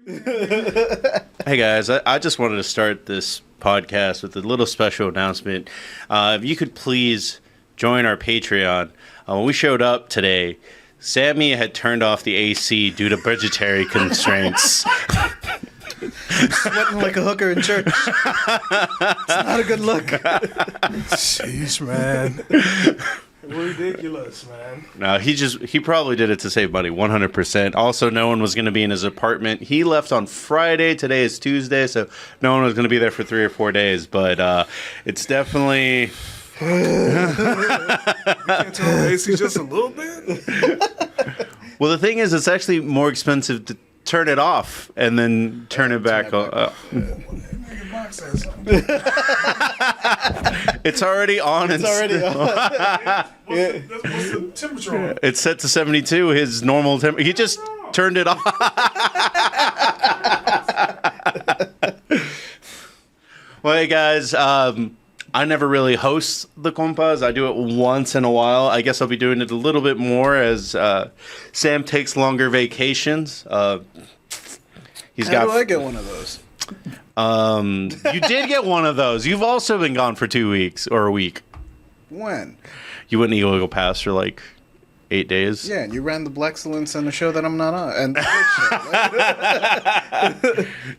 Hey guys, I just wanted to start this podcast with a little special announcement. If you could please join our Patreon. When we showed up today, Sammy had turned off the AC due to budgetary constraints. Sweating like a hooker in church. It's not a good look. Sheesh, man. Ridiculous, man. No, he probably did it to save money, 100%. Also, no one was going to be in his apartment. He left on Friday. Today is Tuesday, so no one was going to be there for 3 or 4 days. But it's definitely... You can't turn the AC just a little bit? Well, the thing is, it's actually more expensive to turn it off and then turn it back on. It's already on. It's already on. What's the temperature on? It's set to 72, his normal temperature. He just turned it off. Well, hey, guys, I never really host the Compas. I do it once in a while. I guess I'll be doing it a little bit more as Sam takes longer vacations. How do I get one of those? You did get one of those. You've also been gone for 2 weeks or a week. When? You went illegal pass for like 8 days. Yeah, and you ran the Blackcellence on a show that I'm not on. And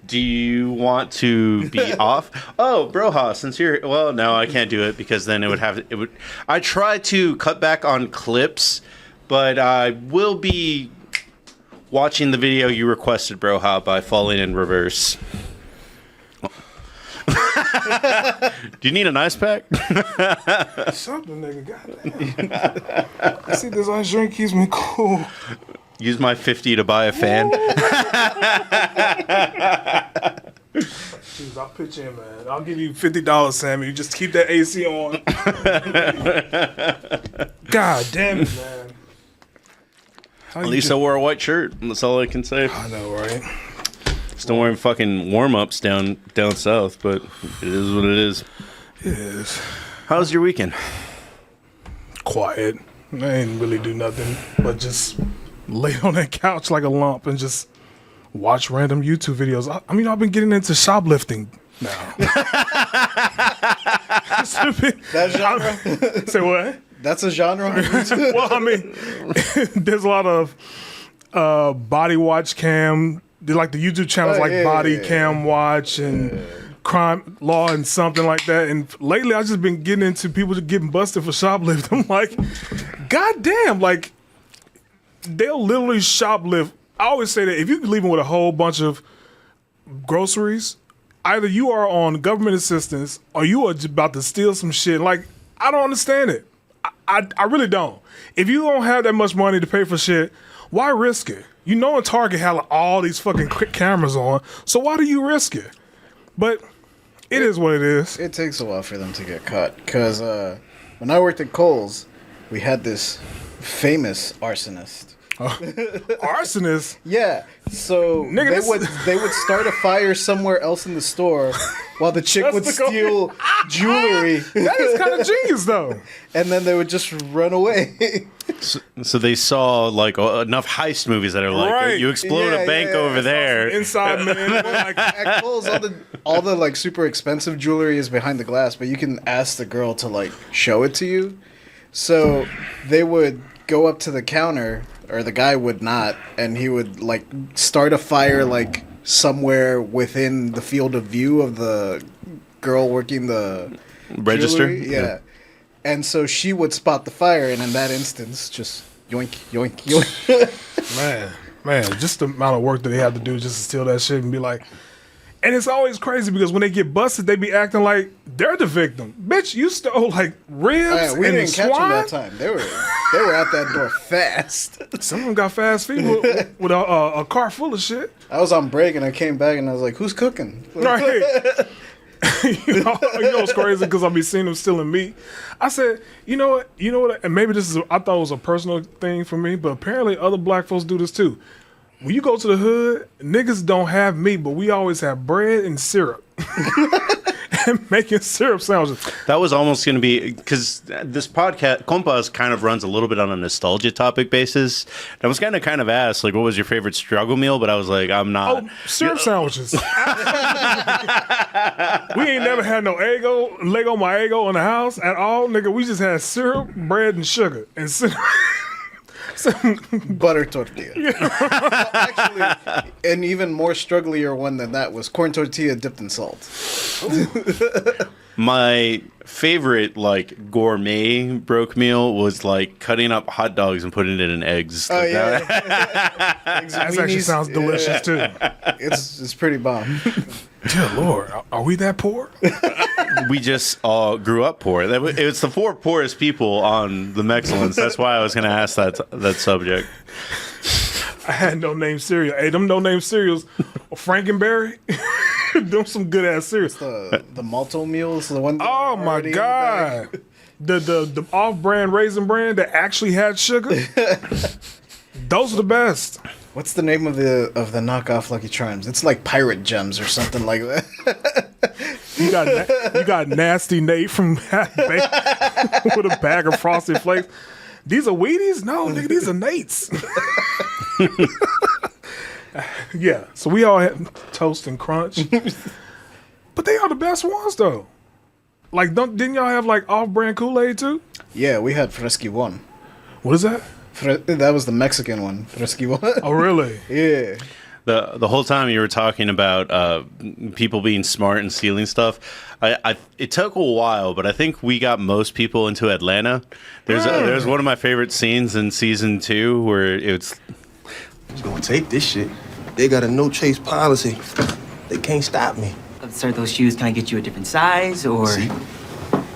Do you want to be off? Oh, Broha, since you're... Well, no, I can't do it because then it would... I try to cut back on clips, but I will be watching the video you requested, Broha, by falling in reverse. Do you need an ice pack? Something, nigga. Goddamn. I see this ice drink keeps me cool. Use my 50 to buy a fan. Jeez, I'll pitch in, man. I'll give you $50, Sammy. You just keep that AC on. God damn it, man. At least I wore a white shirt. That's all I can say. I know, right? Still wearing fucking warm-ups down south, but it is what it is. It is. How was your weekend? Quiet. I ain't really do nothing but just lay on that couch like a lump and just watch random YouTube videos. I mean, I've been getting into shoplifting now. that genre? Say what? That's a genre? Well, I mean, there's a lot of body watch cam. They're like the YouTube channels Body Cam Watch and Crime Law and something like that. And lately, I've just been getting into people just getting busted for shoplifting. I'm like, goddamn, like, they'll literally shoplift. I always say that if you're leaving with a whole bunch of groceries, either you are on government assistance or you are just about to steal some shit. Like, I don't understand it. I really don't. If you don't have that much money to pay for shit, why risk it? You know, Target had all these fucking quick cameras on, so why do you risk it? But it is what it is. It takes a while for them to get caught. Because when I worked at Kohl's, we had this famous arsonist. Arsonist? Yeah. So Nigga, they would start a fire somewhere else in the store while the chick would steal jewelry. That is kind of genius, though. And then they would just run away. So they saw like enough heist movies that are like, Right. you explode a bank over there. Inside man. Like, At Kohl's, all the like super expensive jewelry is behind the glass, but you can ask the girl to like show it to you. So they would go up to the counter, or the guy would not, and he would like start a fire like somewhere within the field of view of the girl working the Register? jewelry. Yeah. And so she would spot the fire, and in that instance, just yoink, yoink, yoink. Man, just the amount of work that they have to do just to steal that shit and be like... And it's always crazy because when they get busted, they be acting like they're the victim. Bitch, you stole like ribs We and didn't catch them swine. that time. They were out that door fast. Some of them got fast feet with a car full of shit. I was on break, and I came back, and I was like, who's cooking? Right. you know what's crazy? Because I'll be seeing them stealing meat. I said, you know what? And maybe I thought it was a personal thing for me, but apparently other black folks do this too. When you go to the hood, niggas don't have meat, but we always have bread and syrup. making syrup sandwiches. That was almost going to be, because this podcast, Compas, kind of runs a little bit on a nostalgia topic basis. And I was kind of asked, like, what was your favorite struggle meal? But I was like, I'm not. Oh, syrup sandwiches. We ain't never had no Lego my Eggo in the house at all, nigga. We just had syrup, bread, and sugar. And Butter tortilla. Actually, an even more strugglier one than that was corn tortilla dipped in salt. My favorite, like, gourmet broke meal was, like, cutting up hot dogs and putting it in eggs. Oh, Like yeah. that. that actually sounds delicious, too. It's pretty bomb. Dear Lord, are we that poor? We just all grew up poor. It was the 4 poorest people on themexcellence. That's why I was going to ask that subject. I had no-name cereal. Hey, them no-name cereals, Frankenberry, them some good-ass cereals. The malto meals, the one. Oh, my God. The off-brand Raisin Bran that actually had sugar. Those are the best. What's the name of the knockoff Lucky Charms? It's like Pirate Gems or something like that. You got Nasty Nate from Half Baked with a bag of Frosted Flakes. These are Wheaties? No, nigga, these are Nates. Yeah, so we all had Toast and Crunch. But they are the best ones, though. Like, didn't y'all have, like, off-brand Kool-Aid, too? Yeah, we had Fresky One. What is that? That was the Mexican one, Fresky One. Oh, really? Yeah. The whole time you were talking about people being smart and stealing stuff, it took a while, but I think we got most people into Atlanta. There's one of my favorite scenes in season 2 where it's Just gonna take this shit. They got a no chase policy. They can't stop me. Sir, those shoes, can I get you a different size, or? See?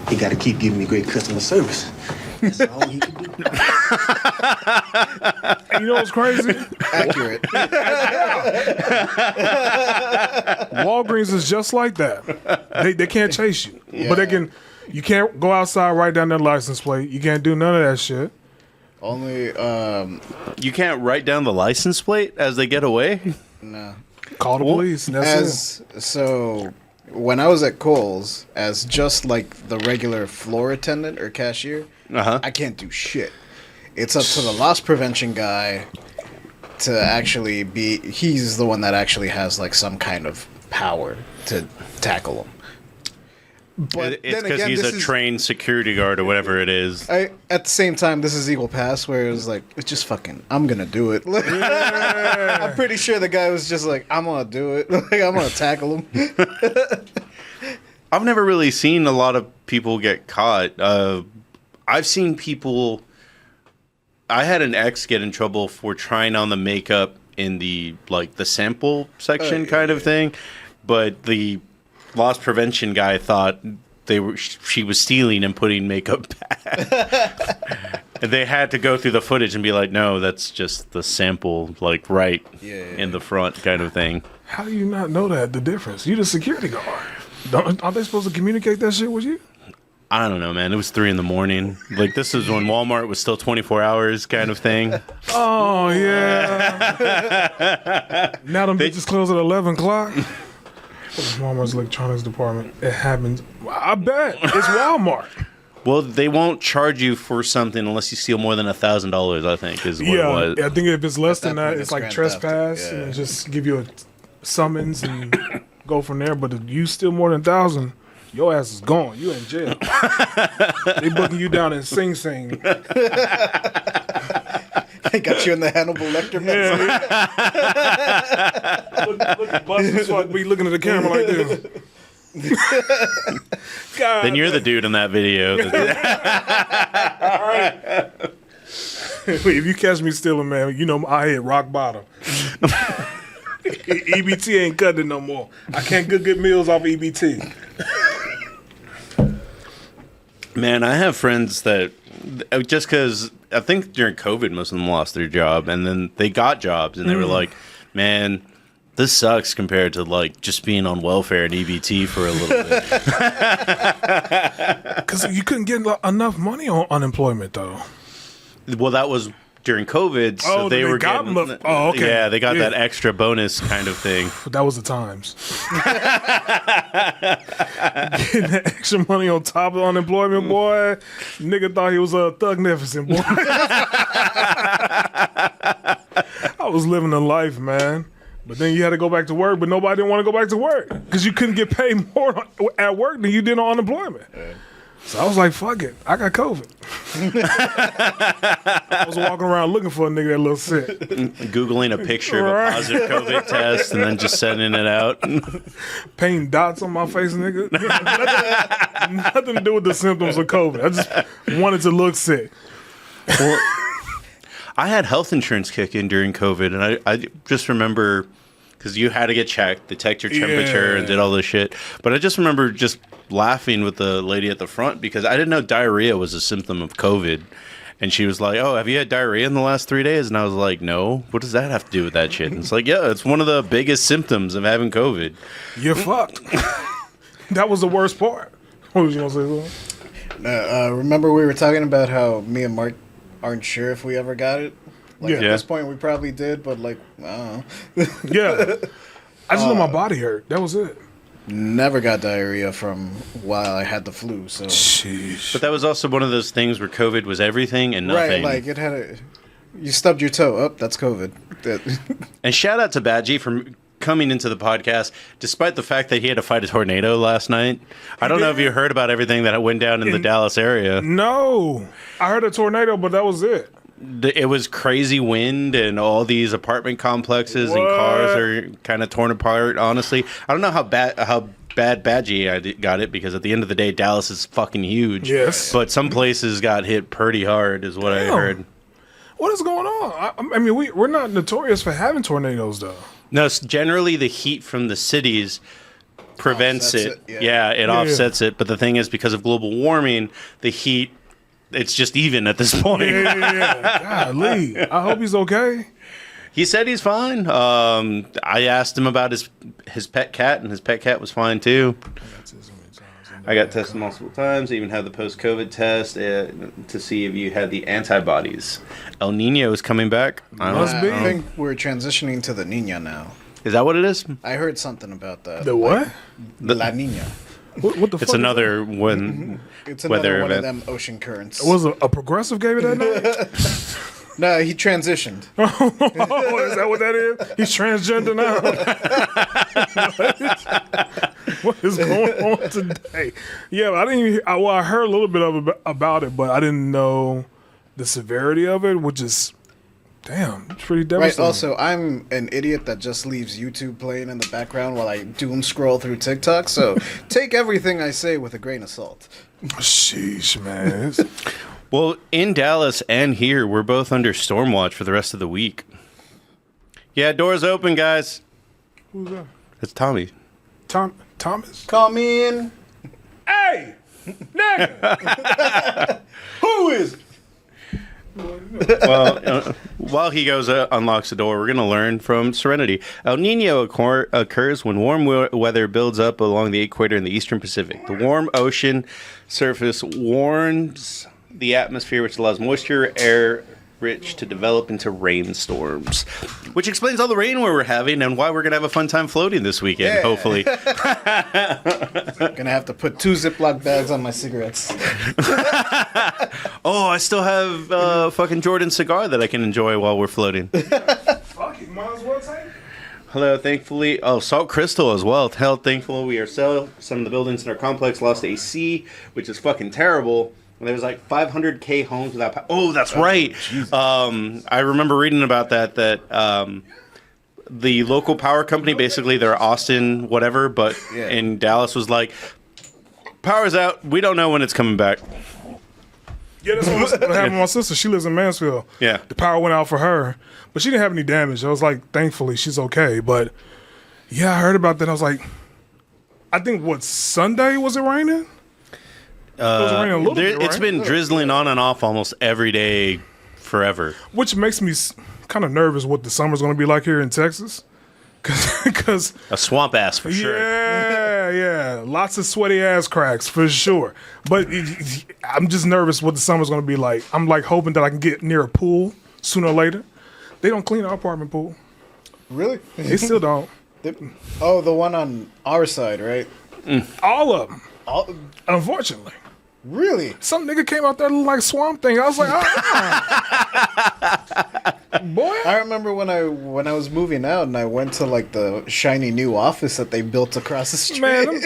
He gotta keep giving me great customer service. That's all he can do. You know what's crazy? Accurate. Walgreens is just like that. They can't chase you, but they can. You can't go outside, write down their license plate. You can't do none of that shit. Only, you can't write down the license plate as they get away. no. Call the police. And that's it. So, when I was at Kohl's, as just like the regular floor attendant or cashier, I can't do shit. It's up to the loss prevention guy to actually be. He's the one that actually has like some kind of power to tackle them. But It's then because again, he's this a is- trained security guard or whatever it is. at the same time, this is equal pass, where it's like, it's just fucking, I'm gonna do it. I'm pretty sure the guy was just like, I'm gonna do it. Like, I'm gonna tackle him. I've never really seen a lot of people get caught. I've seen people. I had an ex get in trouble for trying on the makeup in the sample section kind of thing, but the loss prevention guy thought she was stealing and putting makeup back. And they had to go through the footage and be like, no, that's just the sample, like in the front kind of thing. How do you not know that the difference? You the security guard. Aren't they supposed to communicate that shit with you? I don't know, man. It was 3 a.m. Like, this is when Walmart was still 24 hours kind of thing. Oh yeah. Now them bitches close at 11 o'clock. Walmart's electronics department. It happens. I bet it's Walmart. Well, they won't charge you for something unless you steal more than $1,000, I think, is what it was. I think if it's less than that, point, it's it's like grand trespass, theft. and just give you a summons and go from there. But if you steal more than 1,000, your ass is gone. You in jail. They booking you down in Sing Sing. They got you in the Hannibal Lecter. Look at Buster Swat be looking at the camera like this. God, Then you're the dude in that video. if you catch me stealing, man, you know I hit rock bottom. EBT ain't cutting it no more. I can't get good meals off EBT. Man, I have friends that just because I think during COVID, most of them lost their job, and then they got jobs, and they were like, "Man, this sucks compared to like just being on welfare and EBT for a little bit." Because you couldn't get enough money on unemployment, though. Well, that was during COVID, so they were getting. Okay. Yeah, they got that extra bonus kind of thing. That was the times. Getting that extra money on top of unemployment, boy. Nigga thought he was a thugnificent, boy. I was living a life, man. But then you had to go back to work, but nobody didn't want to go back to work because you couldn't get paid more at work than you did on unemployment. Yeah. So I was like, fuck it. I got COVID. I was walking around looking for a nigga that looked sick. Googling a picture of a positive COVID test and then just sending it out. Painting dots on my face, nigga. Nothing to do with the symptoms of COVID. I just wanted to look sick. Well, I had health insurance kick in during COVID, and I just remember, because you had to get checked, detect your temperature, and did all this shit. But I just remember just laughing with the lady at the front because I didn't know diarrhea was a symptom of COVID. And she was like, "Oh, have you had diarrhea in the last 3 days?" And I was like, "No. What does that have to do with that shit?" And it's like, yeah, it's one of the biggest symptoms of having COVID. You're fucked. That was the worst part. What was you going to say? Remember we were talking about how me and Mark aren't sure if we ever got it? Like, at this point, we probably did, but, like, I don't know. Yeah. I just know my body hurt. That was it. Never got diarrhea from while I had the flu, so. Sheesh. But that was also one of those things where COVID was everything and nothing. Right, like, it had a... You stubbed your toe. Oh, that's COVID. And shout out to Badgie for coming into the podcast, despite the fact that he had to fight a tornado last night. I don't know if you heard about everything that went down in the Dallas area. No. I heard a tornado, but that was it. It was crazy wind, and all these apartment complexes and cars are kind of torn apart, honestly. I don't know how bad Badgie got it, because at the end of the day, Dallas is fucking huge. Yes. But some places got hit pretty hard, is what I heard. What is going on? I mean, we're not notorious for having tornadoes, though. No, generally the heat from the cities prevents it. It offsets it. But the thing is, because of global warming, the heat, it's just even at this point. Yeah. Golly. I hope he's okay. He said he's fine. I asked him about his pet cat, and his pet cat was fine too. I got tested multiple times. I even had the post-COVID test to see if you had the antibodies. El Nino is coming back. Must be. I think we're transitioning to the Niña now. Is that what it is? I heard something about that. The what? La Niña. What the fuck? It's another one. It's another one event. of them ocean currents. Was a progressive gave it that name? No, he transitioned. Oh, is that what that is? He's transgender now. What is going on today? Yeah, I didn't even, I heard a little bit about it, but I didn't know the severity of it, which is, damn, it's pretty devastating. Right, also, I'm an idiot that just leaves YouTube playing in the background while I doom scroll through TikTok, so take everything I say with a grain of salt. Sheesh, man. Well, in Dallas and here, we're both under storm watch for the rest of the week. Yeah, doors open, guys. Who's that? It's Tommy. Thomas? Come in. Hey! Nigga! Who is it? Well, while he goes unlocks the door, we're going to learn from Serenity. El Nino occurs when warm weather builds up along the equator in the eastern Pacific. The warm ocean surface warms the atmosphere, which allows moisture, air rich to develop into rainstorms, which explains all the rain we're having and why we're going to have a fun time floating this weekend, hopefully. Gonna have to put 2 Ziploc bags on my cigarettes. Oh, I still have fucking Jordan cigar that I can enjoy while we're floating. Fuck, you might as well take it. Hello, thankfully. Oh, Salt Crystal as well. Hell, thankful we are still. Some of the buildings in our complex lost AC, which is fucking terrible. There's like 500K homes without power. Oh, that's right. I remember reading about that the local power company, basically they're Austin whatever, but in Dallas was like, power's out. We don't know when it's coming back. Yeah, that's what happened to my sister. She lives in Mansfield. Yeah. The power went out for her, but she didn't have any damage. I was like, thankfully, she's okay. But yeah, I heard about that. I was like, I think Sunday was it raining? It's been drizzling on and off almost every day forever. Which makes me kind of nervous what the summer's going to be like here in Texas. Cause a swamp ass for sure. Yeah. Lots of sweaty ass cracks for sure. But I'm just nervous what the summer's going to be like. I'm like hoping that I can get near a pool sooner or later. They don't clean our apartment pool. Really? They still don't. Oh, the one on our side, right? All of them, All, unfortunately. really? Some nigga came out there looking like Swamp Thing. I was like, boy. I remember when I was moving out and I went to like the shiny new office that they built across the street. Man,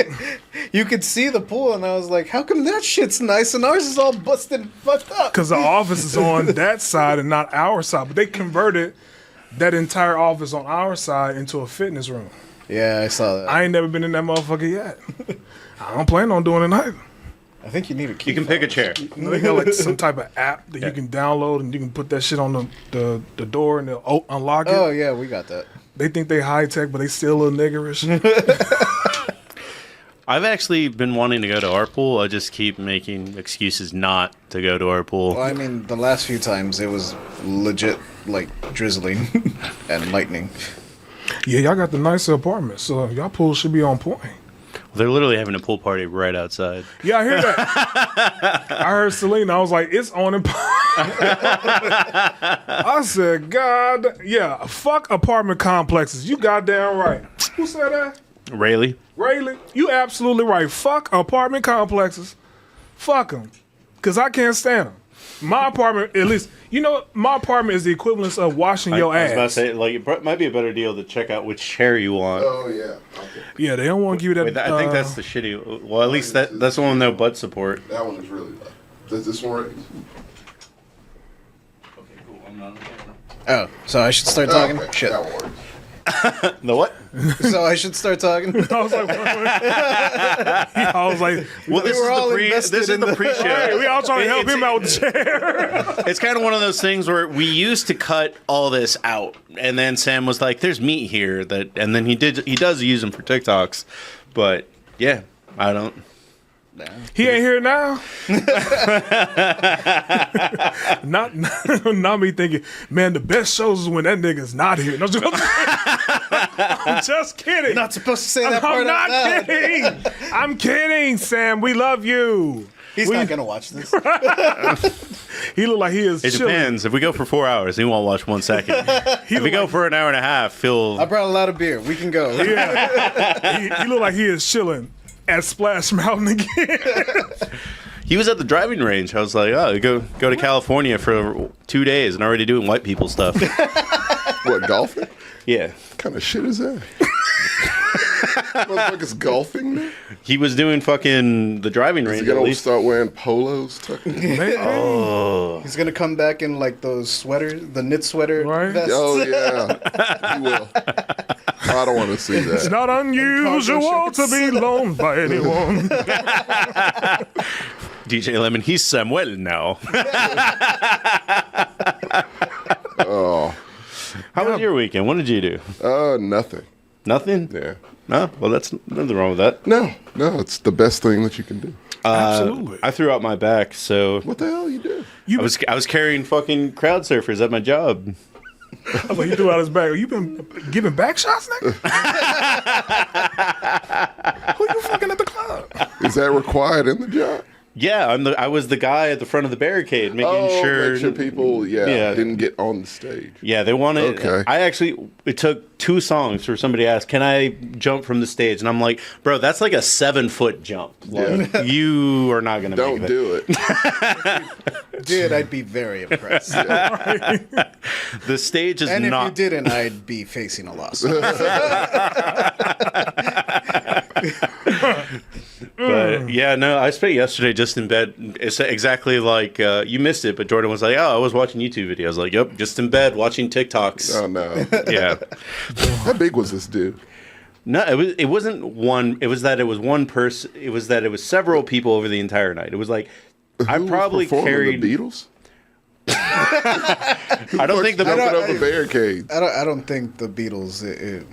You could see the pool, and I was like, "How come that shit's nice and ours is all busted and fucked up?" because the office is on that side and not our side. But they converted that entire office on our side into a fitness room. Yeah, I saw that. I ain't never been in that motherfucker yet. I don't plan on doing it either. I think you need a key. You can pick a chair. You know, they got like some type of app that you can download and you can put that shit on the door and they'll unlock it. Oh yeah, we got that. They think they high tech, but they still a little niggerish. I've actually been wanting to go to our pool. I just keep making excuses not to go to our pool. Well, I mean, the last few times it was legit like drizzling and lightning. Yeah, y'all got the nicer apartment, so y'all pool should be on point. They're literally having a pool party right outside. Yeah, I hear that. I heard Selena. I was like, it's on and I said, God, yeah, fuck apartment complexes. You goddamn right. Who said that? Rayleigh? Rayleigh, you absolutely right. Fuck apartment complexes. Fuck them. Because I can't stand them. My apartment, at least, you know, my apartment is the equivalent of washing your I ass. was about to say, like, it might be a better deal to check out which chair you want. Oh yeah. Okay. Yeah, they don't want to give you that. Wait, I think that's the shitty. Well, at least that's the one with no butt support. That one is really loud. Does this one right? Okay, cool. I'm not on camera. Oh, so I should start talking? Okay, Shit. that one works. The what? So I should start talking? I was like, I was like, Well, this were all is invested in the the- pre-show. hey, we all trying to help him out with the chair. It's kind of one of those things where we used to cut all this out, and then Sam was like, "There's meat here," and then he does use them for TikToks, but yeah, I don't. He ain't here now. not me thinking, man, the best shows is when that nigga's not here. No, I'm just kidding. Not supposed to say that part I'm out not loud. kidding. I'm kidding, Sam. We love you. He's not gonna watch this. He look like he is It chilling. depends. If we go for 4 hours, he won't watch 1 second. If we go for an hour and a half, he'll. I brought a lot of beer. We can go. Yeah. He look like he is chilling at Splash Mountain again. He was at the driving range. I was like, "Oh, go to California for 2 days and already doing white people stuff." What, golfing? Yeah, What kind of shit is that? Motherfuckers golfing now? he was doing fucking the driving Is range he at gonna least. start wearing polos? Oh, He's gonna come back in like those sweaters, the knit sweater Right. vests. Oh yeah, he will. I don't want to see It's that. not unusual to be loaned by anyone. DJ Lemon, he's Samuel now. Oh, How was your weekend? What did you do? nothing. Nothing? Yeah. No? Well, that's nothing wrong with that. No, it's the best thing that you can do. Absolutely. I threw out my back, so What the hell you do? I was carrying fucking crowd surfers at my job. I was like, he threw out his bag. You been giving back shots, nigga? Who you fucking at the club? Is that required in the job? Yeah, I was the guy at the front of the barricade making sure. Make sure people, Yeah. didn't get on the stage. Yeah, they wanted. Okay. It took 2 songs for somebody to ask, "Can I jump from the stage?" And I'm like, "Bro, that's like a 7-foot jump. Like, you are not gonna Don't make do it. Dude, I'd be very impressed. The stage is And if not. you didn't, I'd be facing a loss. But yeah, no, I spent yesterday just in bed. It's exactly like you missed it, but Jordan was like, "Oh, I was watching YouTube videos." Like, "Yep, just in bed watching TikToks." Oh no. Yeah. How big was this dude? No, it wasn't one. It was that it was one person. It was that it was several people over the entire night. It was like I Who was probably performing, carried. the Beatles. I don't think the jumping don't- over barricades. I don't think the Beatles. You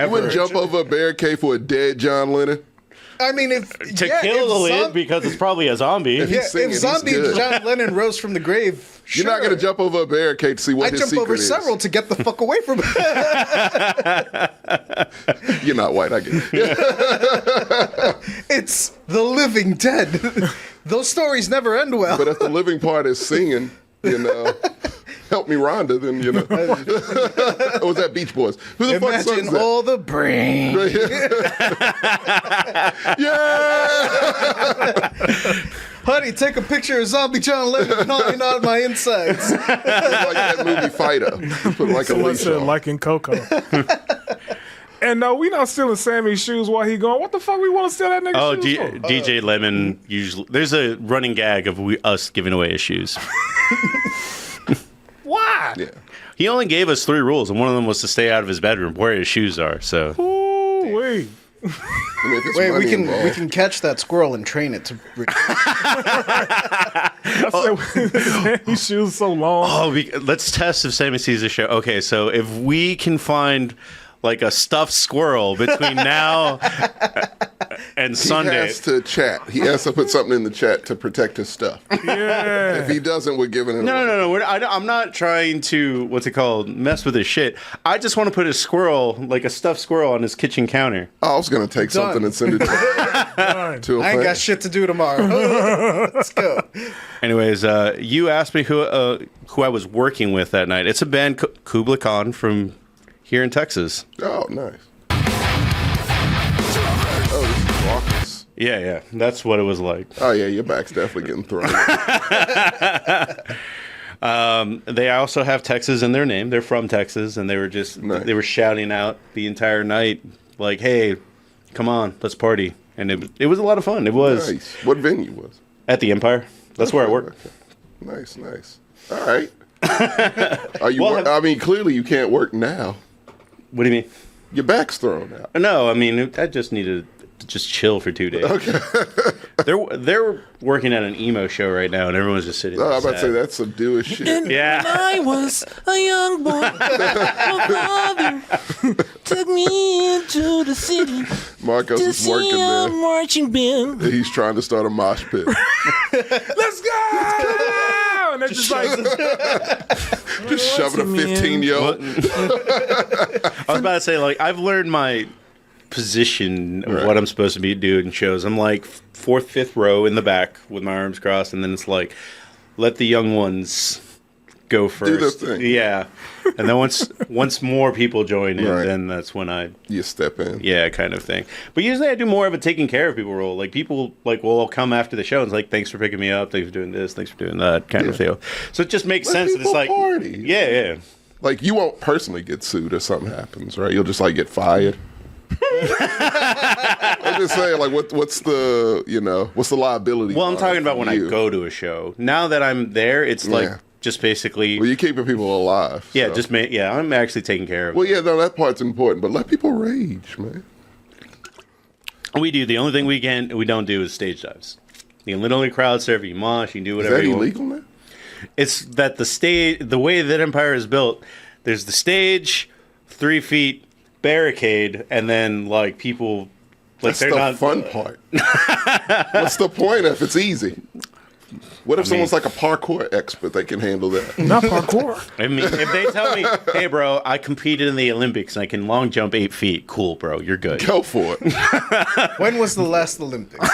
wouldn't jump over a barricade for a dead John Lennon. I mean, if to yeah, kill the if lid zom- because it's probably a zombie. If yeah, he's singing, if he's zombie good. John Lennon rose from the grave, You're not gonna jump over a barricade to see what I his jump secret over is. several to get the fuck away from it. You're not white, I get it. It's the living dead. Those stories never end well. But if the living part is singing, help Help Me Rhonda, then, you know. Or was that Beach Boys? Who the fuck sings Imagine that? all the brain. Yeah! Honey, take a picture of Zombie John Lennon gnawing on my insides. Like that movie Fido. Put like a Someone leash said on. like in Coco. And no, we not stealing Sammy's shoes while he gone. What the fuck we want to steal that nigga shoes for? DJ Lemon usually. There's a running gag of us giving away his shoes. Why? Yeah. He only gave us 3 rules, and one of them was to stay out of his bedroom where his shoes are. So Ooh, wait. I mean, if it's Wait, money we involved. can catch that squirrel and train it to. I said, Sammy's shoes so long. let's test if Sammy sees the show. Okay, so if we can find like a stuffed squirrel between now and Sunday. He has to chat. He has to put something in the chat to protect his stuff. Yeah. If he doesn't, we're giving it away. No. I'm not trying to, what's it called, mess with his shit. I just want to put a squirrel, like a stuffed squirrel, on his kitchen counter. I was going to take Done. something and send it to a I ain't fan. got shit to do tomorrow. Let's go. Anyways, you asked me who I was working with that night. It's a band, Kubla Khan, from here in Texas. Oh, nice. Oh, this is caucus. Yeah, that's what it was like. Oh, yeah, your back's definitely getting thrown. They also have Texas in their name. They're from Texas, and they were just Nice. they were shouting out the entire night, like, "Hey, come on, let's party!" And it was a lot of fun. It was Nice. What venue was? at the Empire. That's where I work. Okay. Nice. All right. Are you? Well, I mean, clearly you can't work now. What do you mean? Your back's thrown out. No, I mean I just needed to just chill for 2 days. Okay. they're working at an emo show right now, and everyone's just sitting. Oh, there I'm about to say sad. that's some Jewish shit. Yeah. I was a young boy. My father took me into the city Marcos to is see working a there. marching band. He's trying to start a mosh pit. Let's go! And they're just like, Just shoving a 15-year-old. I was about to say, like, I've learned my position of Right. what I'm supposed to be doing in shows. I'm like 4th, 5th row in the back with my arms crossed, and then it's like, let the young ones go first. their thing. Yeah. And then once more people join in, Right. then that's when I, You step in. yeah, kind of thing. But usually I do more of a taking care of people role. Like, people, like, will come after the show and it's like, thanks for picking me up, thanks for doing this, thanks for doing that, kind of deal. So it just makes Let sense that it's people like, party. yeah. Like, you won't personally get sued if something happens, right? You'll just, like, get fired. I'm just saying, like, what's the liability? Well, I'm line talking about for when you? I go to a show. Now that I'm there, it's like Yeah. just basically, Well, you're keeping people alive. yeah, so. I'm actually taking care of Well, them. yeah, no, that part's important, but let people rage, man. We do. The only thing we don't do is stage dives. You can literally crowd surf, you can mosh, you can do Is whatever that you want. illegal now? It's that the way that Empire is built, there's the stage, 3 feet, barricade, and then like people, like That's they're the not fun part. What's the point if it's easy? What if someone's like a parkour expert that can handle that? not parkour. I mean, if they tell me, hey, bro, I competed in the Olympics and I can long jump 8 feet, cool, bro, you're good. Go for it. When was the last Olympics?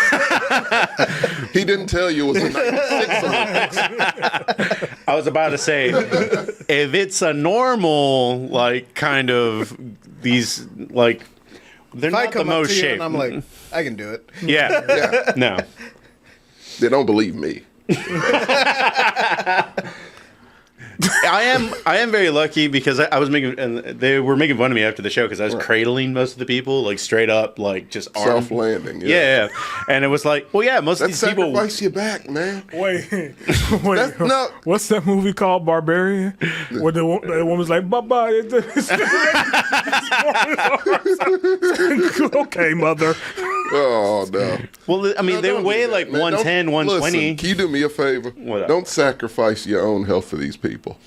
He didn't tell you it was the 96 Olympics. I was about to say, if it's a normal, like, kind of these, like, they're If I not the come up most to you shaped. and I'm like, I can do it. yeah. Yeah, No. they don't believe me. I am very lucky because I was making, and they were making fun of me after the show because I was cradling most of the people, like, straight up, like, just arm. Self-landing. Yeah. And it was like, well, yeah, most of Let's these people. sacrifice your back, man. Wait. No. What's that movie called, Barbarian? Where the woman's like, bye-bye. Okay, mother. Oh, no. Well, I mean, No, they don't weigh do that, like man. 110, Don't- 120. Listen, can you do me a favor? What up? Don't sacrifice your own health for these people.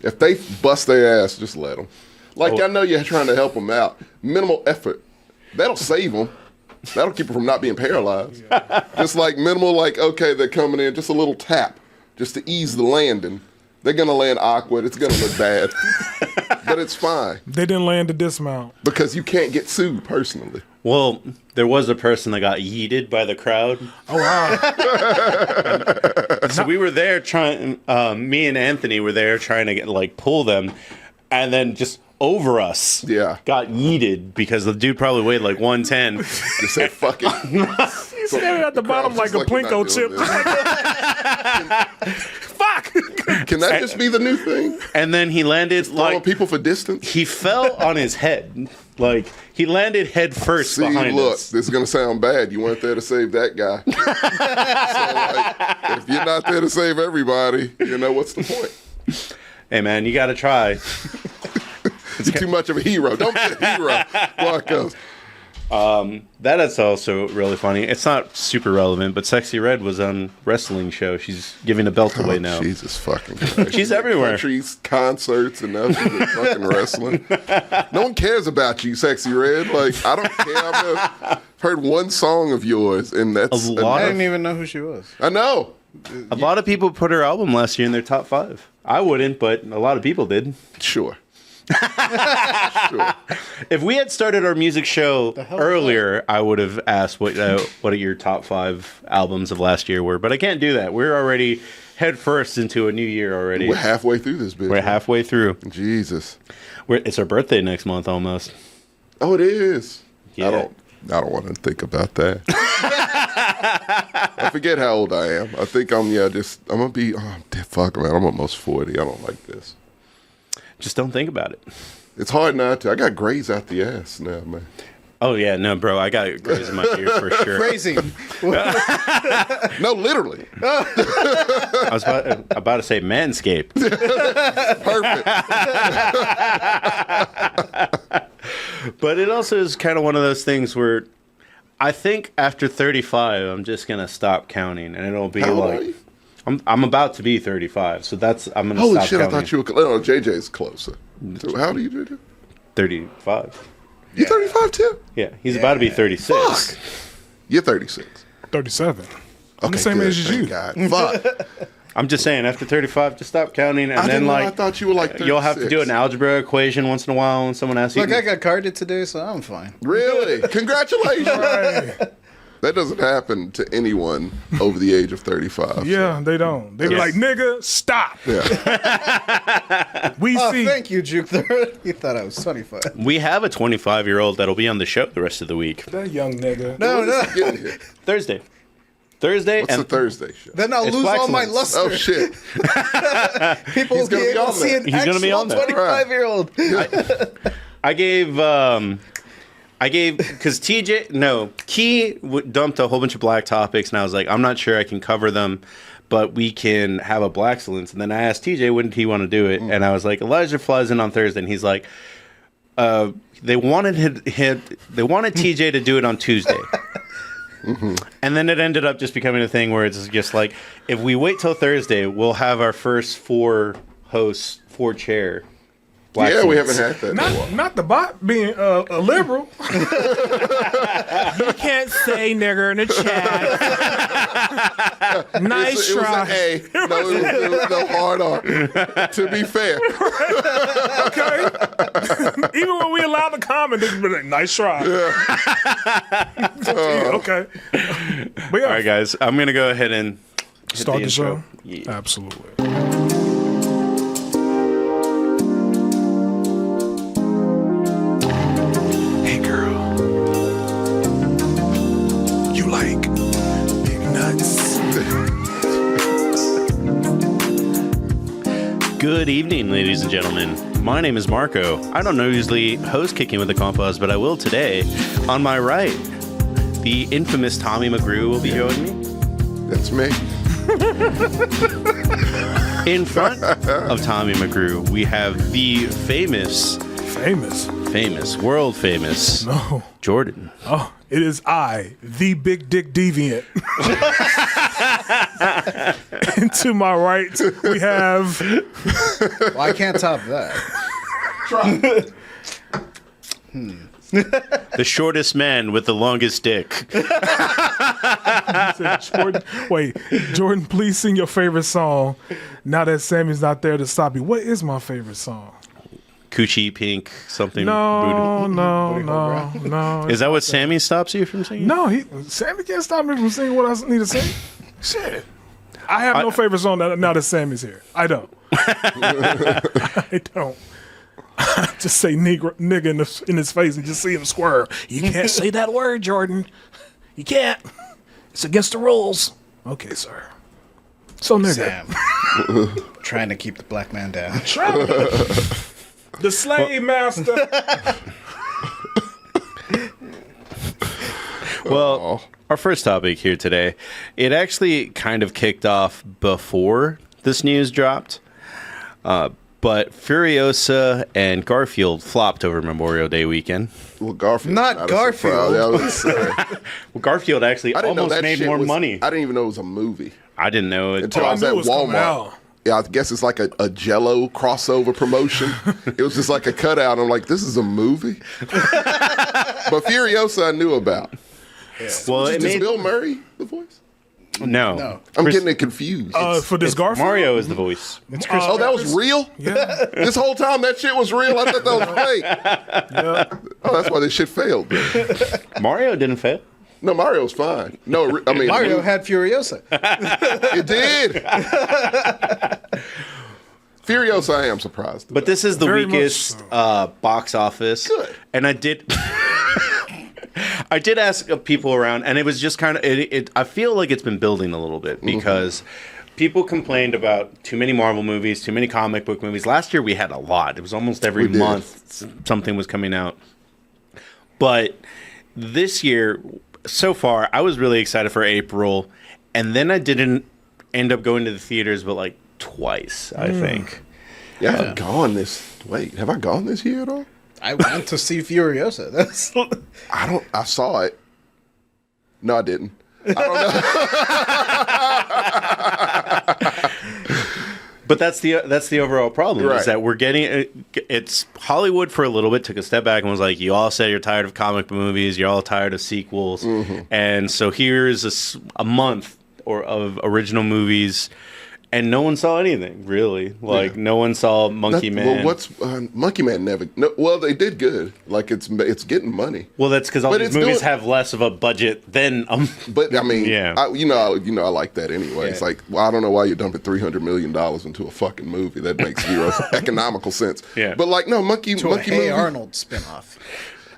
If they bust their ass, just let them. Like, Oh. I know you're trying to help them out. Minimal effort. That'll save them. That'll keep them from not being paralyzed. Just like minimal, like, okay, they're coming in, just a little tap, just to ease the landing. They're going to land awkward. It's going to look bad. but it's fine They didn't land the dismount. because you can't get sued personally. Well, there was a person that got yeeted by the crowd. Oh wow! So we were there trying. Me and Anthony were there trying to pull them, and then just over us, got yeeted because the dude probably weighed like 110. Just say fuck it. He's standing at the bottom like a Plinko chip. Fuck! Can that just be the new thing? And then he landed Throwing people for distance. he fell on his head. Like he landed head first See, behind look, us. this is gonna sound bad. You weren't there to save that guy. So, like, if you're not there to save everybody, what's the point? Hey man, you got to try. You're too much of a hero. Don't be a hero. Marcos. That is also really funny. It's not super relevant, but Sexy Red was on wrestling show. She's giving a belt away now. Jesus fucking Christ. She's everywhere. Countries, concerts, and now she's in fucking wrestling. No one cares about you, Sexy Red. Like, I don't care. I've heard one song of yours, and that's A lot I of- didn't even know who she was. I know. A lot of people put her album last year in their top 5. I wouldn't, but a lot of people did. Sure. If we had started our music show earlier, I would have asked what your top 5 albums of last year were. But I can't do that. We're already head first into a new year already. We're halfway through this bitch. We're halfway through. Jesus. It's our birthday next month almost. Oh, it is. Yeah. I don't want to think about that. I forget how old I am. I think I'm gonna be. Fuck, man. I'm almost 40. I don't like this. Just don't think about it. It's hard not to. I got grays out the ass now, man. Oh, yeah. No, bro. I got grays in my ear for sure. Crazy. No, literally. I was about to say manscaped. Perfect. But it also is kind of one of those things where I think after 35, I'm just going to stop counting. And it'll be How old like... are you? I'm about to be 35, so I'm gonna Holy stop shit! counting. I thought you were. No, JJ's closer. So how old are you, JJ? 35. You 35 too? Yeah, he's about to be 36. Fuck. You're 36. 37. I'm the Okay, same good. age as you. Thank God. Fuck. I'm just saying, after 35, just stop counting, and I then didn't know. like I thought you were like 36. you'll have to do an algebra equation once in a while when someone asks you. Look, I got carded today, so I'm fine. Really? Congratulations. Right. That doesn't happen to anyone over the age of 35. Yeah, they don't. They be Yes. like, nigga, stop. Yeah. We Oh, see. thank you, Juke. You thought I was 25. We have a 25-year-old that'll be on the show the rest of the week. That young nigga. No, no. Getting here. Thursday, What's and the Thursday show? Then I'll It's lose all my Blackstone's. luster. Oh shit. People will gonna be be able to on see there. an He's gonna be actual on there. 25-year-old. I gave because Key dumped a whole bunch of black topics, and I was like, I'm not sure I can cover them, but we can have a black excellence. And then I asked TJ, when did he want to do it? And I was like, Elijah flies in on Thursday, and he's like, they wanted TJ to do it on Tuesday. And then it ended up just becoming a thing where it's just like, if we wait till Thursday, we'll have our first 4 hosts, 4 chair. Black Yeah, we excellence. haven't had that in a while. Not the bot being a liberal. You can't say nigger in the chat. Nice It was try. an A. No, it was no hard R. To be fair. Okay. Even when we allow the comment, they be like, nice try. Okay. But yeah, All right, guys, I'm going to go ahead and hit start the intro. show. Yeah. Absolutely. Hey girl, you like big nuts? Good evening, ladies and gentlemen. My name is Marco. I don't usually host Kicking with the Compas, but I will today. On my right, the infamous Tommy McGrew will be joining me. That's me. In front of Tommy McGrew, we have the famous, world famous No. Jordan. Oh, it is I, the big dick deviant. And to my right, we have Well, I can't top that. The shortest man with the longest dick. Jordan. Wait, Jordan, please sing your favorite song. Now that Sammy's not there to stop you, what is my favorite song? coochie pink something. No. Is that what Sammy stops you from singing? No, Sammy can't stop me from singing what I need to sing. Shit. I have no favorite song now that Sammy's here. I don't. I don't. Just say nigga in his face and just see him squirm. You can't say that word, Jordan. You can't. It's against the rules. Okay, sir. So nigga. Sam. Trying to keep the black man down. The slave master. Well, our first topic here today, it actually kind of kicked off before this news dropped. But Furiosa and Garfield flopped over Memorial Day weekend. Well, Garfield. Not Garfield. Well, Garfield actually almost made more money. I didn't even know it was a movie. I didn't know it. Until I was at Walmart. Yeah, I guess it's like a Jell-O crossover promotion. It was just like a cutout. I'm like, this is a movie? But Furiosa I knew about. Yeah. Well, Is Bill Murray the voice? No. I'm getting it confused. For this Garfield? Mario is the voice. Oh, that was real? Yeah. This whole time that shit was real? I thought that was fake. Yeah. Oh, that's why this shit failed. Then. Mario didn't fit. No, Mario's fine. No, I mean... Mario had Furiosa. It did. Furiosa, I am surprised. But this is the Very weakest box office. Good. And I did... I did ask people around, and it was just kind of... I feel like it's been building a little bit, because people complained about too many Marvel movies, too many comic book movies. Last year we had a lot. It was almost every month something was coming out. But this year... So far, I was really excited for April, and then I didn't end up going to the theaters, but like twice, I think. Yeah, I haven't gone this... Wait, have I gone this year at all? I went to see Furiosa. That's I saw it. No, I didn't. I don't know. But that's the overall problem, Right. is that we're getting it's Hollywood for a little bit took a step back and was like, you all said you're tired of comic book movies, you're all tired of sequels, and so here's a month of original movies, and no one saw anything really. Like no one saw Monkey Man. Well, Monkey Man never? No, well, they did good. Like it's getting money. Well, that's because all these movies have less of a budget than. But I mean, yeah. I like that anyway. Yeah. It's like, well, I don't know why you're dumping $300 million into a fucking movie. That makes zero economical sense. Yeah. But like, no, Monkey Hey movie. Arnold spinoff.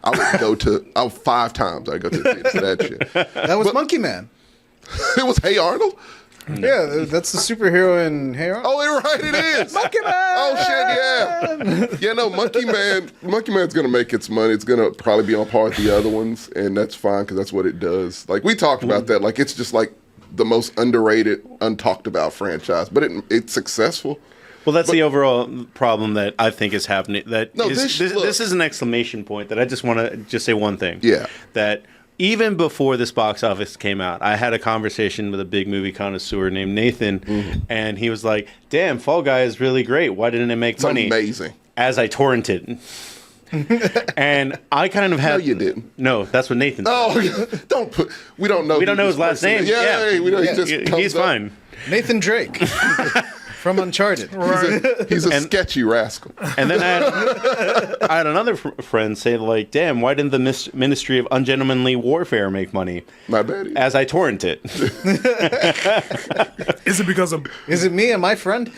I would go to 5 times. I go to the theater for that shit. That was Monkey Man. It was Hey Arnold. Yeah, that's the superhero in Hey Arnold. Oh, you're right, it is. Monkey Man! Oh, shit, yeah. Yeah, no, Monkey Man's going to make its money. It's going to probably be on par with the other ones, and that's fine because that's what it does. Like, we talked about that. Like, it's just like the most underrated, untalked about franchise, but it's successful. Well, that's the overall problem that I think is happening. This this is an exclamation point that I just want to just say one thing. Yeah. That even before this box office came out, I had a conversation with a big movie connoisseur named Nathan, and he was like, damn, Fall Guy is really great. Why didn't it make money? It's amazing. As I torrented. And I kind of had... No, you didn't. No, that's what Nathan said. Oh, we don't know. We don't know his last name. Yeah. We know, he's fine. Nathan Drake from Uncharted. He's a sketchy rascal. And then I had another friend say, like, damn, why didn't the Ministry of Ungentlemanly Warfare make money? My bad. As I torrent it. Is it because of... Is it me and my friend?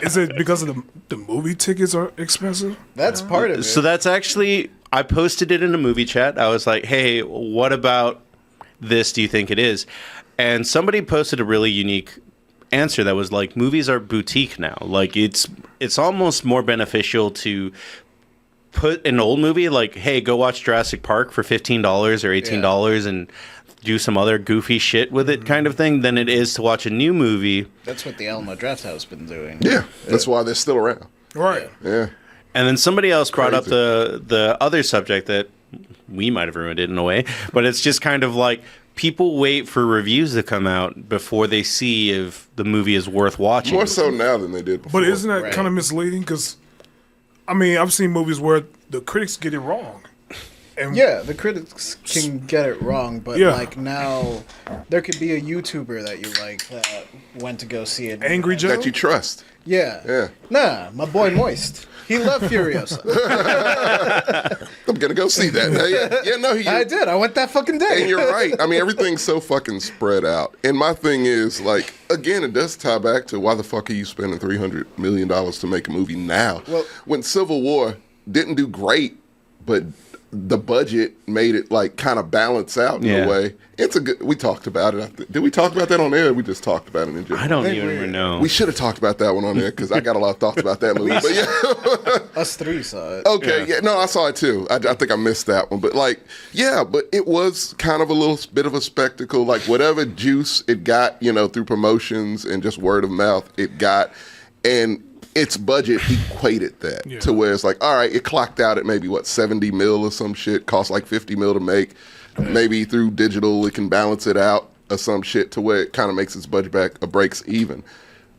Is it because of the movie tickets are expensive? That's part of it. So that's actually... I posted it in a movie chat. I was like, hey, what about this do you think it is? And somebody posted a really unique answer that was like, movies are boutique now. Like it's almost more beneficial to put an old movie like, hey, go watch Jurassic Park for $15 or $18 and do some other goofy shit with it kind of thing than it is to watch a new movie. That's what the Alamo Drafthouse been doing. Yeah, that's why they're still around. Right. Yeah. And then somebody else brought up the other subject that we might have ruined it in a way, but it's just kind of like, people wait for reviews to come out before they see if the movie is worth watching. More so now than they did before. But isn't that kind of misleading? Because, I mean, I've seen movies where the critics get it wrong. Yeah, the critics can get it wrong, but Yeah. like now, there could be a YouTuber that you like that went to go see it. Angry Joe? That you trust. Yeah. Yeah. Nah, my boy Moist. He loved Furiosa. I'm gonna go see that. Yeah, no, I did. I went that fucking day. And you're right. I mean, everything's so fucking spread out. And my thing is, like, again, it does tie back to why the fuck are you spending $300 million to make a movie now? Well, when Civil War didn't do great, but the budget made it like kind of balance out in a way. It's a good. We talked about it. Did we talk about that on air? We just talked about it in general. I don't even know. We should have talked about that one on air because I got a lot of thoughts about that movie. But yeah, us three saw it. okay, yeah, no, I saw it too. I think I missed that one, but like, yeah, but it was kind of a little bit of a spectacle. Like whatever juice it got, through promotions and just word of mouth, it got, and its budget equated that to where it's like, all right, it clocked out at maybe what 70 mil or some shit, cost like 50 mil to make. Maybe through digital it can balance it out or some shit to where it kind of makes its budget back or breaks even.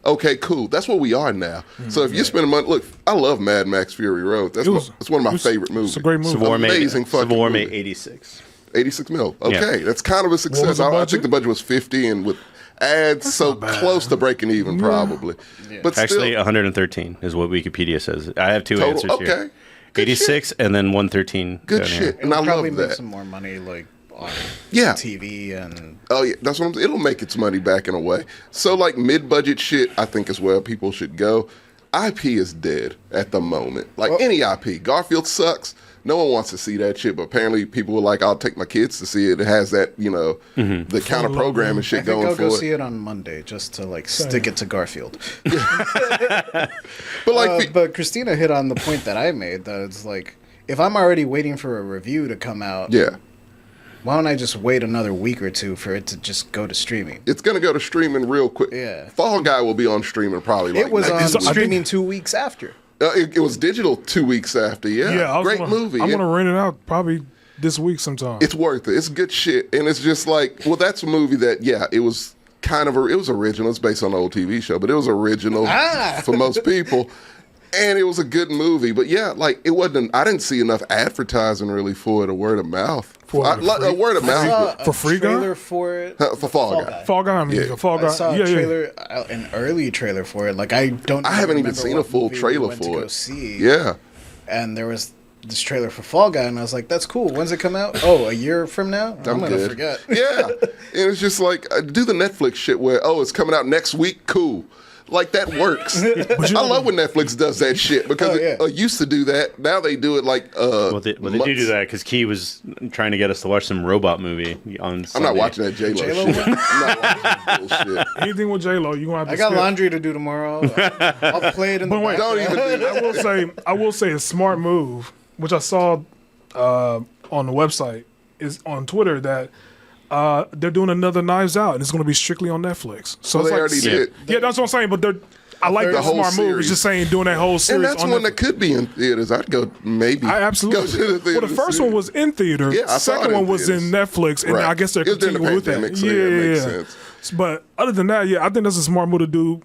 Okay, cool. That's where we are now. So if you're spending money, look, I love Mad Max Fury Road. That's one of my favorite movies. It's a great movie. Amazing fucking Civil War movie. made 86. 86 mil. Okay, that's kind of a success. the I budget? think the budget was 50 and with ads so close to breaking even probably. But Actually, still, 113 is what Wikipedia says. I have two total. answers Okay. here. Good 86 and then 113. Good down shit. here. It And would I probably love make that. some more money, like on Yeah. TV and. Oh yeah, that's what I'm saying. It'll make its money back in a way. So like mid-budget shit, I think is where people should go. IP is dead at the moment. Like any IP. Garfield sucks. No one wants to see that shit, but apparently people were like, I'll take my kids to see it. It has that, the counter program and shit I think going I'll for go it. see it on Monday just to like stick it to Garfield. But like, But Christina hit on the point that I made that it's like if I'm already waiting for a review to come out, yeah. why don't I just wait another week or two for it to just go to streaming? It's gonna go to streaming real quick. Yeah. Fall Guy will be on streaming probably. Like It was next on week. streaming 2 weeks after. It was digital 2 weeks after. Yeah, I was great gonna- movie. I'm gonna rent it out probably this week sometime. It's worth it. It's good shit, and it's just like, well, that's a movie that, it was kind of it was original. It's based on an old TV show, but it was original for most people, and it was a good movie. But yeah, like it wasn't. I didn't see enough advertising really for it, or word of mouth. For A word of I mouth saw For a Free Guy? trailer for it. for Fall Guy. Fall Guy, I mean, Yeah. Fall Guy. I saw yeah, a trailer, an early trailer for it. Like I haven't even remember seen a what full movie we trailer went to for go it. see. Yeah. And there was this trailer for Fall Guy, and I was like, "That's cool. When's it come out? Oh, a year from now? I'm gonna good. forget." Yeah, and it's just like do the Netflix shit where it's coming out next week. Cool, like that works. I love when Netflix does that shit because it used to do that. Now they do it like Well, they do that because Key was trying to get us to watch some robot movie on I'm Sunday. not watching that J-Lo J-Lo shit. one? I'm not watching that bullshit. Anything with J Lo, you gonna have to. I got skip. laundry to do tomorrow. I'll play it in the But wait, Don't even do that. I will say a smart move, which I saw on the website, is on Twitter that they're doing another Knives Out, and it's going to be strictly on Netflix. So Well, it's they like, already did. Yeah, that's what I'm saying. But I like The that whole smart move. It's series. just saying doing that whole series. And that's on one Netflix. that could be in theaters. I'd go maybe. I absolutely. Go to the theater. Well, the to first see one it. was in theater. Yeah, I saw Second it in one was in theaters. Netflix, and Right. I guess they're It was during the continuing with that. pandemic, so yeah, it makes sense. But other than that, I think that's a smart move to do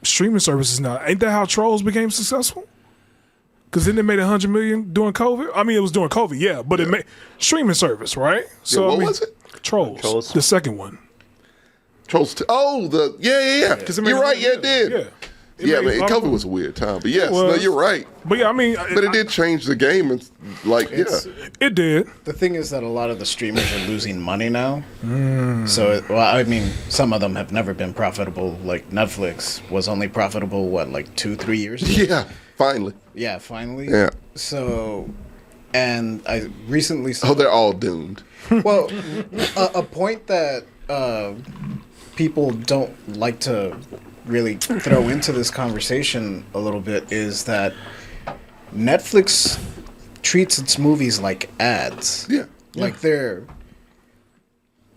streaming services now. Ain't that how Trolls became successful? Because then they made $100 million during COVID. I mean, it was during COVID, but it made streaming service, right? So what I mean, was it? Trolls, the second one. Trolls. Yeah. 'Cause it made You're right. Yeah, $100 it did. Yeah. Yeah, made a man. lot of COVID was a weird time, but yes, It no, was. you're right. But yeah, I mean, But it did change the game, and like, it did. The thing is that a lot of the streamers are losing money now. So, I mean, some of them have never been profitable. Like Netflix was only profitable, like 2-3 years ago? yeah. Finally, Yeah, finally. Yeah. So, and I recently saw. oh, they're all doomed. Well, a point that people don't like to really throw into this conversation a little bit is that Netflix treats its movies like ads. Yeah, Like they're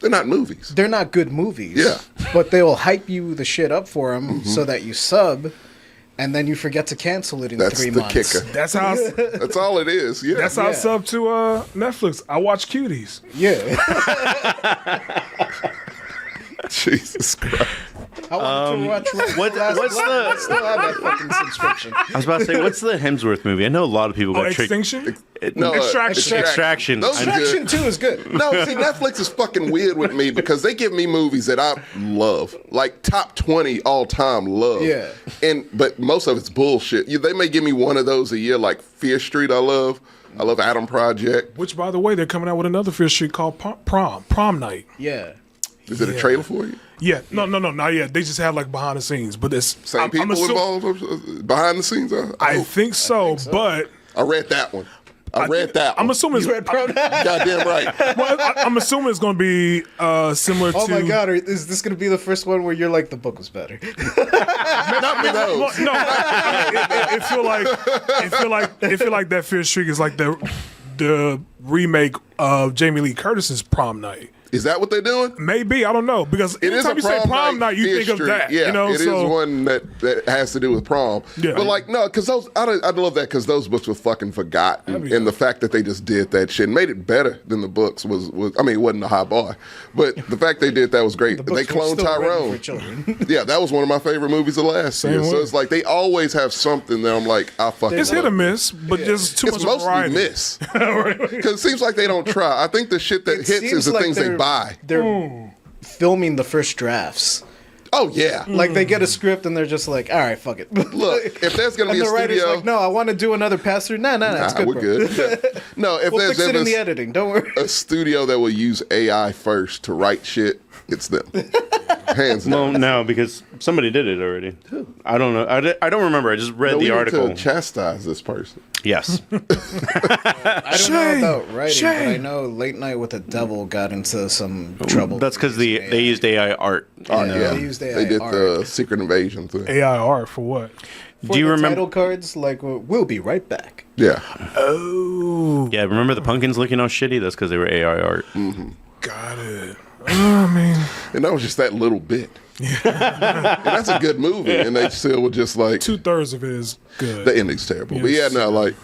not movies. not good movies. Yeah. But they will hype you the shit up for them so that you sub, and then you forget to cancel it in That's 3 the months. kicker. That's how. That's all it is. Yeah, That's how I Yeah. sub to Netflix. I watch Cuties. Yeah. Jesus Christ. I wanted to watch what's I the? still have that fucking subscription. I was about to say, what's the Hemsworth movie? I know a lot of people got tricked. Extinction? No, Extraction. Extraction. Those are Extraction good. 2 is good. No, see, Netflix is fucking weird with me because they give me movies that I love, like top 20 all time love. Yeah. But most of it's bullshit. They may give me one of those a year, like Fear Street. I love Adam Project. Which, by the way, they're coming out with another Fear Street called Prom Night. Yeah. Is it a trailer for you? Yeah, no, not yet. They just have like behind the scenes, but it's Same people involved behind the scenes. I think so, but I read that one. I read that one. I'm assuming You read Prom Night? Goddamn right. well, I'm assuming it's going to be similar to. Oh my god, is this going to be the first one where you're like, the book was better? Not with those. No, it feel like that Fear Street is like the remake of Jamie Lee Curtis's Prom Night. Is that what they're doing? Maybe, I don't know, because It is anytime a you say Prom Night, you Fear think of Street. that. Yeah, you know, it is one that has to do with prom. Yeah. But like, no, because I love that because those books were fucking forgotten, and the fact that they just did that shit and made it better than the books was I mean, it wasn't a high bar, but the fact they did that was great. The They books were cloned still written Tyrone. for children. Yeah, that was one of my favorite movies of last year. way. So it's like they always have something that I'm like, I fucking it's love. hit or miss, but there's too It's much mostly variety. miss because it seems like they don't try. I think the shit that It hits seems is the like things they they're- buy. They're filming the first drafts. Oh yeah. Like they get a script and they're just like, all right, fuck it. Look, if there's gonna and be a the writer's studio, like, no, I want to do another pass through. No, it's good. we're bro. good. Yeah. No, if We'll there's fix it in ever the editing. Don't worry. a studio that will use AI first to write shit, it's them. Hands Well, down. no, because somebody did it already. I don't know. I don't remember. I just read No, the we need article. to chastise this person. Yes. I don't know about writing, but I know Late Night with the Devil got into some trouble. That's because they used AI art. Yeah, they used AI they did the art. Secret Invasion thing. AI art for what? Do you the remember? title cards? Like, we'll be right back. Yeah, Oh, Yeah, remember the pumpkins looking all shitty? That's because they were AI art. got it. I mean, and that was just that little bit. and that's a good movie, and they still were just like 2/3 of it is good. the ending's terrible. But yeah, Yes. no, like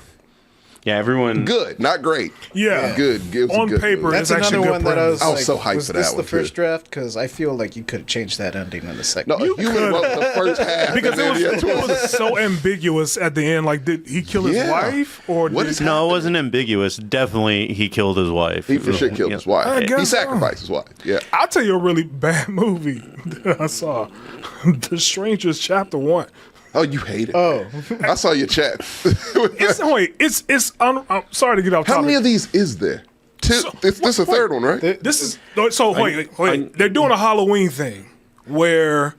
Yeah, everyone. good, not great. Yeah. Good. It was a On good paper, movie. That's It's actually another good one that I was premise. I like, was so hyped was for this that the one, first too. draft? Because I feel like you could have changed that ending in the second. No, Human wrote the first half. Because and then it was so ambiguous at the end. Like, did he kill his Yeah. wife or What did is No, it wasn't ambiguous. Definitely, he killed his wife. He for sure killed his wife. I guess He so. sacrificed his wife. Yeah. I'll tell you a really bad movie that I saw. The Strangers Chapter 1. Oh, you hate it. Oh, I saw your chat. I'm sorry to get off How topic. many of these is there? Two. This is the third one, right? This is so. Wait. They're doing a Halloween thing where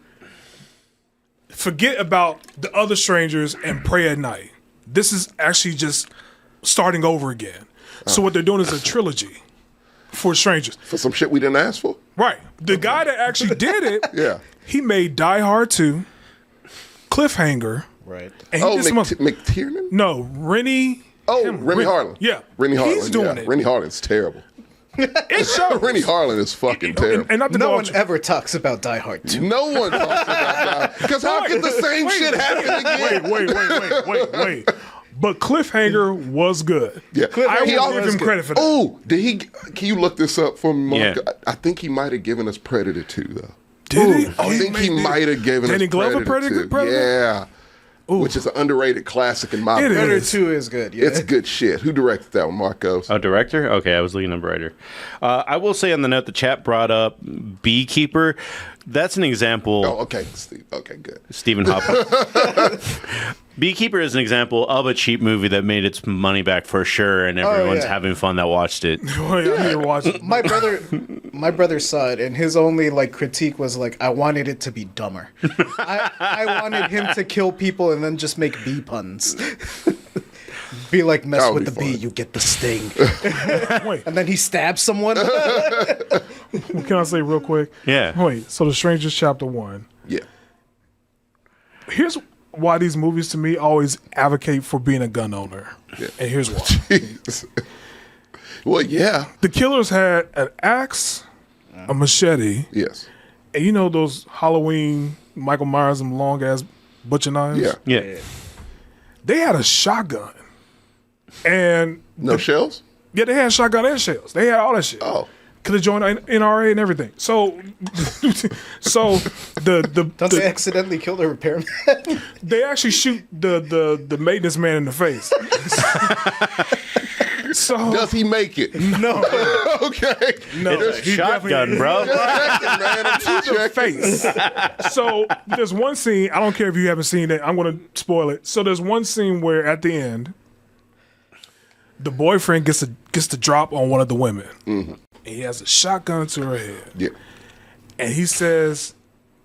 forget about the other strangers and pray at night. This is actually just starting over again. So what they're doing is a trilogy for strangers. For some shit we didn't ask for. Right. The guy that actually did it, Yeah. he made Die Hard 2, Cliffhanger, right. and he Oh, did some other- McTiernan. no, Rennie. Oh, Remy Harlan. Yeah. Rennie Harlan. He's doing it. Rennie Harlan's terrible. It shows. Rennie Harlan is fucking terrible. And not to No go one off- ever talks about Die Hard 2. No one talks about that. Because how could the same shit happen again? Wait. But Cliffhanger was good. Yeah. I He will always give him good. credit for that. Oh, did he? Can you look this up for me, Mark? Yeah. I think he might have given us Predator 2, though. Did he? I think he might have given Danny us Glover Predator 2. Predator? Yeah. Which is an underrated classic in my It book. Predator is. 2 is good. Yeah. It's good shit. Who directed that one, Marcos? Oh, director? Okay, I was looking up writer. I will say on the note, the chat brought up Beekeeper. That's an example. Oh, okay. Steve. Okay, good. Stephen Hopper. Beekeeper is an example of a cheap movie that made its money back for sure, and everyone's yeah. having fun that watched it. Oh, yeah, I need to watch it. My brother saw it, and his only like critique was like, I wanted it to be dumber. I wanted him to kill people and then just make bee puns. Be like, mess That would with be the bee, fun. you get the sting. Wait, And then he stabs someone. can I say real quick? Yeah. Wait, so The Strangers Chapter 1. Yeah. Here's why these movies to me always advocate for being a gun owner. Yeah. And here's why. Jesus. Well, yeah. The killers had an axe, a machete, Yes. and you know those Halloween Michael Myers and long ass butcher knives? Yeah. Yeah. They had a shotgun. And No shells? yeah, they had shotgun and shells. They had all that shit. Oh. Could have joined NRA and everything. So, Don't they accidentally kill the repairman? they actually shoot the maintenance man in the face. So Does he make it? No. Okay. no, It's a he shotgun, definitely- bro. Checking, man. I'm just checking. face. So there's one scene. I don't care if you haven't seen it. I'm going to spoil it. So there's one scene where at the end, the boyfriend gets to drop on one of the women. Mm-hmm. And he has a shotgun to her head, Yeah. and he says,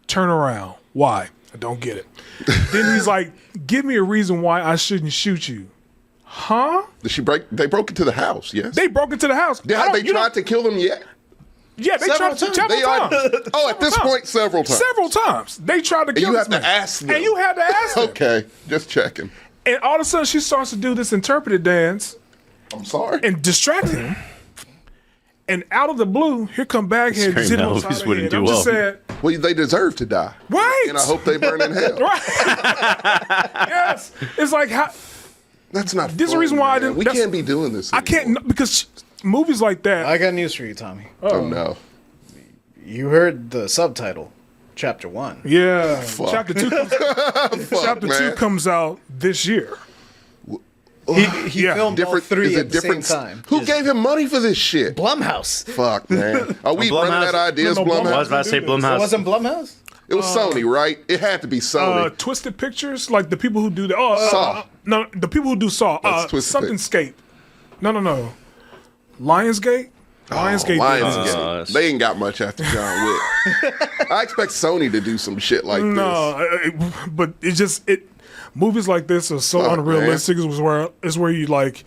"Turn around." Why? I don't get it. Then he's like, "Give me a reason why I shouldn't shoot you." Huh? Did she break? They broke into the house. Yes. They broke into the house. Have they tried to kill them yet? Yeah, they Several tried to times. several They are. times. Oh, at this Several point, several times. Several times. They tried to And kill you this have to man. ask them. And you had to ask them. Okay, just checking. And all of a sudden, she starts to do this interpretive dance I'm sorry. and distract him. And out of the blue, here come Baghead. Scream Hit him Elvis upside the wouldn't head. do I'm just well. saying, Well, they deserve to die. right? And I hope they burn in hell. Yes. It's like, how, That's not. This is the fun, reason why I man. didn't- We that's- can't be doing this. I can't, because movies like that. I got news for you, Tommy. Oh no. You heard the subtitle, Chapter 1. Yeah. Fuck. Chapter 2 man. comes out this year. He Yeah. filmed all Different. three Is at it the different? same time. Who gave him money for this shit? Blumhouse. Fuck, man. Are we running Blumhouse- out of ideas, No, no, I was Blumhouse? about to say It Blumhouse. wasn't Blumhouse? It was Sony, right? It had to be Sony. Twisted Pictures, like the people who do the Saw. no, the people who do Saw. That's Twisted Something Pictures. Scape. No. Lionsgate. Lionsgate. did Lionsgate. this. They ain't got much after John Wick. I expect Sony to do some shit like this. No, but movies like this are so Fuck, unrealistic. It's where you like,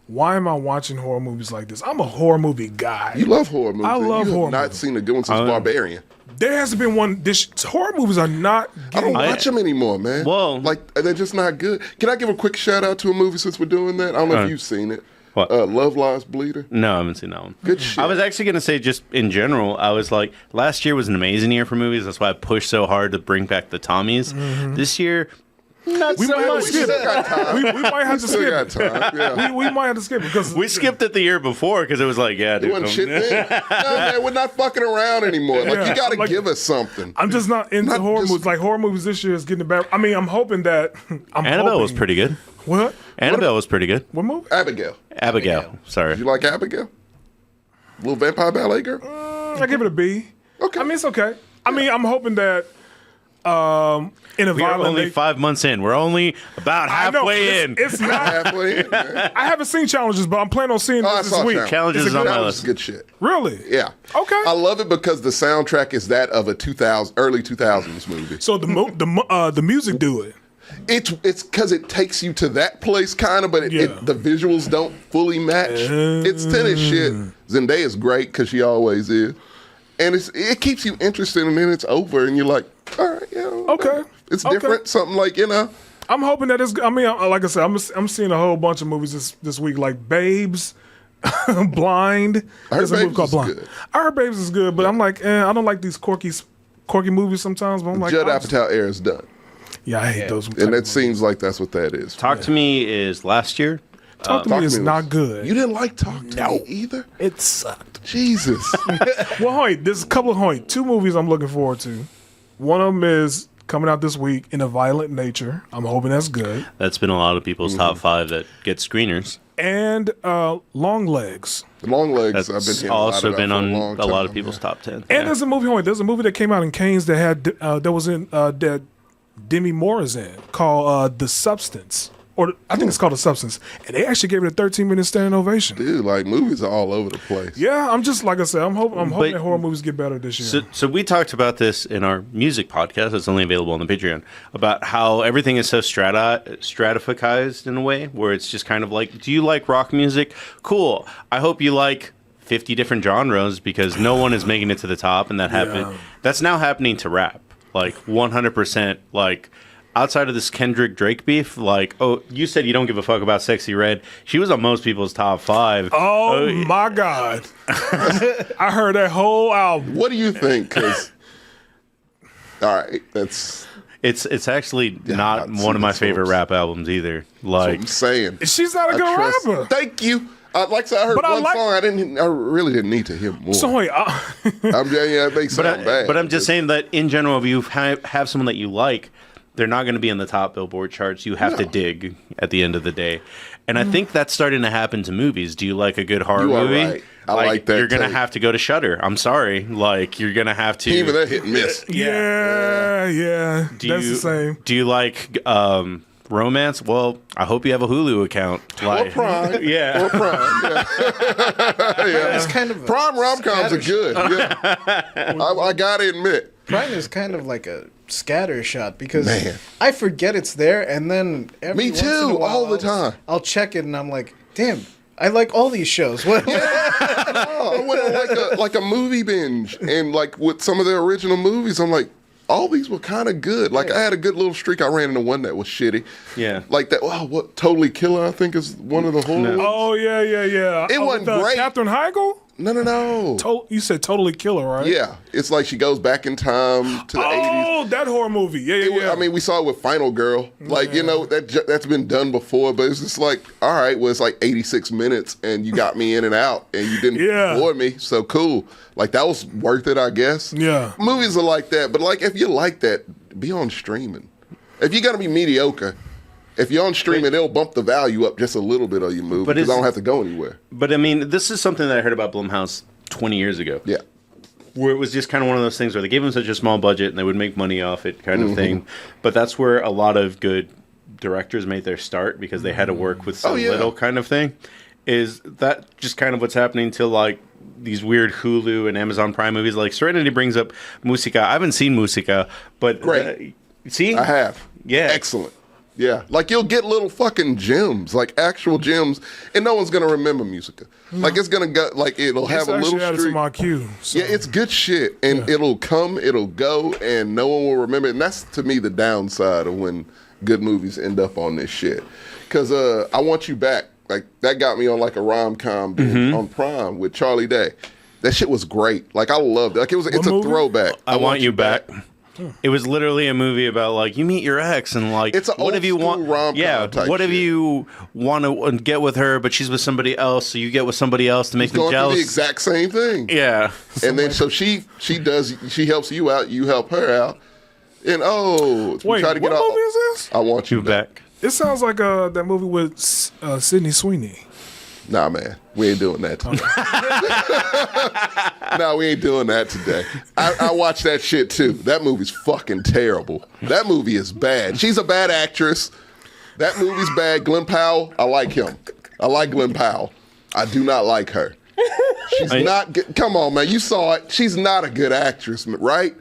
why am I watching horror movies like this? I'm a horror movie guy. You love horror movies. I love you have horror not movies. seen a good one since Barbarian. There hasn't been one. Horror movies are not. I don't Getting, watch them anymore, man. Well- like they're just not good. Can I give a quick shout out to a movie since we're doing that? I don't know if you've seen it. What? Love Lies Bleeder. No, I haven't seen that one. Good shit. I was actually going to say, just in general, I was like, last year was an amazing year for movies. That's why I pushed so hard to bring back the Tommies. This year, not we so might have to much. skip still got time. it. We might have to Still skip got it. time. Yeah. We might have to skip it because We skipped it the year before because it was like, yeah, It dude. wasn't shit then. No, man, we're not fucking around anymore. Like, Yeah, you got to like- give us something. I'm just not into Not horror just- movies. Like horror movies this year is getting better. I mean, I'm hoping that Annabelle was pretty good. What? Annabelle was pretty good. What movie? Abigail. Abigail. Sorry. You like Abigail? Little vampire ballet girl? I give it a B. Okay. I mean, it's okay. I mean, I'm hoping that in a We are violent only nature- 5 months in. We're only about I know, halfway in. It's not. Halfway in, man. I haven't seen Challenges, but I'm planning on seeing Oh, I this saw week. Challenges is on my That list. was good shit. Really? Yeah. Okay. I love it because the soundtrack is that of a early 2000s movie. So the music do it. It's because it takes you to that place, kind of, but Yeah. the visuals don't fully match. It's tennis shit. Zendaya's great because she always is, and it keeps you interested, and then it's over, and you're like, all right, yeah, Okay. it's Okay. different. Something like I'm hoping that it's. I mean, like I said, I'm seeing a whole bunch of movies this week, like Babes, Blind. I heard There's a movie Babes called is Blind. good. I heard Babes is good, but I'm like, I don't like these quirky movies sometimes. But I'm like, Judd I'll just- Apatow era is done, yeah, I hate those. type and of that movies. seems like that's what that is. Talk to Me is last year. Talk to Talk Me to is Me not was- good. You didn't like Talk to Me either? It sucked. Jesus. Well, Hoyt, there's a couple of two movies I'm looking forward to. One of them is coming out this week, In a Violent Nature. I'm hoping that's good. That's been a lot of people's top 5 that get screeners. And Long Legs. Long Legs. That's I've been hearing also a lot been about on for a long a lot of time, people's yeah. top 10. And Yeah. there's a movie, Hoyt, there's a movie that came out in Cannes that had that was in that Demi Moore is in called The Substance. Or I think it's called The Substance. And they actually gave it a 13-minute standing ovation. Dude, like movies are all over the place. Yeah, I'm just like I said, I'm hoping But- that horror movies get better this year. So we talked about this in our music podcast. It's only available on the Patreon, about how everything is so stratificized in a way where it's just kind of like, do you like rock music? Cool. I hope you like 50 different genres, because no one is making it to the top, and that's now happening to rap. Like 100%. Like outside of this Kendrick Drake beef, like, oh, you said you don't give a fuck about Sexy Red. She was on most people's top 5. Oh my God. I heard that whole album. What do you think? Because, all right, that's It's actually not I've one of my seen the favorite source. rap albums either. what Like, I'm saying. She's not a good rapper. Thank you. Like I said, I heard But I one like- song. I really didn't need to hear more. So wait, it makes sound bad. But I'm just saying that in general, if you have someone that you like, they're not going to be in the top Billboard charts. You have to dig at the end of the day. And I think that's starting to happen to movies. Do you like a good horror You are movie? right. I like that You're going to take. have to go to Shudder. I'm sorry. Like, you're going to have to. Even that hit and miss. yeah, that's the same. Do you like romance? Well, I hope you have a Hulu account. Or Prime. Yeah. Or Prime. Yeah. It's kind of Prime rom-coms are good. Yeah. I gotta admit. Prime is kind of like a scatter shot because Man. I forget it's there, and then every Me once in a too, while, all the time. I'll check it, and I'm like, damn, I like all these shows. What? I went on like a movie binge, and like with some of the original movies, I'm like, all these were kind of good. Like I had a good little streak. I ran into one that was shitty. Yeah. Like that. Wow, what? Totally Killer, I think is one of the horror ones. Oh yeah. It wasn't with, great. Catherine Heigl. No. You said Totally Killer, right? Yeah, it's like she goes back in time to the 80s. Oh, that horror movie. Yeah. I mean, we saw it with Final Girl. Like, you know, that's been done before, but it's just like, all right, well, it's like 86 minutes and you got me in and out and you didn't bore me. So cool. Like, that was worth it, I guess. Yeah. Movies are like that. But, like, if you like that, be on streaming. If you're going to be mediocre, if you're on streaming, they'll bump the value up just a little bit of your movie because I don't have to go anywhere. But I mean, this is something that I heard about Blumhouse 20 years ago. Yeah. Where it was just kind of one of those things where they gave them such a small budget and they would make money off it kind of thing. But that's where a lot of good directors made their start because they had to work with so little kind of thing. Is that just kind of what's happening to like these weird Hulu and Amazon Prime movies? Like Serenity brings up Musica. I haven't seen Musica, but... Great. See? I have. Yeah. Excellent. Yeah, like you'll get little fucking gems, like actual gems, and no one's gonna remember Musica. Like it's gonna go, like it'll have a little added to streak. my queue. So. Yeah, it's good shit, and it'll come, it'll go, and no one will remember it. And that's to me the downside of when good movies end up on this shit. Because I Want You Back, like that got me on like a rom-com on Prime with Charlie Day. That shit was great. Like I loved it. Like it's a movie? throwback. I Want You Back. It was literally a movie about like you meet your ex and like It's an what if you want rom-com what if shit. you want to get with her but she's with somebody else so you get with somebody else to make them Going through jealous. the exact same thing. Yeah. And then so she helps you out, you help her out, and Wait, try to what get movie is this? I Want You You back. It sounds like that movie with Sydney Sweeney. Nah, man, we ain't doing that today. Nah, we ain't doing that today. I watched that shit too. That movie's fucking terrible. That movie is bad. She's a bad actress. That movie's bad. Glenn Powell, I like him. I like Glenn Powell. I do not like her. She's not good. Come on, man. You saw it. She's not a good actress, right?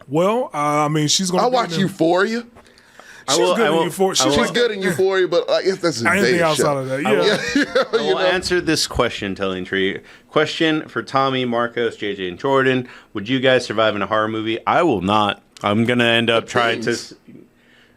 Well, I mean, she's going to I watch Euphoria. She's good in Euphoria. She's good in Euphoria, but that's a anything day outside show. of that. Yeah. I will answer this question, Telling Tree. Question for Tommy, Marcos, JJ, and Jordan. Would you guys survive in a horror movie? I will not. I'm going to end up trying to...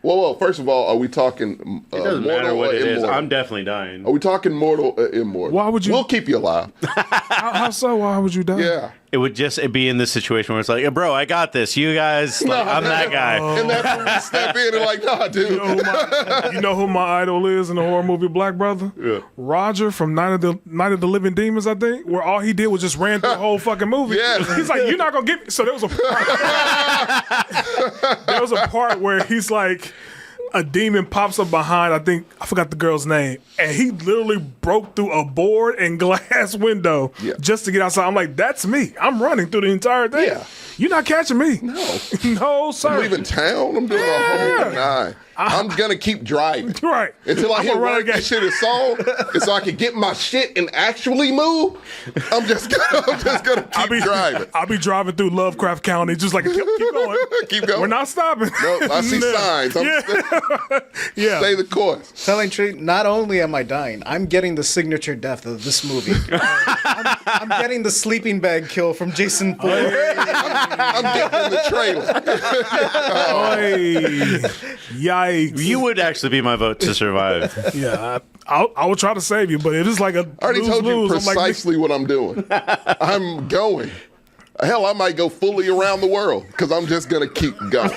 Well, first of all, are we talking It doesn't matter mortal what or it is. immortal? I'm definitely dying. Are we talking mortal or immortal? Why would you- We'll keep you alive. How so? Why would you die? Yeah. It would just be in this situation where it's like, bro, I got this. You guys, like, I'm that guy. And that's when we step in and like, nah, dude. You know who my idol is in the horror movie Black Brother? Yeah. Roger from Night of the Living Demons, I think, where all he did was just ran through the whole fucking movie. Yes. He's like, you're not gonna get me. So there was a part where he's like, a demon pops up behind, I forgot the girl's name, and he literally broke through a board and glass window just to get outside. I'm like, that's me. I'm running through the entire thing. Yeah. You're not catching me. No. No, sir. I'm leaving town. I'm doing a whole nine. I'm gonna keep driving. Right. Until I I'm hit gonna run work, again. this shit is solved, and so I can get my shit and actually move. I'm just gonna keep driving. I'll be driving through Lovecraft County, just like keep going. Keep going. We're not stopping. No, I see signs. Yeah. Stay the course. Telling Tree, not only am I dying, I'm getting the signature death of this movie. I'm getting the sleeping bag kill from Jason Ford. I'm getting in the trailer. Yikes. You would actually be my vote to survive. Yeah, I will try to save you, but it is like a I already told you lose-lose. I'm like, precisely what I'm doing. I'm going. Hell, I might go fully around the world because I'm just gonna keep going.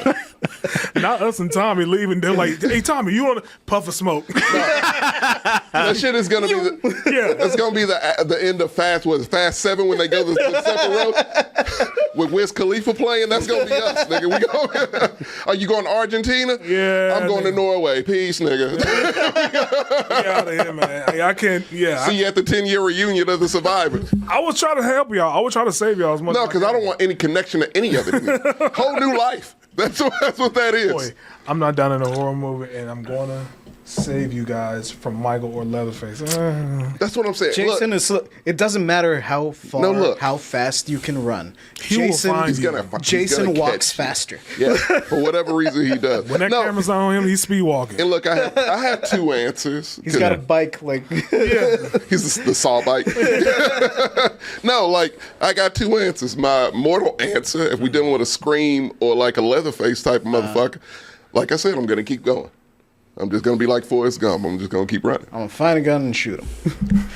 Not us and Tommy leaving. They're like, "Hey, Tommy, you want to puff a smoke?" That shit is gonna be it's gonna be the end of Fast 7 when they go to the separate road with Wiz Khalifa playing. That's gonna be us, nigga. We go. Are you going to Argentina? Yeah, I'm going to Norway. Peace, nigga. Get out of here, man. I can't. Yeah, See you at the 10-year reunion of the survivors. I was trying to help y'all. I was trying to save y'all as much. No, as because I don't want any connection to any of it. Whole new life. That's what that is. Boy, I'm not down in a horror movie, and I'm gonna save you guys from Michael or Leatherface. That's what I'm saying. Jason Look, is. It doesn't matter how far, No, look. how fast you can run. He will find he's you. gonna Jason catch walks you. faster. Yeah, for whatever reason he does. When that camera's on him, he's speed walking. And look, I have two answers. He's got a bike like. He's the saw bike. No, like I got two answers. My mortal answer, if we dealing with a Scream or like a Leatherface type of motherfucker, like I said, I'm gonna keep going. I'm just gonna be like Forrest Gump. I'm just gonna keep running. I'm gonna find a gun and shoot him.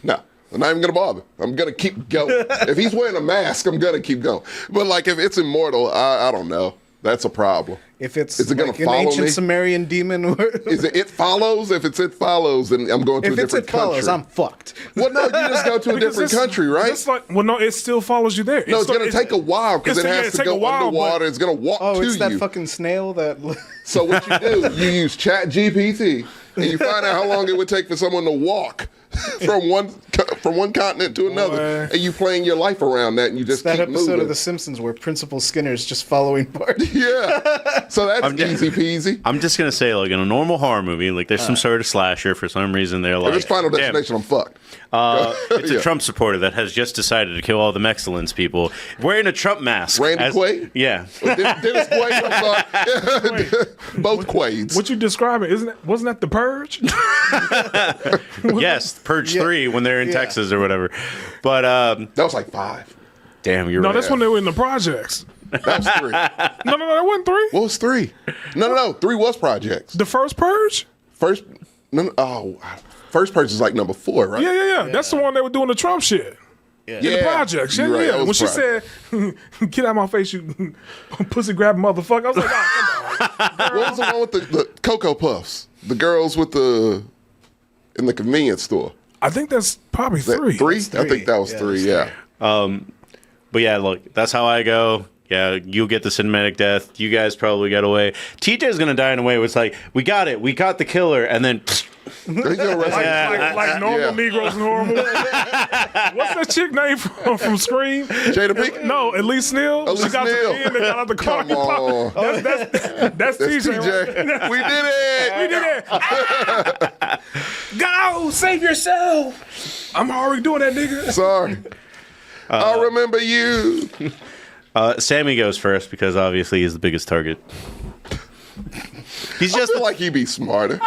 No, I'm not even gonna bother. I'm gonna keep going. If he's wearing a mask, I'm gonna keep going. But like if it's immortal, I don't know. That's a problem. If it's Is it gonna like an follow ancient me? Sumerian demon, Is it Follows? If it's It Follows, then I'm going to a if it's different it follows, country. I'm fucked. Well, no, you just go to a Because different it's- country, right? it's like, well, no, it still follows you there. No, it's going to take a while because it has to go underwater. It's going to walk Oh, to it's that you. fucking snail that. So what you do, you use Chat GPT and you find out how long it would take for someone to walk from one continent to another, and you playing your life around that, and you just that keep episode moving. of The Simpsons where Principal Skinner's just following Bart. Yeah, so that's easy peasy. I'm just gonna say, like in a normal horror movie, like there's some sort of slasher. For some reason, they're like, If it's Final "Damn, Destination, I'm fucked. it's Yeah. a Trump supporter that has just decided to kill all the Themexcellence people wearing a Trump mask. Randy Quaid? Yeah. Dennis Quaid, I'm sorry. Both Quaids. What you describing? Wasn't that the Purge? Yes, Purge 3 when they're in Texas or whatever. But That was like 5. damn, you're No, right. that's when they were in the projects. That was 3. No, that wasn't 3. What was 3? No. 3 was projects. The first Purge? First Purge is like number 4, right? Yeah. That's the one they were doing the Trump shit. Yeah. In the projects. You're right, Yeah. that was When she project. said, "Get out of my face, you pussy grabbing motherfucker," I was like, "Oh, come on." What was the one with the Cocoa Puffs? The girls with in the convenience store. I think that's probably That 3. 3? That's I think that was three. 3, Yeah, yeah. But yeah, look, that's how I go. Yeah, you'll get the cinematic death. You guys probably got away. TJ's gonna die in a way where it's like, we got it, we got the killer, and then He's gonna rest Like normal Yeah. Negroes and horror movies. What's that chick name from Scream? Jada Pinkett? No, Elise Neal. Elise She got to Neal. the end. They got out the car. Come on. That's TJ. Right? TJ. We did it. We did it. Go save yourself. I'm already doing that, nigga. Sorry. I remember you. Sammy goes first because obviously he's the biggest target. He's I just feel like he'd be smarter.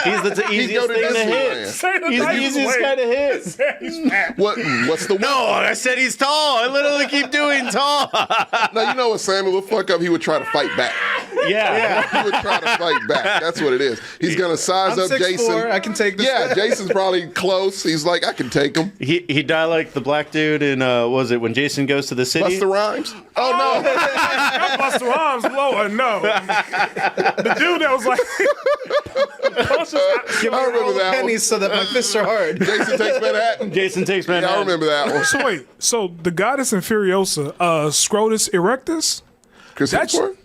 he's the easiest go to thing to Disneyland. hit. Say the He's the nicest easiest way. guy to hit. He's fat. What's the No, I said he's tall. I literally keep doing tall. No, you know what Sammy would fuck up? He would try to fight back. Yeah. He would try to fight back. That's what it is. He's gonna size I'm up 6'4", Jason. I can take this. Yeah, Jason's probably close. He's like, I can take him. He died like the black dude in what was it when Jason Goes to the City? Busta Rhymes? Oh no. I bust her arms, Lord, no. The dude that was like, I remember that one. pennies so that my fists are hard. Jason Takes Manhattan. Jason Takes Yeah, Manhattan. I remember that one. So wait, so the goddess in Furiosa, Scrotus Erectus? Chris That's- Hemsworth?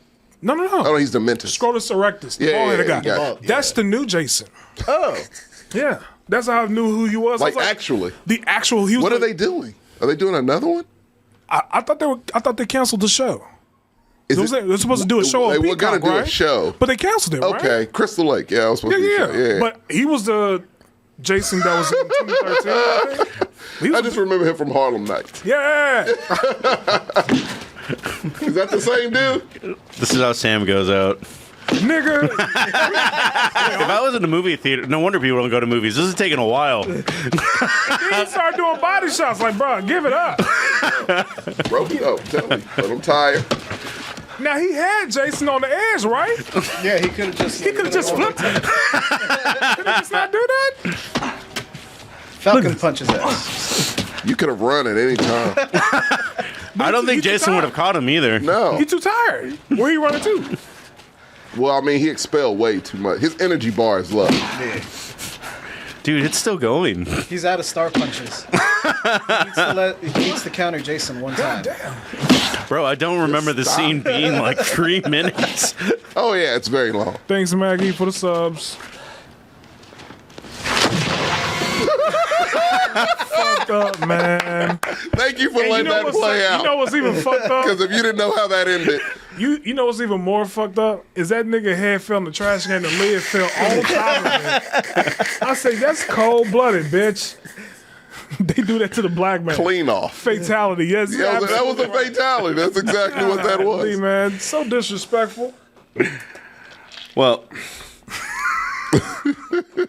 No. Oh, no, he's Dementus. Scrotus Erectus. The Yeah, bald-headed yeah, guy. yeah, yeah. That's the new Jason. Oh, Yeah. That's how I knew who he was. I Like, was actually. The actual he was What are the- they doing? Are they doing another one? I thought they canceled the show. Is They're supposed to do a show on They were Peacock, gonna do right? a show. But they canceled it, right? Okay, Crystal Lake. Yeah, I was supposed to do a show. Yeah. But he was the Jason that was in 2013, I think. He I was just remember him from Harlem Nights. yeah. Is that the same dude? This is how Sam goes out. Nigga. If I was in a movie theater, no wonder people don't go to movies. This is taking a while. Then he started doing body shots like, bro, give it up. Broke it up. Tell me. But I'm tired. Now he had Jason on the edge, right? yeah, he could have just. He could have just flipped it. Could he just not do that? Falcon punches ass. You could have run at any time. I don't think He too Jason would have tired. caught him either. No. He too tired. Where he running to? Well, I mean, he expelled way too much. His energy bar is low. Yeah. Dude, it's still going. He's out of star punches. He needs to counter Jason one time. Bro, I don't remember the scene being like 3 minutes. Oh, yeah, it's very long. Thanks, Maggie, for the subs. Fucked up, man. Thank you for And letting that play out. You know what's even fucked up? Because if you didn't know how that ended, You know what's even more fucked up? Is that nigga head fell in the trash can and the lid fell on top of it. I say, that's cold-blooded, bitch. They do that to the black man. clean off. Fatality, yes. Yeah, that was a fatality. That's exactly what that Golly, was. man. So disrespectful. Well,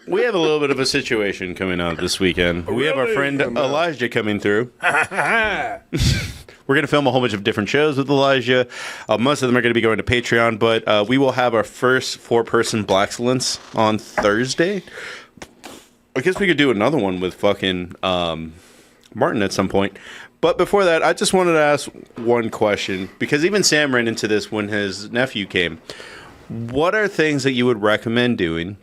we have a little bit of a situation coming out this weekend. We have our Really? friend Elijah coming through. We're going to film a whole bunch of different shows with Elijah. Most of them are going to be going to Patreon, but we will have our first 4-person Blackcellence on Thursday. I guess we could do another one with fucking Martin at some point. But before that, I just wanted to ask one question, because even Sam ran into this when his nephew came. What are things that you would recommend doing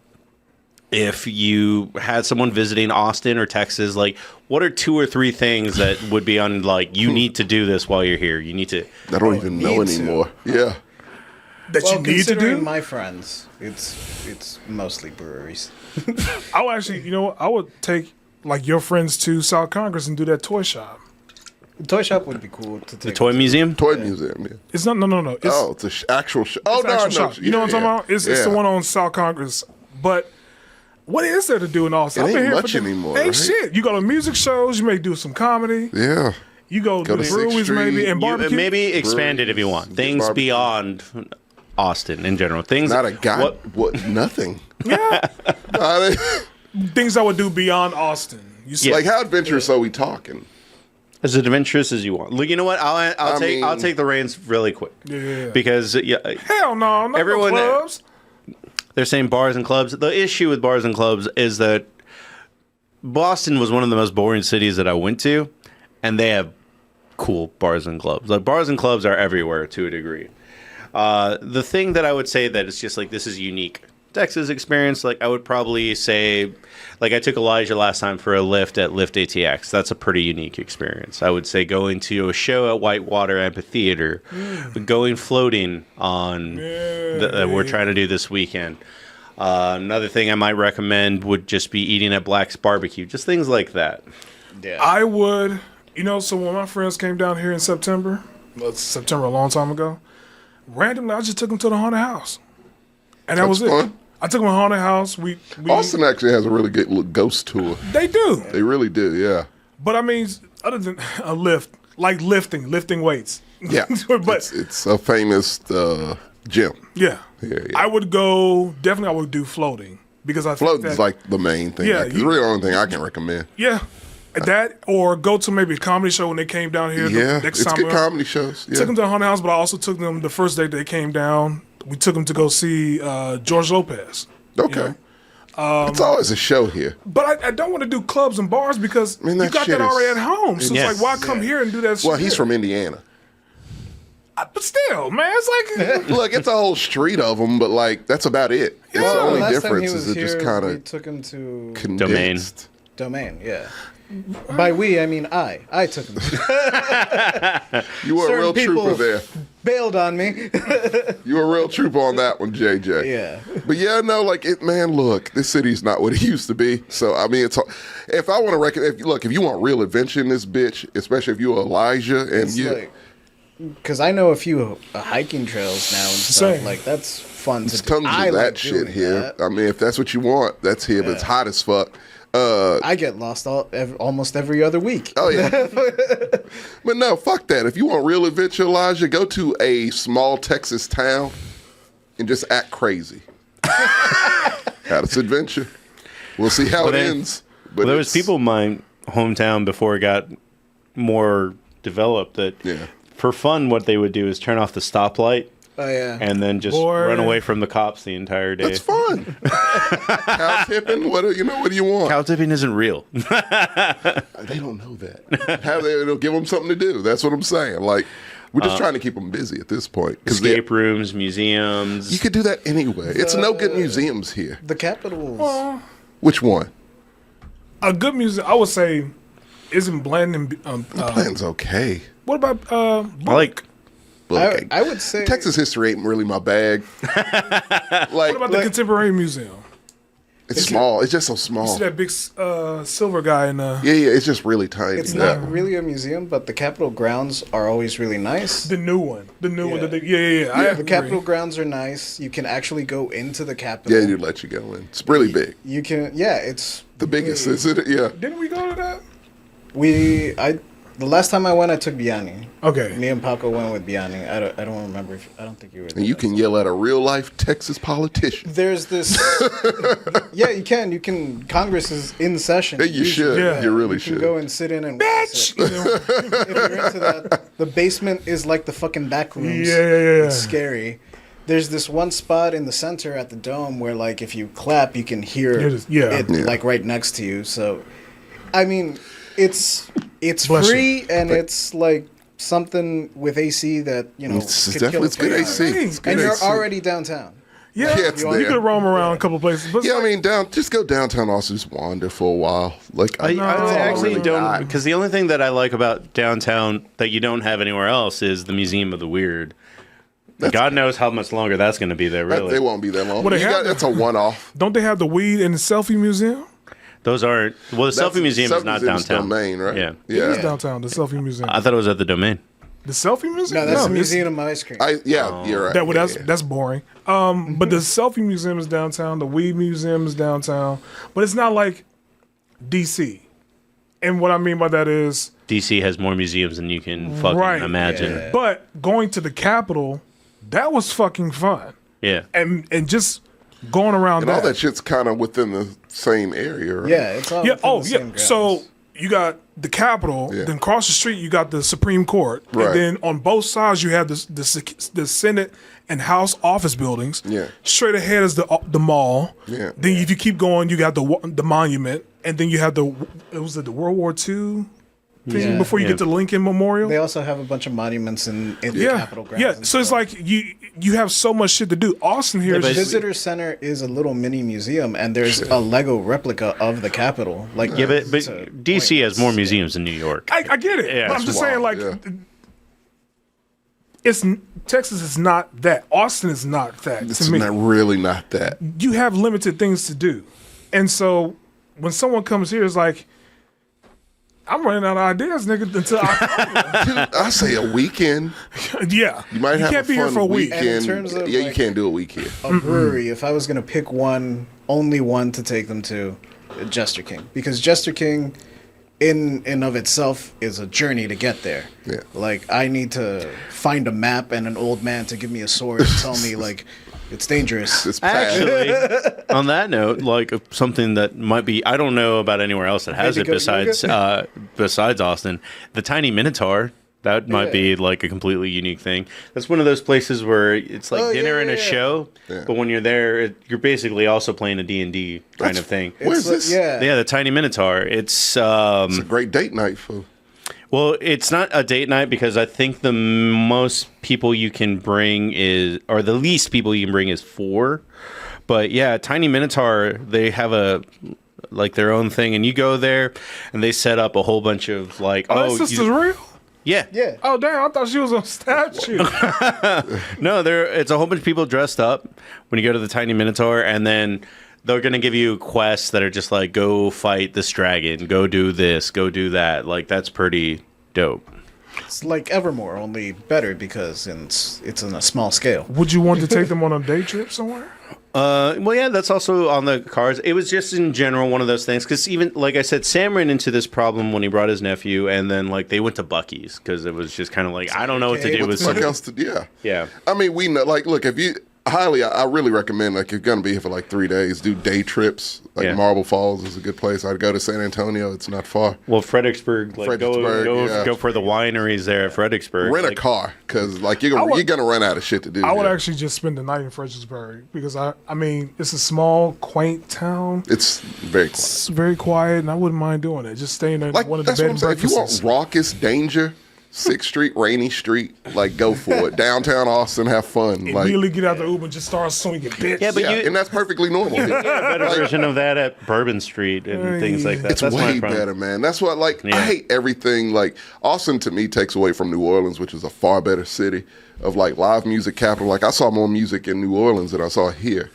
if you had someone visiting Austin or Texas? Like, what are 2 or 3 things that would be on, like, you need to do this while you're here? You need to... I don't even know need to. anymore. Yeah. That Well, you need to considering do? my friends, it's mostly breweries. I would actually, you know what? I would take, like, your friends to South Congress and do that toy shop. The toy shop would be cool to take. The Toy Museum? Toy museum, yeah. It's not, no. It's, Oh, it's an actual show. Oh, it's no, an I actual know. shop. You know what I'm talking about? It's the one on South Congress. But what is there to do in Austin? It I've been ain't here much for anymore, Ain't right? shit. You go to music shows. You may do some comedy. Yeah. You go to to the breweries 6th Street. maybe and barbecue. Maybe expand it if you want. Things Barbecue. beyond Austin in general. Things Not a guy. What? Nothing. Yeah. I Things I would do beyond Austin. You see, Yeah. Like, how adventurous are we talking? as adventurous as you want. Look, you know what? I'll take the reins really quick. Yeah. Because hell no, not Everyone- no clubs. they're saying bars and clubs. The issue with bars and clubs is that Boston was one of the most boring cities that I went to, and they have cool bars and clubs. Like, bars and clubs are everywhere to a degree. The thing that I would say that it's just like, this is unique Texas experience, like, I would probably say, like, I took Elijah last time for a lift at Lift ATX. That's a pretty unique experience. I would say going to a show at Whitewater Amphitheater, going floating on that we're trying to do this weekend. Another thing I might recommend would just be eating at Black's Barbecue, just things like that. Yeah. I would, so when my friends came down here in September, September a long time ago, randomly I just took them to the haunted house, and that was it. fun. I took them to the haunted house. We Austin actually has a really good ghost tour. They do, They really do, yeah. but I mean, other than a lift, like lifting weights. Yeah. But it's a famous gym. yeah, Yeah. I would go. Definitely, I would do floating because I think Floating's that, like the main thing. Yeah, Like, it's really the only thing I can recommend. yeah. That or go to maybe a comedy show when they came down here. Yeah, the next it's time good around. comedy shows. Yeah. Took them to the haunted house, but I also took them the first day they came down. We took them to go see George Lopez. Okay. It's always a show here. But I don't want to do clubs and bars because I mean, you that got shit that already is- at home. So Yes. it's like, why come here and do that shit? Well, he's from Indiana. But still, man, it's like Look, it's a whole street of them, but like that's about it. It's the Well, only last time he difference was is it just here, kind we of took him to condensed. Domain. Yeah. By we, I mean I. I took him. You were a Certain real people- trooper there. Bailed on me. You were a real trooper on that one, JJ. Yeah. But yeah, no, like it, man. Look, this city's not what it used to be. So I mean, it's if I want to recommend. If you want real adventure in this bitch, especially if you're Elijah and It's you. like, because I know a few hiking trails now and stuff. Same. Like that's fun to There's do. tons I of that like shit doing here. that. I mean, if that's what you want, that's here. But it's hot as fuck. I get lost almost every other week. Oh yeah. But no, fuck that. If you want real adventure, Elijah, go to a small Texas town and just act crazy. That's adventure. We'll see how it then- ends. But There was it's- people in my hometown before it got more developed that Yeah. for fun what they would do is turn off the stoplight Oh yeah. and then just Boy. run away from the cops the entire day. That's fun. Cow tipping. What do you want? Cow tipping isn't real. They don't know that. It'll give them something to do. That's what I'm saying. Like, we're just trying to keep them busy at this point. Escape rooms, museums. You could do that anyway. It's no good museums here. The Capitals. Which one? A good music, I would say, isn't Blanding. Bland's okay. What about I like. But I would say Texas history ain't really my bag. Like, what about the Contemporary Museum? it's small. It's just so You small. see that big silver guy in the Yeah, it's just really tiny. it's not really a museum, but the Capitol grounds are always really nice. new one. The new one. Yeah. Yeah. I The agree. Capitol grounds are nice. You can actually go into the Capitol. Yeah, they let you go in. It's really big. You can. Yeah, it's The biggest, is it? Yeah. Didn't we go to that? The last time I went, I took Biani. Okay. Me and Paco went with Biani. I don't remember. I don't think you were. There And you can yell at a real life Texas politician. There's this. Yeah, you can. You can. Congress is in session. You should. Yeah. You really You can should. go and sit in and watch it. If you're into that, the basement is like the fucking back rooms. Yeah. It's scary. There's this one spot in the center at the dome where, like, if you clap, you can hear Yeah. it like right next to you. So, I mean, it's Bless free and it's like something with AC that It's could definitely kill a it's good person. AC. It's good And you're AC. already downtown. Yeah, Yeah, it's you there. could roam around a couple places. But Yeah, I mean, just go downtown. Also, just wander for a while. Like, I actually really don't, not. because the only thing that I like about downtown that you don't have anywhere else is the Museum of the Weird. God knows how much longer that's going to be there. Really, They won't be that long. Well, they have That's a one-off. don't they have the weed in the selfie museum? those aren't. Well, the selfie museum is not downtown. Domain, right? Yeah. It's Yeah. downtown. The selfie museum. I thought it was at the Domain. The selfie museum? No, that's the it's- Museum of Ice Cream. You're right. That's boring. But the selfie museum is downtown. The weed museum is downtown. But it's not like DC. And what I mean by that is, DC has more museums than you can fucking Right. imagine. but going to the Capitol, that was fucking fun. Yeah. And just going around And all that shit's kind of within the same area, right? Yeah, it's all Yeah. within Oh, the yeah. same grounds. So you got the Capitol. Yeah. Then across the street you got the Supreme Court. Right. And then on both sides you have the Senate and House office buildings. Yeah. Straight ahead is the mall. Yeah. Then if you keep going, you got the monument, and then you have the World War II thing Yeah. before you get to Lincoln Memorial. They also have a bunch of monuments in the yeah. Capitol grounds. Yeah. and So it's stuff. like you have so much shit to do. Austin here but is just, Visitor Center is a little mini museum, and there's a Lego replica of the Capitol. Like, Yeah, but it's a DC has more point. museums than New York. I get it. Yeah, but I'm it's just saying, like, yeah. it's Texas is not that. Austin is not that. It's to me, really not that. you have limited things to do, and so when someone comes here, it's like, I'm running out of ideas, nigga. Until I say a weekend. yeah, You might have can't a be here fun for a week. And in weekend. terms of, You like- can't do a weekend. A brewery, if I was going to pick only one to take them to, Jester King. Because Jester King, in and of itself, is a journey to get there. Yeah. Like, I need to find a map and an old man to give me a sword and tell me, like, it's dangerous. It's past. Actually, on that note, like something that might be, I don't know about anywhere else that has it Maybe go besides Austin, the Tiny Minotaur. That might be like a completely unique thing. That's one of those places where it's like dinner and a show, Yeah. but when you're there, you're basically also playing a D&D kind of thing. Where's It's this? like- Yeah, the Tiny Minotaur. It's It's a great date night for. well, it's not a date night because I think the most people you can bring or the least people you can bring is 4. But yeah, Tiny Minotaur, they have their own thing, and you go there, and they set up a whole bunch of like, that sister's real. yeah, Yeah. Oh damn! I thought she was a statue. no, it's a whole bunch of people dressed up when you go to the Tiny Minotaur, and then they're gonna give you quests that are just like, go fight this dragon, go do this, go do that. Like that's pretty dope. It's like Evermore, only better because it's on a small scale. Would you want to take them on a day trip somewhere? Well, yeah, that's also on the cards. It was just in general one of those things because even like I said, Sam ran into this problem when he brought his nephew, and then like they went to Buc-ee's because it was just kind of like I don't know what to do with What some. else to? Yeah. Yeah, I mean, we know. Like, look, if you I really recommend, like, you're going to be here for like 3 days, do day trips. Like, Marble Falls is a good place. I'd go to San Antonio. It's not far. Well, Fredericksburg, like, go for the wineries there at Fredericksburg. Rent a car, because, like, you're going to run out of shit to do. I would actually just spend the night in Fredericksburg because, I mean, it's a small, quaint town. It's very quiet. It's very quiet, and I wouldn't mind doing it. Just staying in Like, one of the that's bed what I'm and saying. If you want breakfasts. raucous danger, 6th Street, Rainy Street, like, go for it. Downtown Austin, have fun. Like, Immediately get out the Uber and just start swinging, bitch. Yeah, but and that's perfectly normal. Here. a better version of that at Bourbon Street and things like that. It's That's way my problem. better, man. That's what, like, I hate everything. Like, Austin, to me, takes away from New Orleans, which is a far better city of, like, live music capital. Like, I saw more music in New Orleans than I saw here.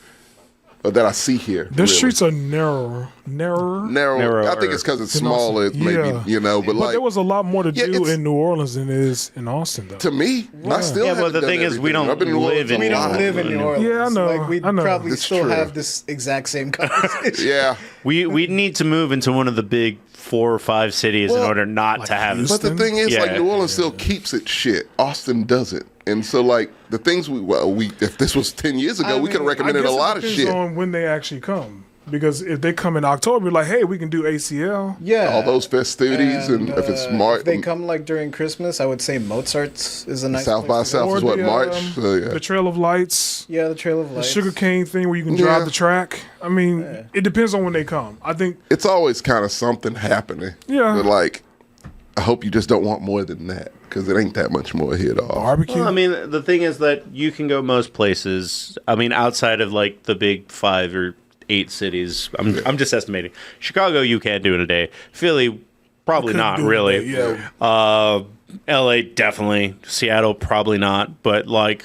Or that I see here. Their streets are narrower. Narrow. I think it's because it's smaller, maybe, you know. But like, there was a lot more to do it's- in New Orleans than there is in Austin, though. to me, I still Yeah, but haven't the done thing is, we everything. don't I've been to New live Orleans a in We lot. don't live in New Orleans. Yeah, I know, Like, we'd I know. probably It's still true. have this exact same conversation. Yeah. We need to move into one of the big 4 or 5 cities in Well, order not to have. But the thing is, like, Yeah. New Orleans still keeps its shit. Austin doesn't. And so, like, the things if this was 10 years ago, we could have recommended a lot of depends shit. on when they actually come. Because if they come in October, like, hey, we can do ACL. Yeah. All those festivities, and if it's March, If they come like during Christmas, I would say Mozart's is a nice South by place to go. South is what, March? So, yeah. The Trail of Lights, Yeah, the Trail of the Lights. Sugar Cane thing where you can drive Yeah. the track. I mean, it depends on when they come. I think, It's always kind of something happening. Yeah. But, like, I hope you just don't want more than that, because it ain't that much more here at all. barbecue. Well, I mean, the thing is that you can go most places. I mean, outside of like the big 5 or 8 cities. I'm just estimating. Chicago, you can do in a day. Philly, probably Couldn't not do it, really. yeah. LA, definitely. Seattle, probably not. But like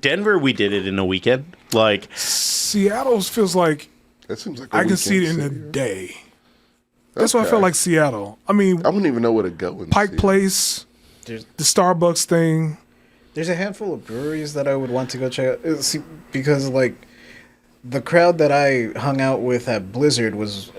Denver, we did it in a weekend. Like, Seattle feels like That seems like a I can see it weekend in a city. day. That's why I Okay. felt like Seattle. I mean, I wouldn't even know where to go. And Pike see. Place, There's- the Starbucks thing. There's a handful of breweries that I would want to go check out. See, because like the crowd that I hung out with at Blizzard was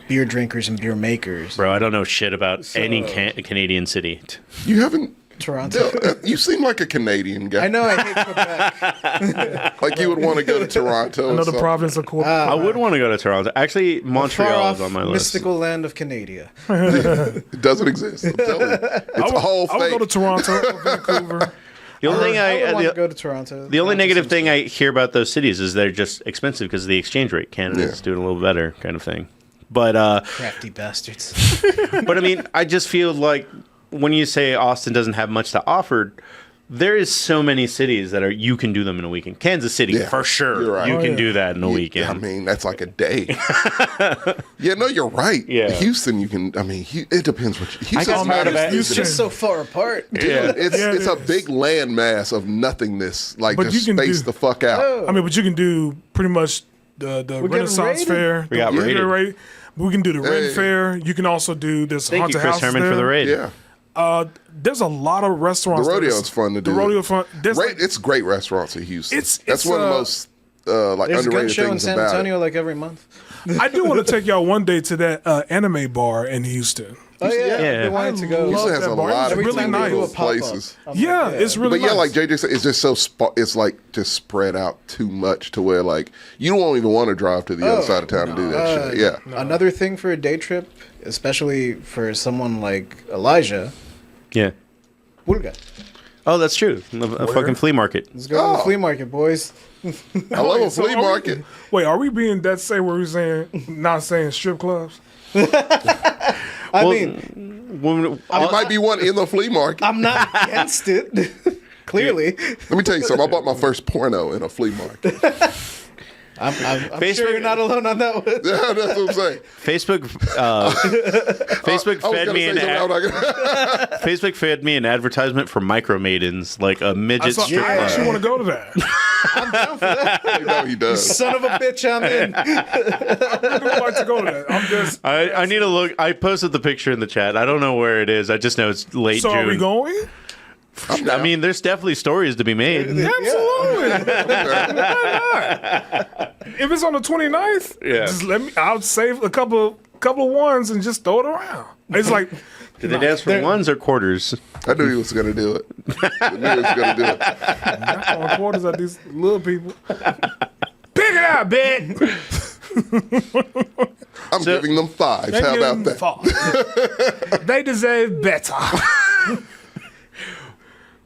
beer drinkers and beer makers. bro, I don't know shit about any Canadian city. You haven't. Toronto. You seem like a Canadian guy. I know I hate Quebec. Like you would want to go to Toronto. or Another something. province of Quebec. I would want to go to Toronto. Actually, Far Montreal off is on my list. mystical land of Canada. It doesn't exist. I'm telling you. It's all I would go to fake. Toronto or Vancouver. The only thing I would want to the, go to Toronto. the only Toronto negative seems thing I hear about those cities is they're just expensive because of the exchange rate. Canada's Yeah. doing a little better, kind of thing. But crafty bastards. but I mean, I just feel like when you say Austin doesn't have much to offer, there is so many cities that you can do them in a weekend. Kansas City, Yeah, for sure, you're right. you Oh, can yeah. do that in a weekend. I mean, that's like a day. Yeah, no, you're right. Yeah. Houston, you can. I mean, it depends what. Houston's got not smart as about easy. It's just so far apart. Dude, Yeah. it's Yeah, it it's a is. big landmass of nothingness. Like, But just you can space do- the fuck out. I mean, but you can do pretty much the Renaissance raided. Fair. We got the- raided. right? We can do the Ren Hey. Fair. You can also do this Thank haunted you, Chris house Herman, there. for the raid. Yeah, There's a lot of restaurants. the that rodeo's is- fun to do. The rodeo fun. There's Right, it's great restaurants in Houston. It's- That's it's, one of the uh, most like There's a gun underrated show in things San about Antonio it. like every month. I do want to take y'all one day to that anime bar in Houston. Oh yeah, Yeah. I've been wanting to go. Houston love has that a bar. lot It's of really cute nice. little Do a pop-up. places. I'm Yeah, like, it's really But yeah, nice. like JJ said, it's just so it's like just spread out too much to where like you don't even want to drive to the other side of town to do that shit. Yeah, Another thing for a day trip, especially for someone like Elijah, Yeah. Pulga. Oh, that's true. A fucking flea market. Let's go to the flea market, boys. I love a So flea are we- market. Wait, are we being that say where we're saying not saying strip clubs? I mean, When, It might be one in the flea market. I'm not against it. Clearly, Let me tell you something. I bought my first porno in a flea market. I'm Facebook- sure you're not alone on that one. Yeah, that's what I'm saying. Facebook Facebook I was fed gonna me say an something, I'm not gonna- Facebook fed me an advertisement for Micro Maidens, like a midget strip I club. actually want to go to that. You know he does. Son of a bitch, I'm in. I would like to go to that. I'm just. I need to look. I posted the picture in the chat. I don't know where it is. I just know it's late So June. are we going? I mean, there's definitely stories to be made. Absolutely. Why not? If it's on the 29th, Yeah. just let me. I'll save a couple of ones and just throw it around. It's like Did they dance for ones or quarters? I knew he was going to do it. I knew he was going to do it. Not throwing quarters at these little people. Pick it up, bitch. I'm giving them fives. How about that? They deserve better.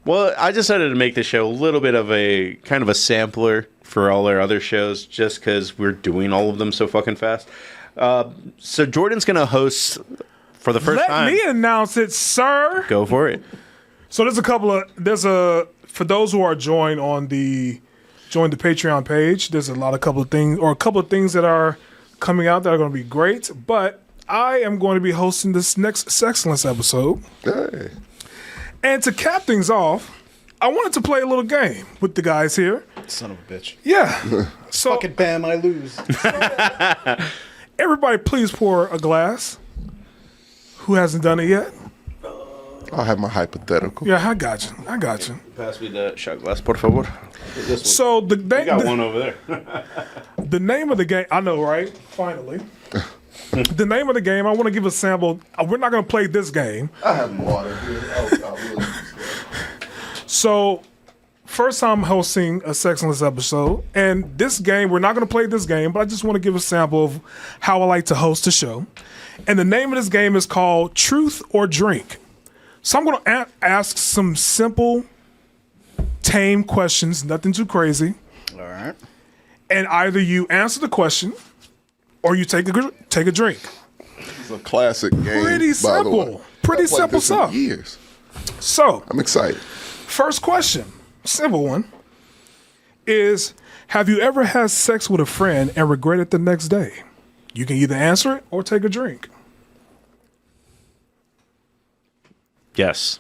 Well, I decided to make the show a little bit of a kind of a sampler for all our other shows, just because we're doing all of them so fucking fast. So Jordan's going to host for the first time. Let me announce it, sir. Go for it. So for those who are join the Patreon page, there's a couple of things that are coming out that are going to be great, but I am going to be hosting this next Sexcellence episode. Hey. And to cap things off, I wanted to play a little game with the guys here. Son of a bitch. Yeah. So Fucking Bam, I lose. everybody please pour a glass. Who hasn't done it yet? I'll have my hypothetical. Yeah, I got you. Pass me the shot glass, por favor. This one. So We got one over there. the name of the game, I know, right? Finally. The name of the game, I want to give a sample. We're not going to play this game. I have water here. So, first time hosting a Sexless episode, and this game, we're not going to play this game, but I just want to give a sample of how I like to host a show. And the name of this game is called Truth or Drink. So I'm going to ask some simple, tame questions, nothing too crazy. All right. And either you answer the question or you take a drink. It's a classic game. Pretty by the way. simple. Pretty I've played simple this in stuff. Years. So, I'm excited. first question, simple one, is have you ever had sex with a friend and regret it the next day? You can either answer it or take a drink. Yes.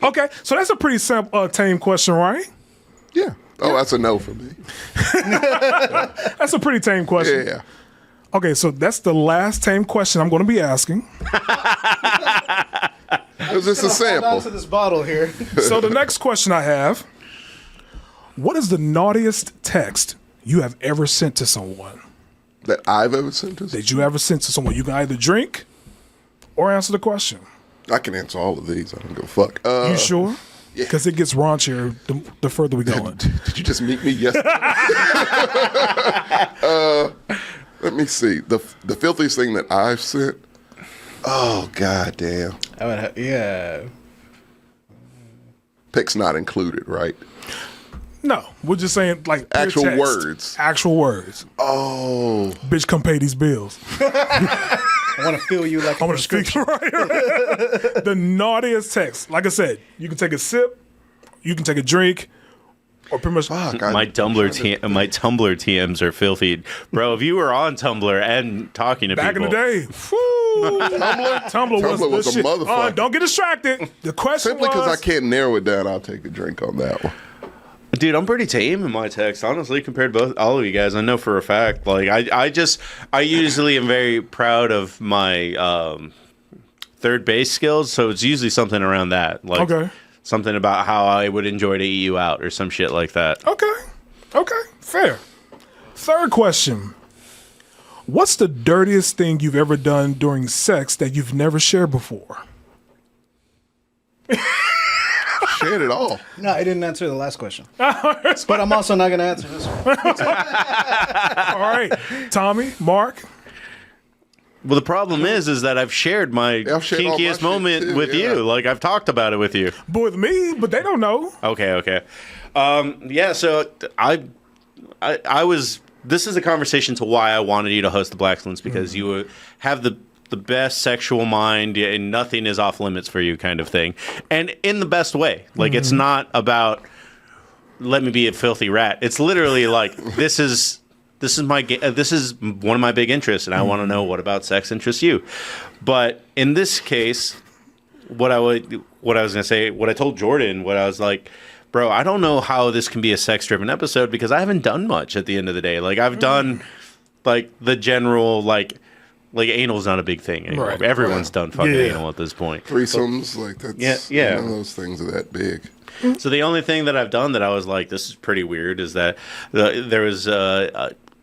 Okay, so that's a pretty simple, tame question, right? Yeah. Oh, that's a no for me. That's a pretty tame question. Yeah. Okay, so that's the last tame question I'm going to be asking. It's just a Hold on sample. to this bottle here. So the next question I have, what is the naughtiest text you have ever sent to someone? That I've ever sent to That you ever sent to someone? You can either drink or answer the question. I can answer all of these. I don't give a fuck. You sure? Yeah. Because it gets raunchier the further we go. Did you just meet me yesterday? Let me see. The filthiest thing that I've sent. Oh, god damn. Yeah. Pics not included, right? No, we're just saying like pure Actual text. words. Actual words. Oh. Bitch, come pay these bills. I want to feel you like I a want to speak prescription. right. The naughtiest text. Like I said, you can take a sip, you can take a drink, or pretty much. Fuck, My Tumblr TMs are filthy, bro. If you were on Tumblr and talking to Back people in the day, whoo, Tumblr was was the a shit. motherfucker. Don't get distracted. The question Simply because was, I can't narrow it down, I'll take a drink on that one. dude, I'm pretty tame in my text, honestly, compared to all of you guys. I know for a fact. Like, I usually am very proud of my third base skills, so it's usually something around that. Like, Okay. something about how I would enjoy to eat you out or some shit like that. Okay, fair. Third question. What's the dirtiest thing you've ever done during sex that you've never shared before? Shared it all. No, I didn't answer the last question. But I'm also not going to answer this one. All right, Tommy, Mark. Well, the problem is that I've shared my I've shared all my kinkiest shit moment too, with yeah. you. Like, I've talked about it with you. But with me, but they don't know. Okay. Yeah, so I was. This is a conversation to why I wanted you to host the Black Excellence, because you have the best sexual mind and nothing is off limits for you, kind of thing, and in the best way. Like, it's not about let me be a filthy rat. It's literally like this is one of my big interests, and I want to know what about sex interests you. But in this case, what I told Jordan, what I was like, bro, I don't know how this can be a sex-driven episode because I haven't done much at the end of the day. Like, I've done like the general like anal's not a big thing anymore. Right. Everyone's done fucking Yeah. anal at this point. Threesomes, like that's Yeah. none of those things are that big. So the only thing that I've done that I was like, this is pretty weird, is that there was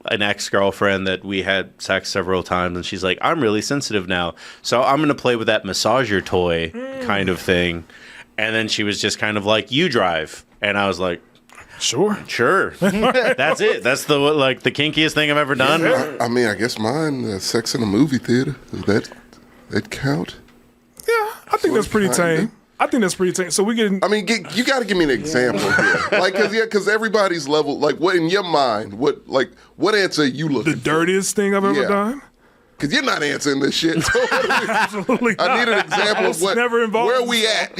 an ex-girlfriend that we had sex several times, and she's like, I'm really sensitive now, so I'm going to play with that massager toy kind of thing. And then she was just kind of like, you drive. And I was like, Sure. That's it. That's the kinkiest thing I've ever done. I mean, I guess mine, sex in a movie theater. Does that count? Yeah, I think that's pretty tame. So we can. I mean, you got to give me an example here, like, because everybody's level, like, what in your mind, what answer you looking the dirtiest thing I've ever done? Because you're not answering this shit. So Absolutely not. I need an example of where are we at,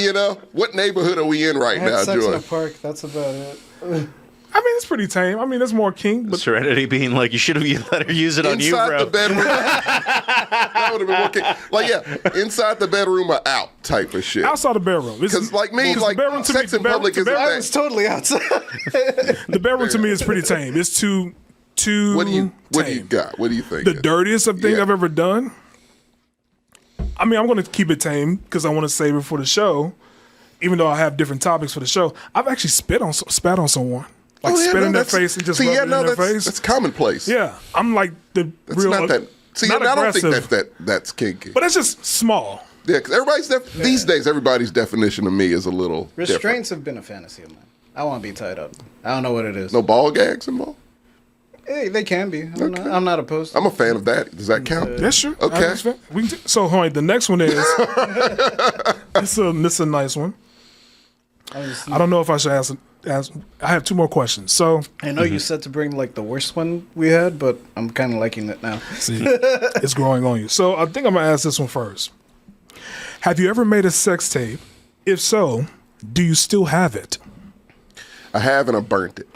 What neighborhood are we in right now, sex Joy? in a park, that's about it. I mean, it's pretty tame. I mean, it's more kink. But Serenity being like, you should have let her use it on you, bro. Inside the bedroom. That would have been more kink. Like, inside the bedroom or out type of shit. Outside the bedroom. Because, like me, like, sex in public is I was totally outside. The bedroom to me is pretty tame. It's too What do you tame. got? What do you think? The dirtiest thing I've ever done? I mean, I'm going to keep it tame because I want to save it for the show. Even though I have different topics for the show, I've actually spat on someone. Like spit in their face and just rub it in their face. That's commonplace. Yeah, I'm like the real. Not that. See, not I don't think aggressive. that's kinky. But it's just small. Yeah, because these days, everybody's definition of me is a little Restraints have been a fantasy of mine. I want to be tied up. I don't know what it is. No ball gags involved? Hey, they can be. I'm not opposed. I'm a fan of that. Does that count? That's true. Okay. So, the next one is this is a nice one. I don't know if I should ask. I have two more questions. So I know you said to bring like the worst one we had, but I'm kind of liking it now. See, it's growing on you. So I think I'm gonna ask this one first. Have you ever made a sex tape? If so, do you still have it? I have, and I burnt it.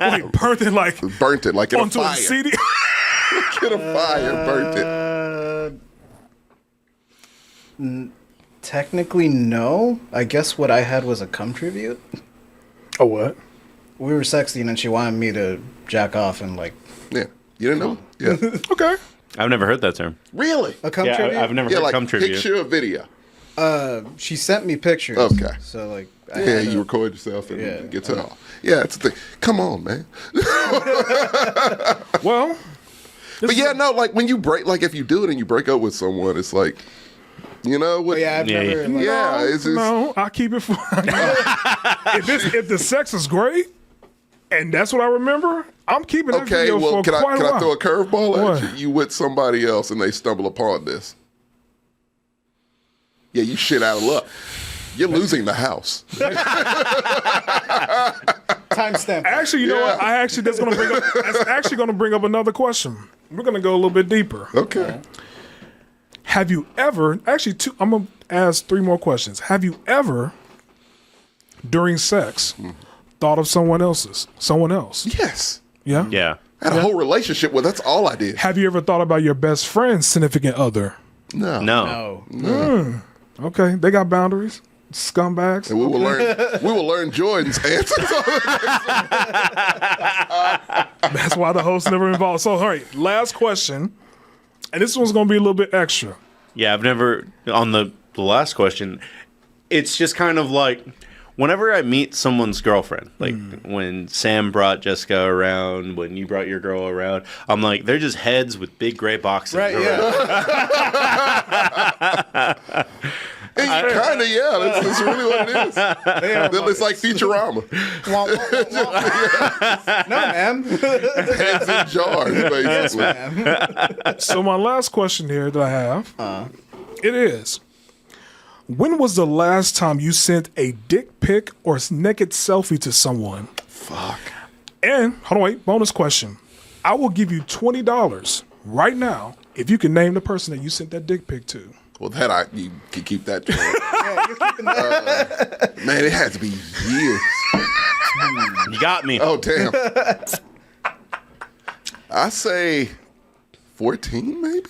Wait, burnt it like in onto a fire. a CD? Get a fire, burnt it. Technically, no. I guess what I had was a cum tribute. A what? We were sexting and she wanted me to jack off and like. Yeah, you didn't know? Yeah. Okay. I've never heard that term. Really? A cum tribute? I've never heard like cum tribute. picture or video. She sent me pictures. Okay. So like. You record yourself and it gets it off. Yeah, it's the thing. Come on, man. Well. But like when you break, like if you do it and you break up with someone, it's like. You know what? I've never. No, I keep it for. if the sex is great, and that's what I remember, I'm keeping that video for quite a while. Can I throw a curveball at you? You with somebody else and they stumble upon this. Yeah, you shit out of luck. You're losing the house. Timestamp. Actually, you know what? That's actually going to bring up another question. We're going to go a little bit deeper. Okay. Have you ever, I'm going to ask three more questions. Have you ever, during sex, thought of someone else? Yes. Yeah? Yeah. I had a whole relationship with. That's all I did. Have you ever thought about your best friend's significant other? No. Okay, they got boundaries. Scumbags. And we will learn Jordan's answers. That's why the host never involved. So, all right, last question. And this one's going to be a little bit extra. Yeah, I've never, on the last question, it's just kind of like, whenever I meet someone's girlfriend, like when Sam brought Jessica around, when you brought your girl around, I'm like, they're just heads with big gray boxes. Right, Kind of, yeah. That's really what it is. It's like Futurama. No, ma'am. Heads in jars, basically. Ma'am. So my last question here that I have, it is, when was the last time you sent a dick pic or naked selfie to someone? Fuck. And, hold on, wait, bonus question. I will give you $20 right now if you can name the person that you sent that dick pic to. Well, you can keep that. Yeah, you're keeping that. Man, it had to be years. You got me. Oh, damn. I say 14, maybe?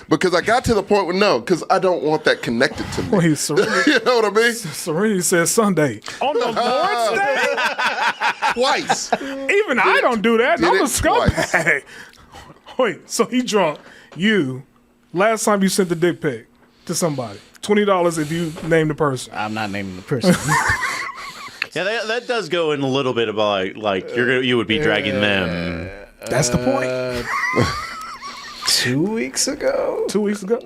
Because I got to the point where, because I don't want that connected to me. Wait, Serenity, you know what I mean? Serenity says Sunday. On the Lord's Day? Twice. Even I don't do that. I'm a scumbag. Wait, so he drunk. You, last time you sent the dick pic to somebody, $20 if you name the person. I'm not naming the person. Yeah, that does go in a little bit about like you would be dragging them. That's the point. 2 weeks ago. 2 weeks ago.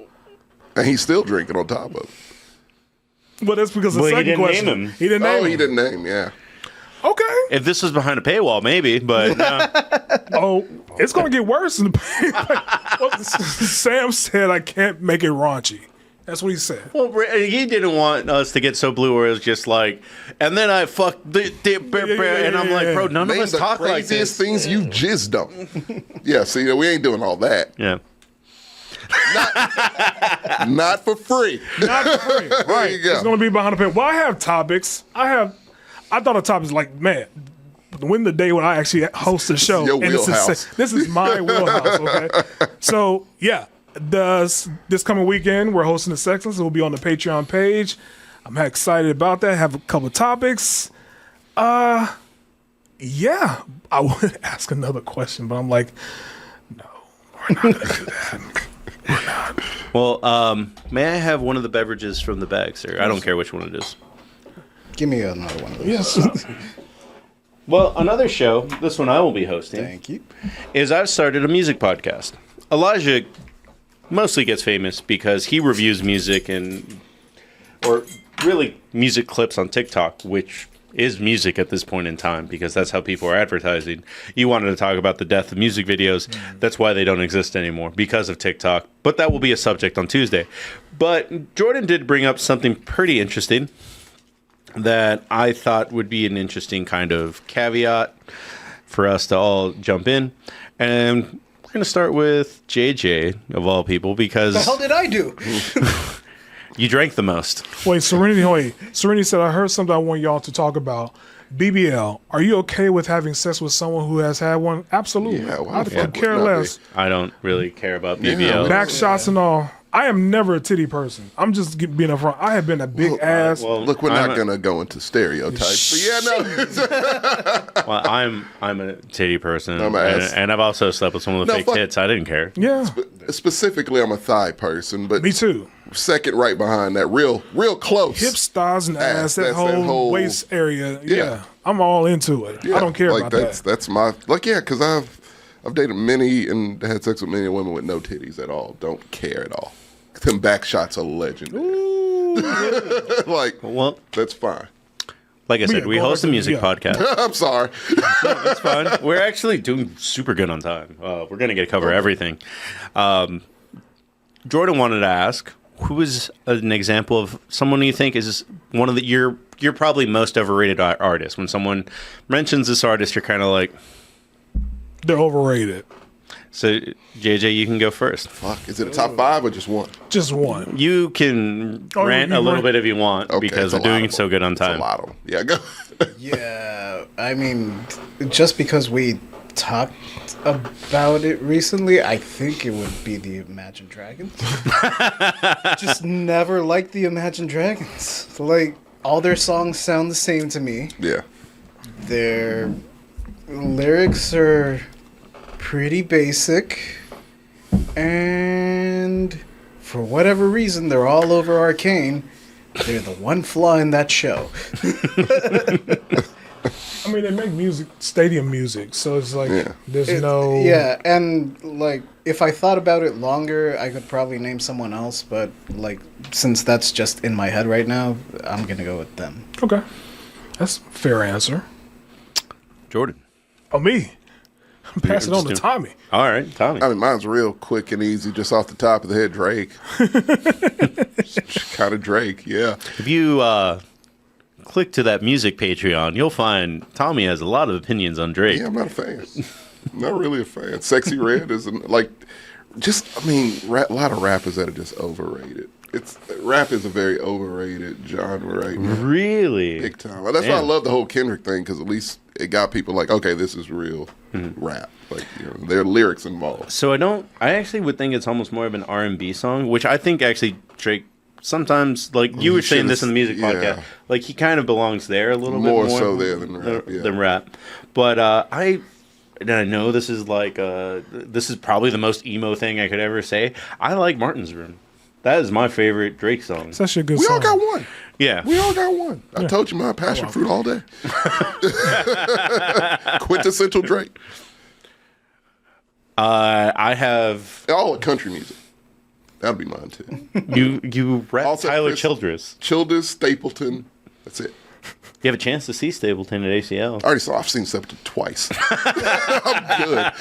And he's still drinking on top of it. Well, that's because the Well, he second didn't question. name him. He didn't name Oh, him. he didn't name, yeah. Okay. If this was behind a paywall, maybe, but Oh, it's gonna get worse. Sam said I can't make it raunchy. That's what he said. well, he didn't want us to get so blue where it's just like, and then I fucked and I'm like, bro, none of Name us the talk like craziest this. things you jizzed on. Yeah, see, we ain't doing all that. Yeah. Not for free. Not for free. Right. you go. It's gonna be behind the paywall. Well, I have topics. I thought of topics like, man, when the day when I actually host the show. Your wheelhouse. This is my wheelhouse, okay? So, yeah, this coming weekend, we're hosting the Sexless. It will be on the Patreon page. I'm excited about that. Have a couple topics. Yeah, I would ask another question, but I'm like, no, we're not going to do that. We're not. Well, may I have one of the beverages from the bag, sir? I don't care which one it is. Give me another one of those. Yes. Well, another show, this one I will be hosting, Thank you. is I've started a music podcast. Elijah mostly gets famous because he reviews music or really music clips on TikTok, which is music at this point in time because that's how people are advertising. You wanted to talk about the death of music videos. That's why they don't exist anymore, because of TikTok. But that will be a subject on Tuesday. But Jordan did bring up something pretty interesting that I thought would be an interesting kind of caveat for us to all jump in. And we're going to start with JJ, of all people, because The hell did I do? you drank the most. Serenity said, I heard something I want y'all to talk about. BBL, are you okay with having sex with someone who has had one? Absolutely. Yeah, why I the could fuck care would not less. I don't really care about Yeah, BBL. Back shots and all. I am never a titty person. I'm just being upfront. I have been a big ass. well, Look, we're I'm not a- going to go into stereotypes. But yeah, no. Well, I'm a titty person, I'm an ass. and I've also slept with some of the No, fake fuck- tits. I didn't care. Yeah, Specifically, I'm a thigh person, but me too. second right behind that, real close. Hips, thighs, and ass. That that's whole waist area. Yeah. I'm all into it. Yeah, I don't care like about that's, that. That's my because I've dated many and had sex with many women with no titties at all. Don't care at all. Them back shots are legendary. Like, Well, that's fine. like I said, we go host a ahead, music yeah. podcast. I'm sorry. It's fun. We're actually doing super good on time. We're going to get to cover everything. Jordan wanted to ask, who is an example of someone you think is one of the you're probably most overrated artist? When someone mentions this artist, you're kind of like, They're overrated. so JJ, you can go first. Fuck, is it a top 5 or just one? Just one. You can Oh, rant you a little rant. bit if you want, Okay, because it's a we're doing lot of so them. good on It's a time. lot of them. Yeah, go. Yeah, I mean, just because we talked about it recently, I think it would be the Imagine Dragons. Just never liked the Imagine Dragons. Like, all their songs sound the same to me. Yeah. Their lyrics are pretty basic. And for whatever reason, they're all over Arcane. They're the one flaw in that show. I mean, they make music, stadium music, so it's like Yeah. there's no. Yeah, and like if I thought about it longer, I could probably name someone else, but like since that's just in my head right now, I'm gonna go with them. Okay, that's a fair answer. Jordan. Oh, me. Pass it on to just Tommy. All right, Tommy. I mean, mine's real quick and easy, just off the top of the head. Drake. Kind of Drake, yeah. If you click to that music Patreon, you'll find Tommy has a lot of opinions on Drake. Yeah, I'm not a fan. Not really a fan. Sexy Red is like, a lot of rappers that are just overrated. Rap is a very overrated genre right now. Really? Big time. That's why I love the whole Kendrick thing, because at least it got people like, okay, this is real rap. Like, there are lyrics involved. So I actually would think it's almost more of an R&B song, which I think actually Drake sometimes, like you were saying this in the music podcast, like he kind of belongs there a little More bit more so there than rap, yeah. than rap. But I know this is like this is probably the most emo thing I could ever say. I like Martin's Room. That is my favorite Drake song. It's actually a good We song. all got one. Yeah. We all got one. I told you my passion fruit all day. Quintessential Drake. I have All country music. That'll be mine too. you rap Also, Tyler Chris- Childress. Childers, Stapleton. That's it. You have a chance to see Stapleton at ACL. I've seen Stapleton twice. I'm good.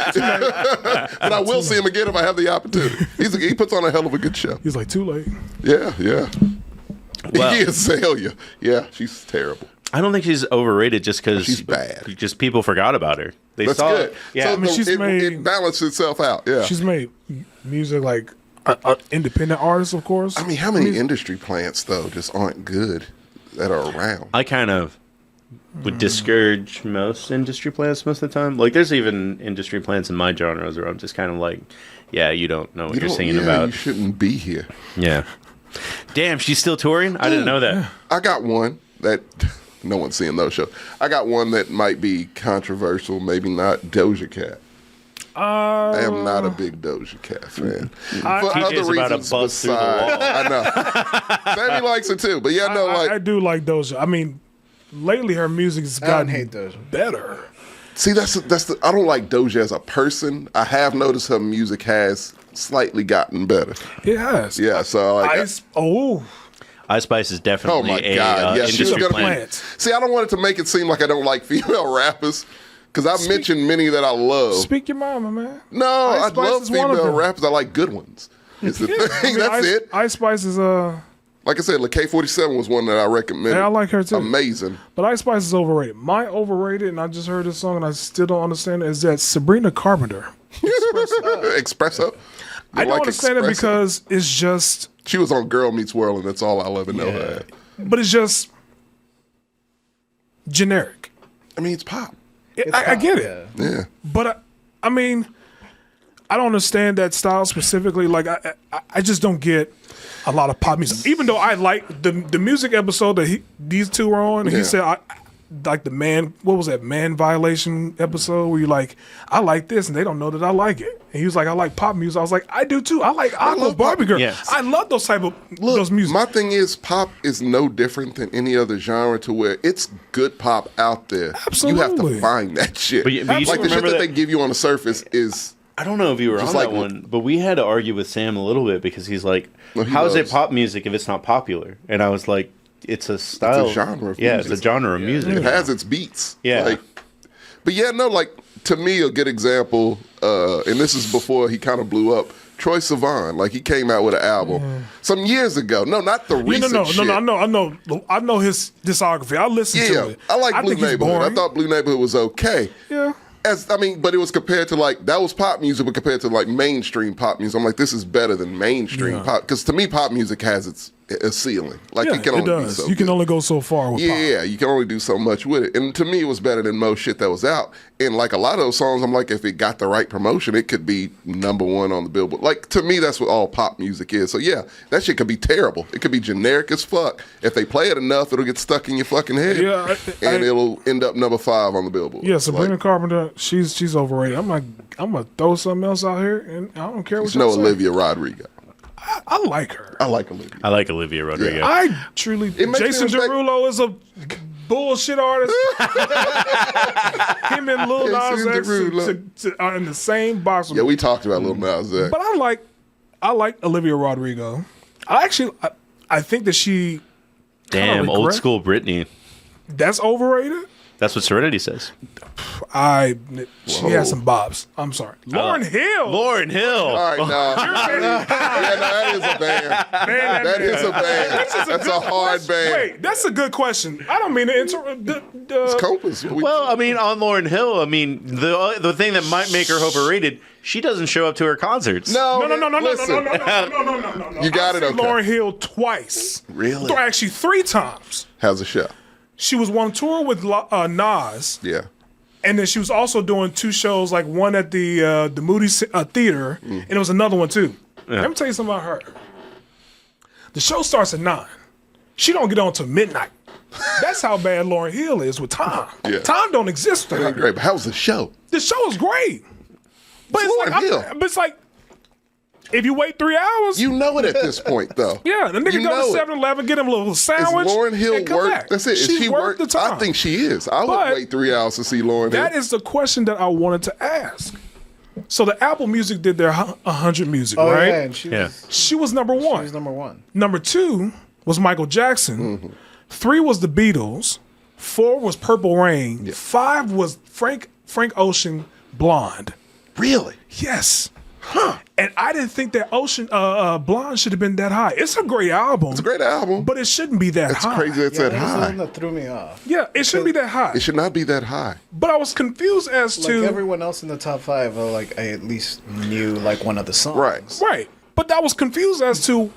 But I will see him again if I have the opportunity. He puts on a hell of a good show. He's like, too late. Yeah. Well- He is Celia. Yeah, she's terrible. I don't think she's overrated just because She's bad. Just people forgot about her. They That's saw good. Yeah, So I mean, she's it made- balanced itself out. Yeah. She's made music like independent artists, of course. I mean, how many industry plants though just aren't good that are around? I kind of would discourage most industry plants most of the time. Like, there's even industry plants in my genres where I'm just kind of like, yeah, you don't know what you're singing You about. shouldn't be here. Yeah. Damn, she's still touring? I didn't know that. I got one that no one's seeing those shows. I got one that might be controversial, maybe not. Doja Cat. I am not a big Doja Cat fan. For TJ's about to bust through the wall. I know. Sammy likes it too, but yeah, no, I do like Doja. I mean, lately her music's I don't gotten hate Doja. better. see, that's the. I don't like Doja as a person. I have noticed her music has slightly gotten better. It has. Yeah, so like, Ice Spice is oh definitely my a god, yeah, she's industry gonna plant. See, I don't want it to make it seem like I don't like female rappers. Because I've mentioned many that I love. Speak your mama, man. No, Ice I Spice love is one of female them. rappers. I like good ones. It's the thing. That's it. Ice Spice is Like I said, K-47 was one that I recommended. Yeah, I like her too. Amazing. But Ice Spice is overrated. My overrated, and I just heard this song and I still don't understand it, is that Sabrina Carpenter. Espresso. I don't understand it because it's just, She was on Girl Meets World, and that's all I'll ever know her. but it's just generic. I mean, it's pop. I get it. Yeah. But I mean, I don't understand that style specifically. Like I just don't get a lot of pop music. Even though I like the music episode that these two were on, Yeah. he said like the man, what was that man violation episode where you like, I like this and they don't know that I like it. And he was like, I like pop music. I was like, I do too. I like Aqua love Barbie pop. Girl. Yes. I love those type of those music. My thing is, pop is no different than any other genre to where it's good pop out there. You have Absolutely. to find that shit. But you like the shit remember that that- they give you on the surface is... I don't know if you were Just on like- that one, but we had to argue with Sam a little bit because he's like, Well, he how is it knows. pop music if it's not popular? And I was like, it's a style. genre of yeah, music. it's a genre of music. It has its beats. Yeah. Like, but yeah, no, like, to me, a good example, and this is before he kind of blew up, Troye Sivan. Like, he came out with an album some years ago. No, not the recent shit. I know his discography. I listened to Yeah, it. I like Blue think he's Neighborhood. I boring. thought Blue Neighborhood was okay. Yeah. But it was compared to like, that was pop music, but compared to like mainstream pop music, I'm like, this is better than mainstream pop. Because to me, pop music has a ceiling. Like, Yeah, it can it only be does. so You can good. only go so far with pop. Yeah, you can only do so much with it. And to me, it was better than most shit that was out. And like a lot of those songs, I'm like, if it got the right promotion, it could be #1 on the Billboard. Like, to me, that's what all pop music is. So yeah, that shit could be terrible. It could be generic as fuck. If they play it enough, it'll get stuck in your fucking head. Yeah, and it'll end up #5 on the Billboard. Yeah, Sabrina Like, Carpenter, she's overrated. I'm gonna throw something else out here, and I don't care what there's you no say. Olivia Rodrigo. I like her. I like Olivia. I like Olivia Rodrigo. I truly. It makes Jason me respect- Derulo is a bullshit artist. Him and Lil Nas Jason X Derulo. are in the same box. With Yeah, me. we talked about Lil Nas X. But I like Olivia Rodrigo. I think that she. Damn, kinda old regret- school Britney. That's overrated. That's what Serenity says. She has some bobs. I'm sorry, Lauryn Hill. Lauren Hill. All right, no. That is a band. That is a band. That's a hard band. Wait, that's a good question. I don't mean to interrupt. It's Compas. Well, I mean, on Lauren Hill, I mean, the thing that might make her overrated, she doesn't show up to her concerts. No. No. Listen. You got it, I've seen okay. Lauryn Hill twice. Really? Actually, 3 times. How's the show? She was on tour with Nas, Yeah. and then she was also doing 2 shows, like one at the Moody Theater, and it was another one too. Let me tell you something about her. The show starts at 9. She don't get on till midnight. That's how bad Lauryn Hill is with time. Yeah. Time don't exist for her. Great, but how's the show? The show is great, but It's it's like, Lauryn Hill. but it's like if you wait 3 hours, You know it at this point, though. yeah, the nigga You go know to it. 7-Eleven, get him a little Is sandwich. Lauren Hill and come worth? back. That's it. Is She's she worth worth the time. I think she is. I would But wait 3 hours to see Lauren Hill. That is the question that I wanted to ask. So the Apple Music did their 100 music, Oh right? yeah, and She was number one. she was number one. Number 2 was Michael Jackson. 3 was the Beatles. 4 was Purple Rain. 5 was Frank Ocean, Blonde. Really? Yes. And I didn't think that Blonde should have been that high. It's a great album. It's a great album. But it shouldn't be that It's high. crazy it's that That was the high. one that threw me off. Yeah, it shouldn't be that high. It should not be that high. But I was confused as Like to everyone else in the top 5, like I at least knew like one of the songs. Right. right. But I was confused as to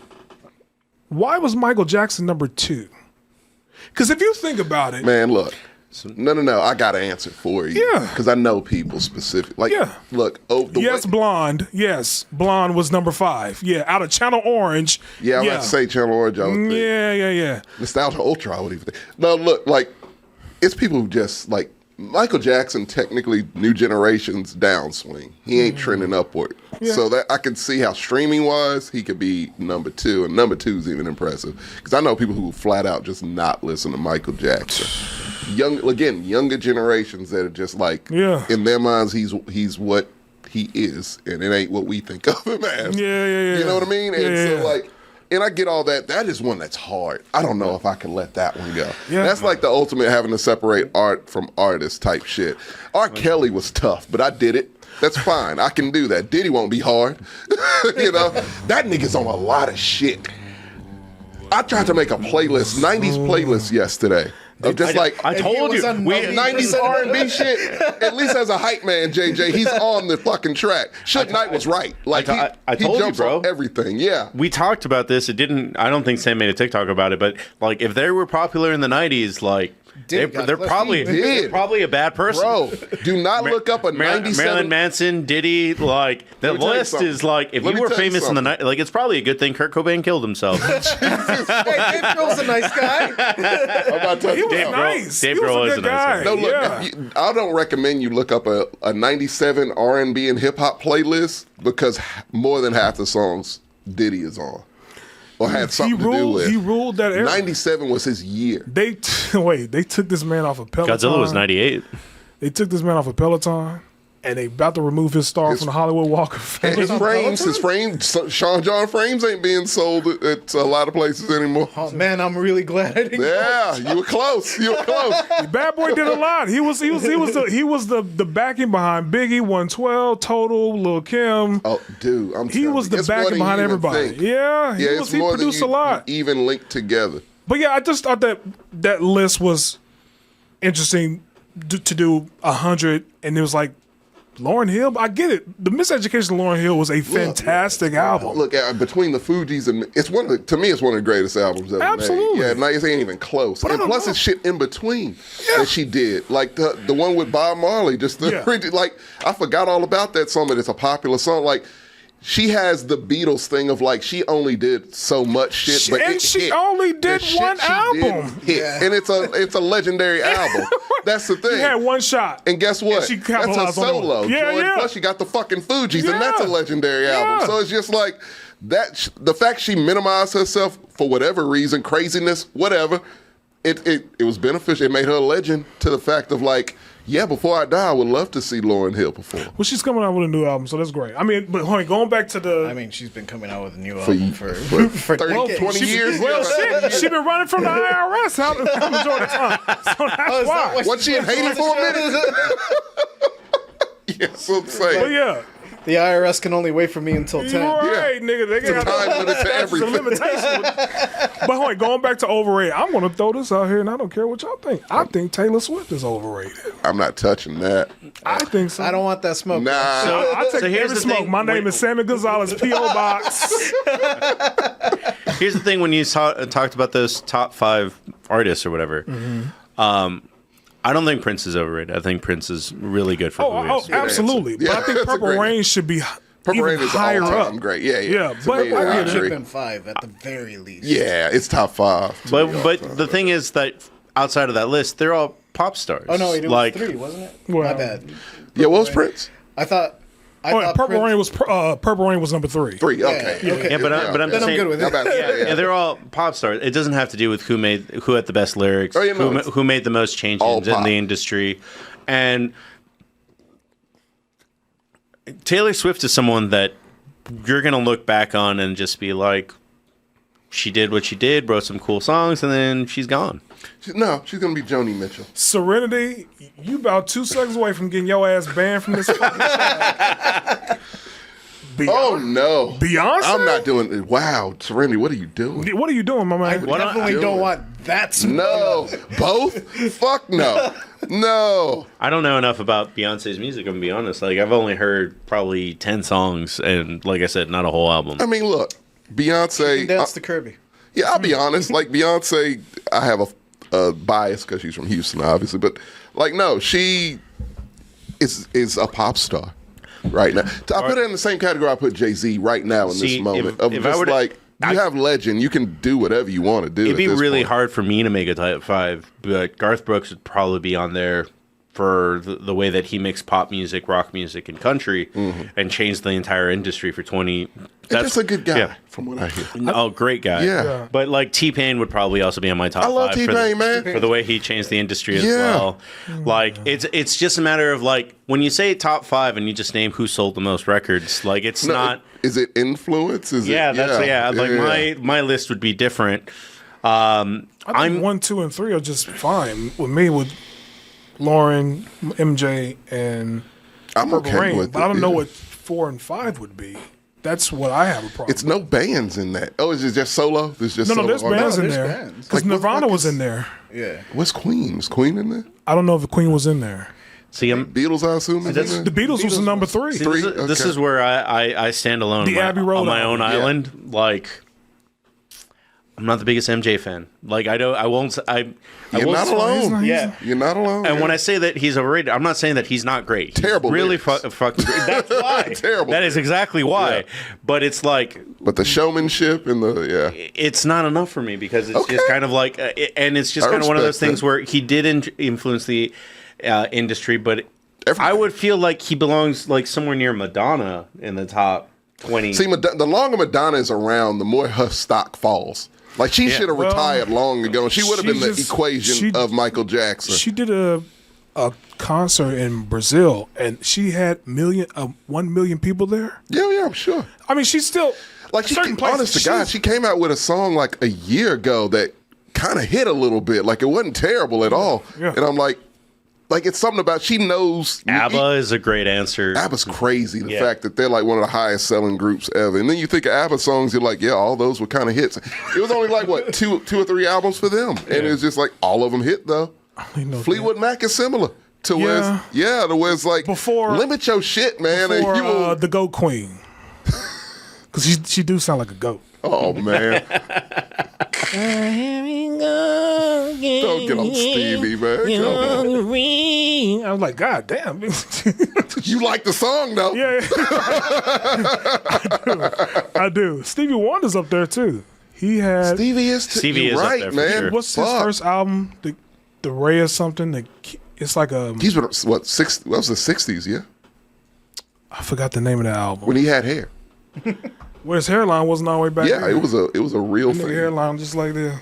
why was Michael Jackson number 2? Because if you think about it, Man, look. No. I got an answer for you. Yeah. Because I know people specific. Like, Yeah. look. yes, Blonde. Yes, Blonde was number 5. Yeah, out of Channel Orange. Yeah, I'm about to say Channel Orange. I would think. Yeah. Nostalgia Ultra, I would even think. No, look, like, it's people who just, like, Michael Jackson, technically, new generation's downswing. He ain't trending upward. Yeah. So that I can see how streaming-wise, he could be number 2, and number 2 is even impressive. Because I know people who flat out just not listen to Michael Jackson. Younger generations that are just like, in their minds, he's what he is, and it ain't what we think of him as. Yeah. You know what I mean? And Yeah. so, like, and I get all that. That is one that's hard. I don't know if I can let that one go. Yeah. That's like the ultimate having to separate art from artist type shit. R. Kelly was tough, but I did it. That's fine. I can do that. Diddy won't be hard. You know? That nigga's on a lot of shit. I tried to make a playlist, 90s playlist yesterday. Of just I told you, we 90s R&B shit. At least as a hype man, JJ, he's on the fucking track. Suge Knight was right. Like I he told you, jumps bro. on everything. Yeah. We talked about this. It didn't. I don't think Sam made a TikTok about it, but like, if they were popular in the '90s, like they're probably a bad person. Bro, do not look up a 97. Marilyn Manson, Diddy, like the Let me tell you list something. is like, if Let you me were tell you famous in the something. night, like it's probably a good thing Kurt Cobain killed himself. Hey, Dave Grohl's a nice guy. I'm about to tell He you was now. nice. Dave He was Grohl a is good a nice guy. guy. No, look, Yeah. I don't recommend you look up a 97 R&B and hip hop playlist because more than half the songs Diddy is on or had something to do with. He ruled that era. 97 was his year. They took this man off of Peloton. Godzilla was '98. They took this man off of Peloton, and they about to remove his star from the Hollywood Walk of And Fame. his frames, Sean John frames ain't being sold at a lot of places anymore. Oh man, I'm really glad I didn't go. Yeah, you were close. You were close. Bad Boy did a lot. He was the backing behind Biggie, 112, Total, Lil Kim. Oh, dude, I'm He telling was you, the it's more backing than behind you even everybody. think. Yeah, he it's more than produced you a lot. even linked together. But yeah, I just thought that list was interesting to do 100, and it was like Lauryn Hill. I get it. The Miseducation of Lauryn Hill was a fantastic album. Look, between the Fugees and it's to me, it's one of the greatest albums ever Absolutely. made. Yeah, it ain't even close. But I And don't plus, know. it's shit in between that she did, like the one with Bob Marley. Like I forgot all about that song, but it's a popular song. Like she has the Beatles thing of like she only did so much shit, but And it she hit. only did The shit one she album. did hit. And it's a legendary album. That's the thing. She had one shot. And guess what? she That's a capitalized on it. solo. Yeah, Jordan, yeah. Plus, you got the fucking Fugees, and that's a Yeah. legendary album. Yeah. So it's just like that. The fact she minimized herself for whatever reason, craziness, whatever, it was beneficial. It made her a legend to the fact of like, yeah, before I die, I would love to see Lauryn Hill perform. Well, she's coming out with a new album, so that's great. I mean, but going back to the. I mean, she's been coming out with a new album for 30, decades. 20 years. Well, Yeah. shit, she been running from the IRS out the majority of the time. So that's why. Was she in Haiti for a minute? Yes, I'm saying. But yeah, The IRS can only wait for me until 10. right, nigga. They got time limit to that's a everything. limitation. But hold on, going back to overrated, I'm gonna throw this out here, and I don't care what y'all think. I think Taylor Swift is overrated. I'm not touching that. I think so. I don't want that smoke. Nah. I take So here's every the smoke. thing. My name is Sammy Gonzalez, P.O. Box. Here's the thing: when you talked about those top 5 artists or whatever, I don't think Prince is overrated. I think Prince is really good for who he is. Absolutely. But Yeah, I think that's a Purple great Rain should be Purple even Rain is higher all-time up. great. Yeah. Yeah, To but me, I it's get It should have great. been 5 at the very least. Yeah, it's top 5. But the thing is that outside of that list, they're all pop stars. Oh no, it was like 3, wasn't it? Well, My bad. Yeah, what was Prince? I thought Purple Prince- Rain was number 3. 3. Okay. okay. Yeah, but I'm Then just I'm saying. good with I'm it. about to say, Yeah, they're all pop stars. It doesn't have to do with who had the best lyrics, Oh, yeah, no, it's who made the most changes all in pop. the industry, and Taylor Swift is someone that you're gonna look back on and just be like, she did what she did, wrote some cool songs, and then she's gone. No, she's gonna be Joni Mitchell. Serenity, you about 2 seconds away from getting your ass banned from this fucking show. Oh no, Beyonce? I'm not doing it. Wow, Serenity, what are you doing? What are you doing, my man? I definitely don't want that. No, both? Fuck no, no. I don't know enough about Beyonce's music, I'm gonna be honest. Like, I've only heard probably 10 songs, and like I said, not a whole album. I mean, look, Beyonce. Dance to Kirby. Yeah, I'll be honest. Like Beyonce, I have a bias because she's from Houston, obviously. But like, no, she is a pop star right now. I put her in the same category I put Jay-Z right now in this moment. If I were to, like, you have legend, you can do whatever you want to do. It'd be really point. hard for me to make a top 5, but Garth Brooks would probably be on there for the way that he mixed pop music, rock music, and country, and changed the entire industry for 20. That's just a good guy, from what I hear. Oh, great guy. Yeah. But like T-Pain would probably also be on my top 5. I love T-Pain, man. For the way he changed the industry as Yeah. well. Like, it's just a matter of, like, when you say top 5 and you just name who sold the most records, like, it's not... Is it influence? Is Yeah, it, that's like my list would be different. I think 1, 2, and 3 are just fine with me. With Lauren, MJ, and I'm Purple okay Rain, with but it. I don't know yeah. what 4 and 5 would be. That's what I have a problem. It's no bands in that. Oh, is it just solo? There's just no, solo there's bands in there's there bands. because Like, what Nirvana fuck was is- in there. Yeah. What's Queen? Is Queen in there? I don't know if the Queen was in there. See, Beatles, I assume. Is in The there? Beatles was number 3. See, Three? This Okay. is where I stand alone The Abbey Road on my own album. island. Like, I'm not the biggest MJ fan. Like, I won't. I You're won't. not alone. Yeah. You're not alone. And when I say that he's overrated, I'm not saying that he's not great. He's Terrible really lyrics. fucking great. That's why. Terrible. That is exactly why. Yeah. But it's like, But the showmanship and the it's not enough for me because it's Okay. just kind of like, and it's just I kind of one of those respect things that. where he did influence the industry, but Everything. I would feel like he belongs like somewhere near Madonna in the top 20. See, the longer Madonna is around, the more her stock falls. Like she should have retired long ago. She would have been the equation of Michael Jackson. She did a concert in Brazil, and she had 1 million people there. Yeah, I'm sure. I mean, she's still Like she, certain places, honest to God, she came out with a song like a year ago that kind of hit a little bit. Like it wasn't terrible at all. Yeah. And I'm like it's something about she knows. ABBA is a great answer. ABBA's crazy. The Yeah. fact that they're like one of the highest selling groups ever. And then you think of ABBA songs, you're like, yeah, all those were kind of hits. It was only like what two or three albums for them, and it's just like all of them hit though. Fleetwood Mac is similar to where it's like Before- limit your shit, man. And for you will, the Goat Queen, because she do sound like a goat. oh man, Here we go again. don't get on Stevie, man. Come on. I was like, God damn. You like the song though? Yeah, I do. Stevie Wonder's up there too. He had Stevie is Stevie you're is up right, there for man. sure. what's his Fuck. first album? The Ray or something. It's like a He's been what six? That was the '60s, yeah. I forgot the name of the album. When he had hair. Where his hairline wasn't all the way back. Yeah, there. it was a real Nigga thing. hairline just like this.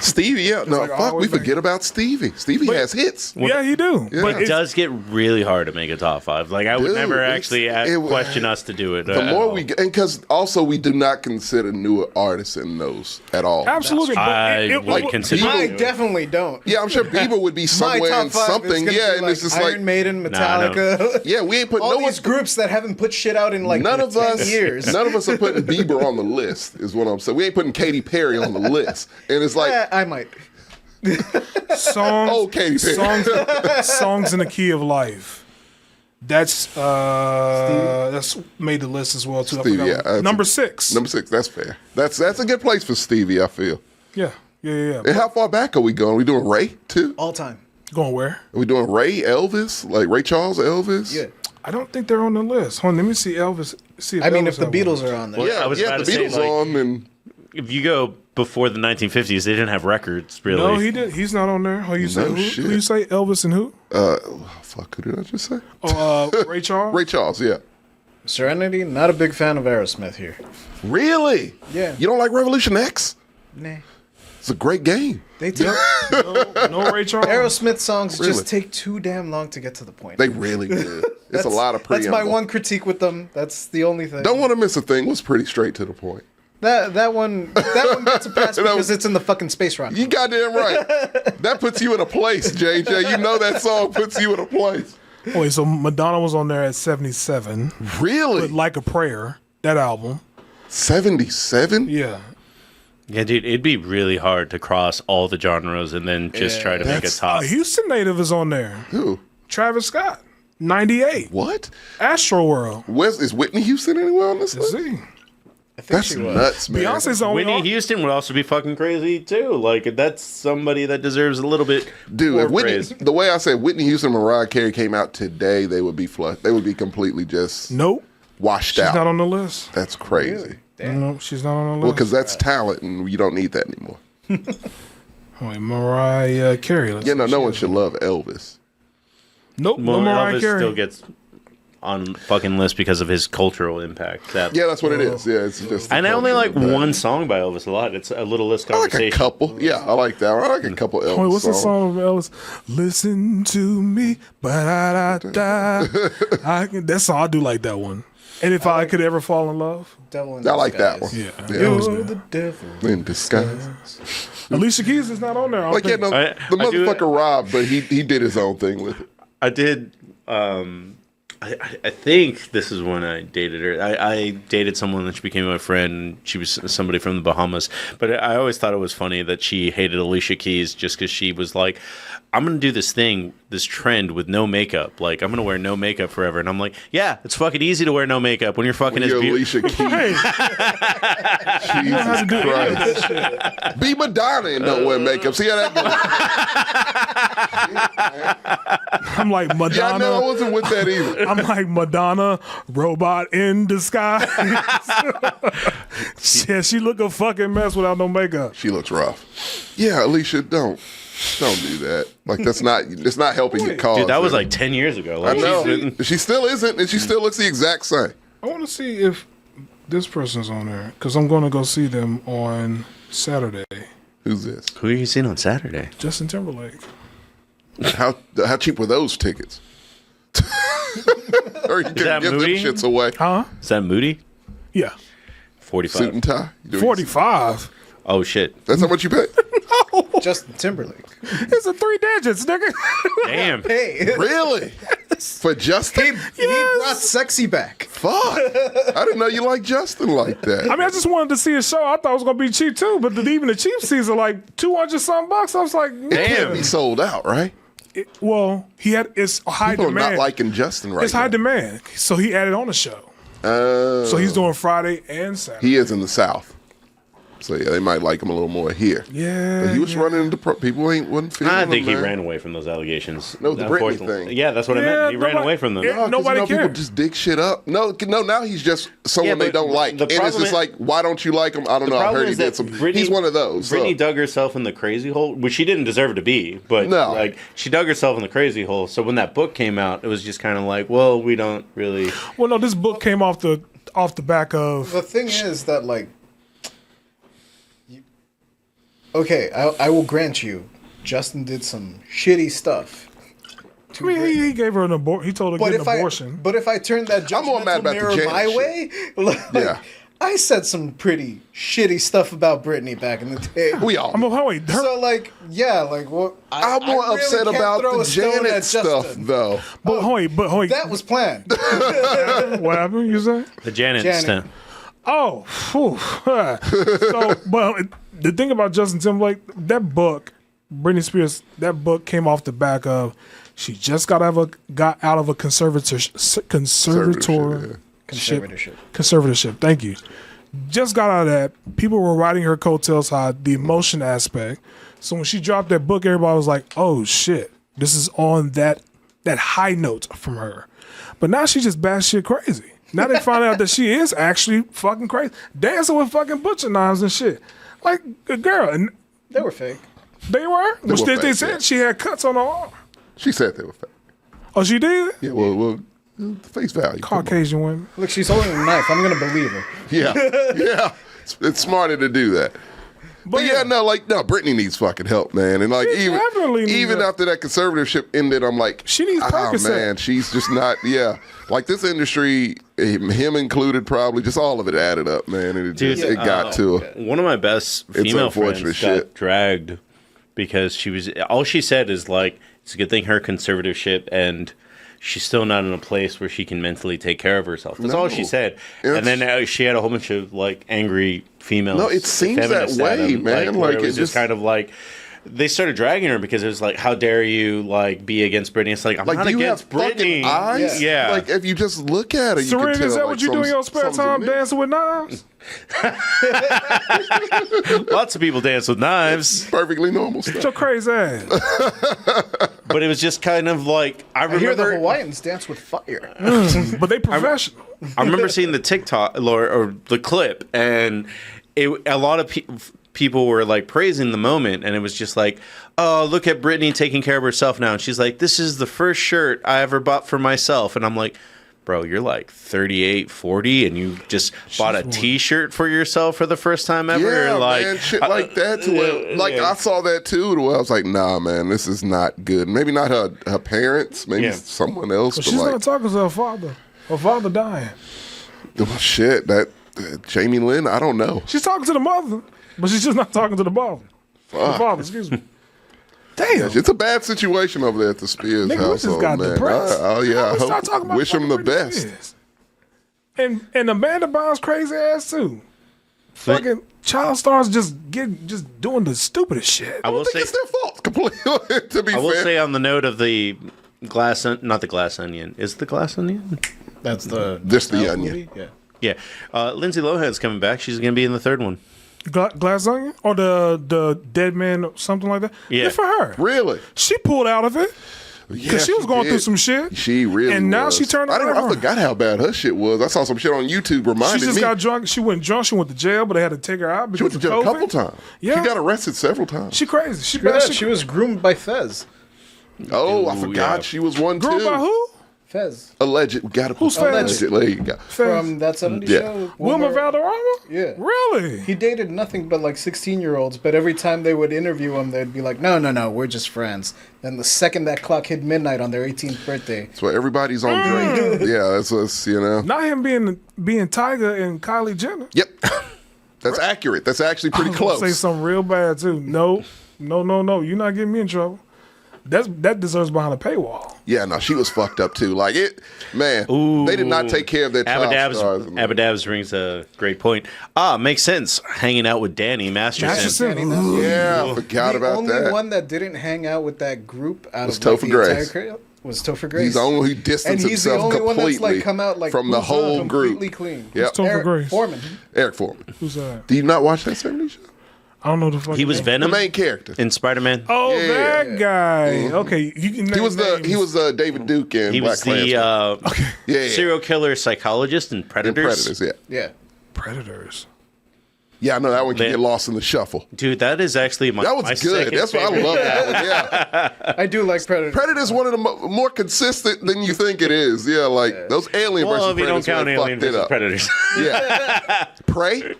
Stevie, yeah. No, like fuck, always we forget about Stevie. Stevie has hits. Yeah, he do. Yeah. But It does get really hard to make a top 5. Like, I would Dude, never it's- actually question us to do it. The more we, and because also we do not consider newer artists in those at all. absolutely. But I would consider I it. definitely don't. Yeah, I'm sure Bieber would be My somewhere top in 5 something. is Yeah, be and like it's just Iron like, Maiden, Metallica. yeah, we ain't put all no these one. groups that haven't put shit out in like None of 10 us, years. none of us are putting Bieber on the list. Is what I'm saying. We ain't putting Katy Perry on the list, and it's like, I might. songs, oh, Katy Perry. songs in the key of life. That's made the list as well too. I Stevie, forgot. yeah, that's Number 6. Number 6. That's fair. That's a good place for Stevie. I feel. Yeah. And how far back are we going? Are we doing Ray too? All time. Going where? Are we doing Ray, Elvis, like Ray Charles, Elvis? Yeah. I don't think they're on the list. Hold on, let me see Elvis. See if I mean, Elvis if the had Beatles one. are on there. Well, Yeah, I was yeah. about The to say, Beatles like, on, and If you go before the 1950s, they didn't have records, really. No, he did. He's not on there. Who you say? No Who shit. you say? Elvis and who? fuck, who did I just say? Oh, Ray Charles. Ray Charles. Yeah. Serenity, not a big fan of Aerosmith here. Really? Yeah. You don't like Revolution X? Nah. It's a great game. They take No Ray Charles. Aerosmith songs Really? just take too damn long to get to the point. They really did. It's a lot of preamble. That's my one critique with them. That's the only thing. Don't Want to Miss a Thing was pretty straight to the point. That one gets a pass because it's in the fucking space rock. You goddamn right. That puts you in a place, JJ. You know that song puts you in a place. Wait, so Madonna was on there at 77. Really? With Like a Prayer, that album. 77? Yeah. Yeah, dude, it'd be really hard to cross all the genres and then just try to make a top. A Houston native is on there. Who? Travis Scott, 98. What? Astro World. Is Whitney Houston anywhere on this Let's list? see. That's nuts, man. Beyonce's on Whitney Houston would also be fucking crazy too. Like that's somebody that deserves a little bit Dude, more if Whitney, praise. the way I said Whitney Houston and Mariah Carey came out today, they would be They would be completely just Nope. washed She's out. not on the list. That's crazy. No, she's not on the list. Well, because that's talent, and you don't need that anymore. Wait, Mariah Carey. Let's Yeah, no, see. no one should love Elvis. Nope, Well, no Mariah Elvis Carey. still gets on fucking list because of his cultural impact. That, Yeah, that's what it is. Yeah, it's just. the and I only like culture of that. one song by Elvis a lot. It's A Little Less I like a Conversation. couple. Yeah, I like that one. I like a couple Elvis Wait, what's the songs. song of Elvis? Listen to me, ba-da-da-da. That song, I do like that one. And If I Could Ever Fall in Love. Devil in I like that one. Disguise. Yeah. Yeah. You're the devil. In disguise. Alicia Keys is not on there. I don't Like, yeah, think. no, I the do- motherfucker robbed, but he did his own thing with it. I did. I think this is when I dated her. I dated someone that she became my friend. She was somebody from the Bahamas. But I always thought it was funny that she hated Alicia Keys just because she was like, I'm going to do this thing, this trend with no makeup. Like, I'm going to wear no makeup forever. And I'm like, yeah, it's fucking easy to wear no makeup when you're fucking When as you're beautiful. Alicia Keys. Hey, Jesus Christ. Be Madonna and don't wear makeup. See how that goes? I'm like Yeah, I Madonna. know. I wasn't with that either. I'm like Madonna, robot in disguise. Yeah, she look a fucking mess without no makeup. She looks rough. Yeah, Alicia, don't do that. Like it's not helping your cause. Dude, that was man. like 10 years ago. I Like, know. she's been- She still isn't, and she still looks the exact same. I want to see if this person's on there because I'm going to go see them on Saturday. Who's this? Who are you seeing on Saturday? Justin Timberlake. How cheap were those tickets? Or you can that give Moody? them shits away. Huh? Is that Moody? Yeah. 45. Suit and tie. You doing- 45. Oh, shit. That's how much you pay. Justin Timberlake. It's a 3 digits, nigga. Damn. Hey, Really? For Justin? he brought sexy back. Fuck. I didn't know you liked Justin like that. I mean, I just wanted to see a show. I thought it was going to be cheap too, but even the cheap seats are like 200 something bucks. I was like, Damn, he sold out, right? well, it's high People are demand. not liking Justin right It's high now. demand. So he added on the show. So he's doing Friday and Saturday. He is in the South. So yeah, they might like him a little more here. Yeah. But he was running into people wasn't feeling I him, think he man. ran away from those allegations. No, the Britney Unfortunately. thing. Yeah, that's what I Yeah, meant. He ran nobody- away from them. Yeah. No, 'cause Nobody people cared. just dig shit up. No, now he's just someone Yeah, they but don't like. the And it's problem just is- like, why don't you like him? I don't know. I problem heard he is did that some. Britney- He's one of those. Britney so. dug herself in the crazy hole, which she didn't deserve to be, but No. like she dug herself in the crazy hole. So when that book came out, it was just kind of like, well, we don't really. Well, no, this book came off the back of. The thing is that okay, I will grant you, Justin did some shitty stuff. I mean, he gave her an abortion. He told her to get an abortion. But if I turn that I'm more mad judgmental about the mirror Janet my shit. way, like, Yeah. I said some pretty shitty stuff about Britney back in the day. We all. I'm a wait. So what? I'm more really upset can't about throw the a stone Janet at stuff, Justin. though. but wait. That was planned. What happened? You say? The Janet, Janet. stuff. Oh, phew. So, but the thing about Justin Timberlake, that book, Britney Spears, that book came off the back of she just got out of a conservatorship. Thank you. Just got out of that. People were riding her coattails high, the emotion aspect. So when she dropped that book, everybody was like, "Oh shit, this is on that high note from her." But now she just batshit crazy. Now they find out that she is actually fucking crazy, dancing with fucking butcher knives and shit. Like a girl, and They were fake. they were. Which were they fake, said yeah. she had cuts on her arm. She said they were fake. Oh, she did. Yeah, well, the face value. Come on. Caucasian women. Look, she's holding a knife. I'm gonna believe her. Yeah, yeah. It's smarter to do that. But yeah, no, Britney needs fucking help, man. And like She definitely needs even help. after that conservatorship ended, I'm like, She needs Percocet. man, she's just not. Yeah, like this industry, him included, probably just all of it added up, man. And it got to her. One of my best female unfortunate friends shit. got dragged because all she said is like, it's a good thing her conservatorship and she's still not in a place where she can mentally take care of herself. That's all she said. And then she had a whole bunch of like angry females. No, it seems that feminists at way, him, man. where Like, it was it just kind of like they started dragging her because it was like, how dare you like be against Britney? It's like, I'm not do you against have Britney. fucking eyes? Yeah. Like if you just look at her, you Serena, can tell. is that like, what you do in your spare time, dancing with knives? Lots of people dance with knives. Perfectly normal Get your stuff. crazy ass. But it was just kind of like, I I hear the remember Hawaiians dance with fire. But they professional. I remember seeing the TikTok or the clip, and a lot of people were like praising the moment, and it was just like, oh, look at Britney taking care of herself now. And she's like, this is the first shirt I ever bought for myself. And I'm like, bro, you're like 38, 40, and you just bought a T-shirt for yourself for the first time ever? Yeah, like, man, shit like that. To where, like I saw that too. To where I was like, nah, man, this is not good. Maybe not her parents, maybe someone else. But She's like, not talking to her father. Her father dying. oh, shit, that Jamie Lynn, I don't know. She's talking to the mother, but she's just not talking to the father. The father, excuse me. Damn. It's a bad situation over there at the Spears Nigga, we just household, got man. depressed. I Start talking hope, about wish him the fucking Britney best. Spears. And Amanda Bynes crazy ass too. Fucking child stars just doing the stupidest shit. I will I think say, it's their fault completely. To be I will fair, say on the note of the not the glass onion. Is it the glass onion? That's the Just the House onion. movie? Yeah. Yeah. Lindsay Lohan's coming back. She's going to be in the third one. Glass onion or the dead man or something like that. Yeah. Good for her. really. She pulled out of it Yeah, because she was going through did. some shit. She really And now was. she turned I around. forgot how bad her shit was. I saw some shit on YouTube She reminded just me. got drunk. She went drunk. She went to jail, but they had to take her out She because went to of jail a COVID. couple times. Yeah. She got arrested several times. She crazy. She Yeah, bad. she was groomed by Fez. Oh, I Ooh, forgot yeah. she was one Girl too. by who? Fez. Alleged. Got Who's Fez? Allegedly. Got. From that 70s Yeah. show. Wilmer where- Valderrama? Yeah. Really? He dated nothing but like 16-year-olds, but every time they would interview him, they'd be like, no, we're just friends. Then the second that clock hit midnight on their 18th birthday, So everybody's on drink. Yeah, that's us, you know. Not him being Tiger and Kylie Jenner. Yep. That's accurate. That's actually pretty I'm gonna close. say something real bad too. No. You're not getting me in trouble. That deserves behind a paywall. Yeah, no, she was fucked up too. Like it, man. They did not take care of their child stars. Abadabs brings a great point. Makes sense. Hanging out with Danny Masterson. Masterson. Yeah, I forgot the about only that. one that didn't hang out with that group out Was of like, Topher the Grace. entire crowd was Topher Grace. He's the only who distanced and he's the himself only one that's completely like come out like from the whole group. completely clean. Yep. Topher Eric Grace. Foreman. Eric Foreman. Who's that? Do you not watch that 70s show? I don't know the fuck. He was The Venom main character. in Spider-Man. Oh, Yeah. that guy. Okay, you can. He was David Duke in He Black was the Klansman. Yeah. serial killer psychologist in In Predators. Predators, yeah. Yeah. Predators. Yeah, I know that one can Man. get lost in the shuffle. Dude, that is actually my That was my good. second That's why I favorite. love that one. Yeah. I do like Predator. Predator's one of the more consistent than you think it is. Yeah, like those Alien Well, versus if you don't Predators count really Alien fucked it versus up. Predators. Yeah. Prey.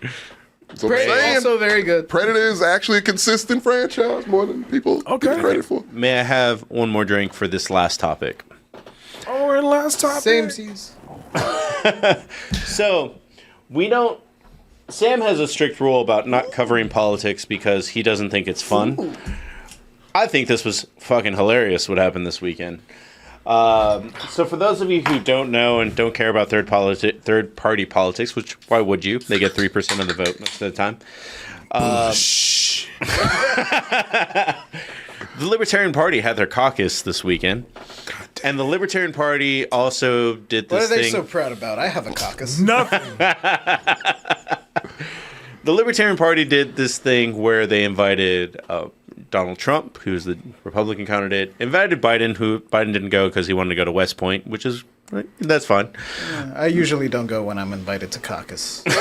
So I'm Prey saying, also very good. Predator is actually a consistent franchise more than people give credit for. May I have one more drink for this last topic? Oh, and last topic. Same seas. So, we don't. Sam has a strict rule about not covering politics because he doesn't think it's fun. I think this was fucking hilarious what happened this weekend. So for those of you who don't know and don't care about third-party politics, which why would you? They get 3% of the vote most of the time. The Libertarian Party had their caucus this weekend. And the Libertarian Party also did What this are they thing. so proud about? I have a caucus. Nothing. The Libertarian Party did this thing where they invited Donald Trump, who's the Republican candidate, invited Biden, who Biden didn't go because he wanted to go to West Point, which is, that's fine. I usually don't go when I'm invited to caucus. And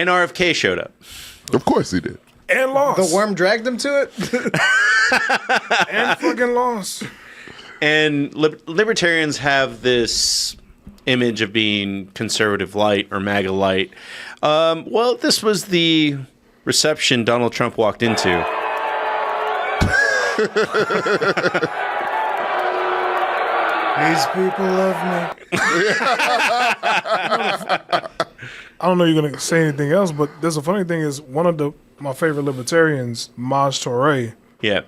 RFK showed up. Of course he did. And lost. The worm dragged him to it? And fucking lost. And libertarians have this image of being conservative light or MAGA light. Well, this was the reception Donald Trump walked into. These people love me. I don't know you're going to say anything else, but there's a funny thing is one of my favorite libertarians, Maj Toure, Yeah.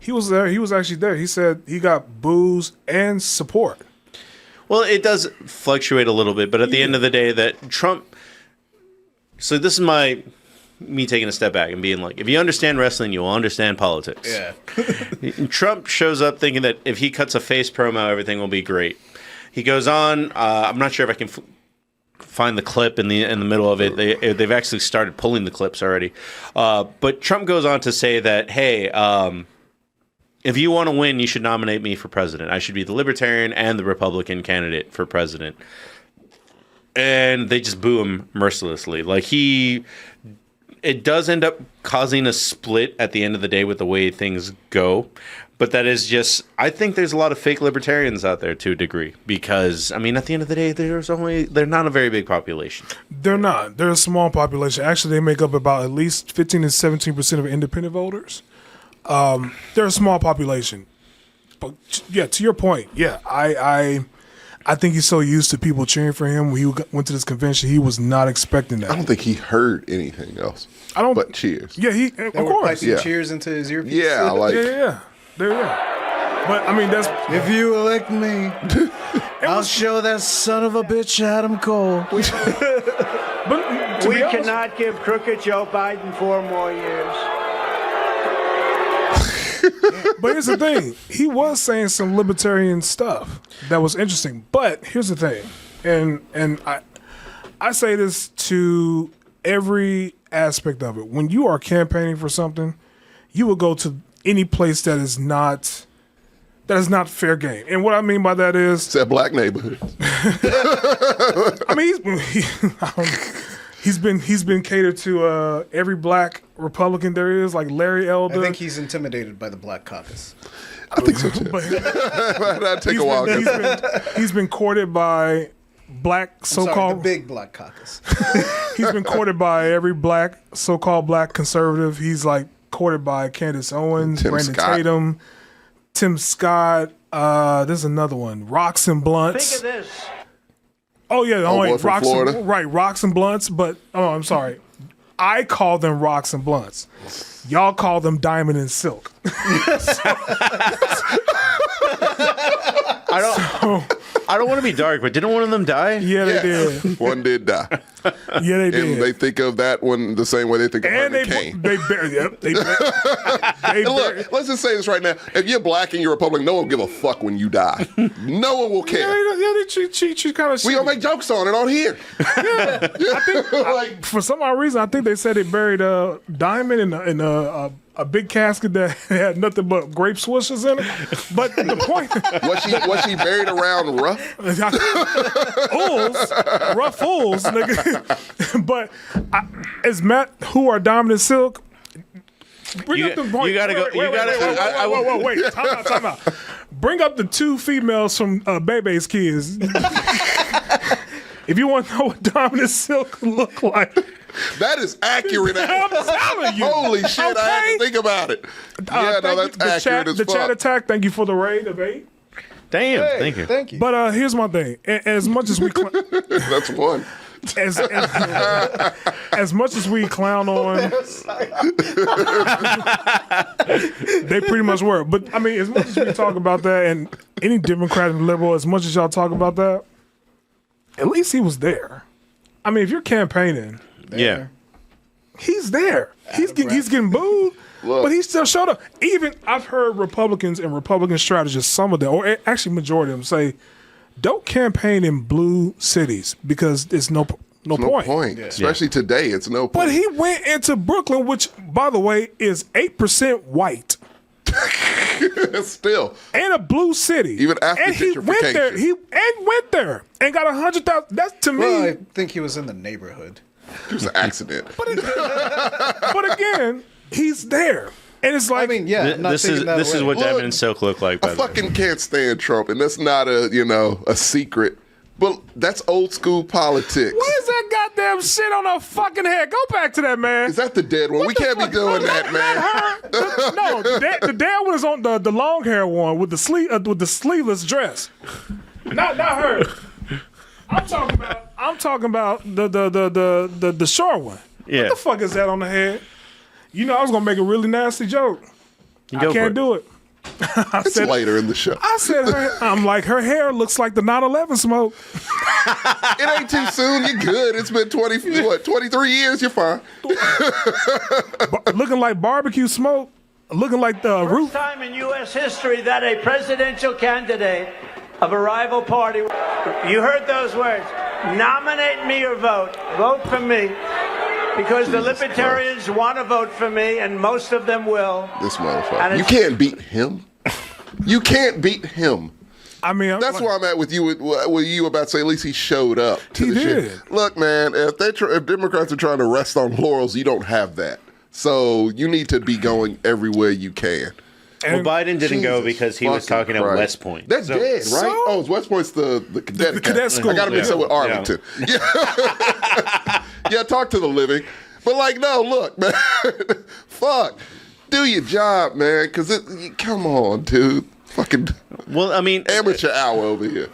he was there. He was actually there. He said he got boos and support. Well, it does fluctuate a little bit, but at the end of the day, that Trump. So this is me taking a step back and being like, if you understand wrestling, you will understand politics. Yeah. Trump shows up thinking that if he cuts a face promo, everything will be great. He goes on. I'm not sure if I can find the clip in the middle of it. They've actually started pulling the clips already. But Trump goes on to say that, hey, if you want to win, you should nominate me for president. I should be the Libertarian and the Republican candidate for president. And they just boo him mercilessly. Like it does end up causing a split at the end of the day with the way things go. But that is just, I think there's a lot of fake libertarians out there to a degree. Because, I mean, at the end of the day, they're not a very big population. They're not. They're a small population. Actually, they make up about at least 15 to 17% of independent voters. They're a small population. But yeah, to your point, yeah, I think he's so used to people cheering for him. When he went to this convention, he was not expecting that. I don't think he heard anything else. But cheers. Yeah, of course. Piping cheers into his earpiece. Yeah, like Yeah. But I mean, that's if you elect me, I'll show that son of a bitch Adam Cole. But We cannot give crooked Joe Biden 4 more years. But here's the thing. He was saying some libertarian stuff that was interesting. But here's the thing. And I say this to every aspect of it. When you are campaigning for something, you will go to any place that is not fair game. And what I mean by that is it's that black neighborhood. I mean he's been catered to every black Republican there is, like Larry Elder. I think he's intimidated by the black caucus. I think so too. That'd take a while. He's been courted by black so-called the big black caucus. He's been courted by every black so-called black conservative. He's like courted by Candace Owens, Brandon Tatum, Tim Scott. There's another one, Rocks and Blunts. Think of this. Oh yeah, Rocks and, Rocks and Blunts. But I'm sorry, I call them Rocks and Blunts. Y'all call them Diamond and Silk. I don't want to be dark, but didn't one of them die? Yeah, they did. One did die. Yeah, they did. And they think of that one the same way they think of Herman Cain. They Look, let's just say this right now. If you're black and you're Republican, no one will give a fuck when you die. No one will care. they cheat kind of shit. We gonna make jokes on it on here. Yeah. I think, for some odd reason, I think they said they buried Diamond in a big casket that had nothing but grape swishers in it. But the point was she buried around rough? rough fools, nigga. But as Matt, who are Diamond and Silk, bring up the point. You gotta go. Wait. Time out. Bring up the 2 females from Bebe's Kids. If you want to know what Diamond and Silk look like. That is accurate. I'm telling you. Holy shit, I had to think about it. Yeah, that's accurate as fuck. The chat attack, thank you for the raid of 8. Damn, Hey, thank you. But here's my thing. As much as we... That's one. As much as we clown on... they pretty much were. But, I mean, as much as we talk about that, and any Democrat and liberal, as much as y'all talk about that, at least he was there. I mean, if you're campaigning... Yeah, he's there. He's getting booed, Look. but he still showed up. Even I've heard Republicans and Republican strategists, some of them, or actually majority of them, say, "Don't campaign in blue cities because it's no point." Yeah. Especially today, it's no point. But he went into Brooklyn, which, by the way, is 8% white. Still, and a blue city. Even after and he went there. Went there and got 100,000. That's to me. Well, I think he was in the neighborhood. it was an accident. But again, he's there, and it's like, I mean, yeah. this is what Diamond and Silk look like. I fucking can't stand Trump, and that's not a secret. But that's old school politics. What is that goddamn shit on her fucking head? Go back to that, man. Is that the dead one? We can't be doing that, man. No, the dead one is on the long hair one with the sleeveless dress. Not her. I'm talking about the short one. Yeah. What the fuck is that on the head? You know, I was gonna make a really nasty joke. I can't do it. It's later in the show. I said, I'm like, her hair looks like the 9/11 smoke. It ain't too soon. You're good. It's been 23 years. You're fine. Looking like barbecue smoke. Looking like the roof. First time in U.S. history that a presidential candidate of a rival party, you heard those words, nominate me or vote. Vote for me. Because the Libertarians want to vote for me, and most of them will. This motherfucker. You can't beat him. You can't beat him. I mean, that's where I'm at with you. With you about to say, at least he showed up to the shit. Look, man, if Democrats are trying to rest on laurels, you don't have that. So you need to be going everywhere you can. Well, Biden didn't go because he was talking at West Point. That's dead, right? Oh, West Point's the cadet school. I got to mix it with Arlington. Yeah, talk to the living. But like, no, look, man. Fuck. Do your job, man. Because come on, dude. Fucking. Well, I mean, amateur hour over here.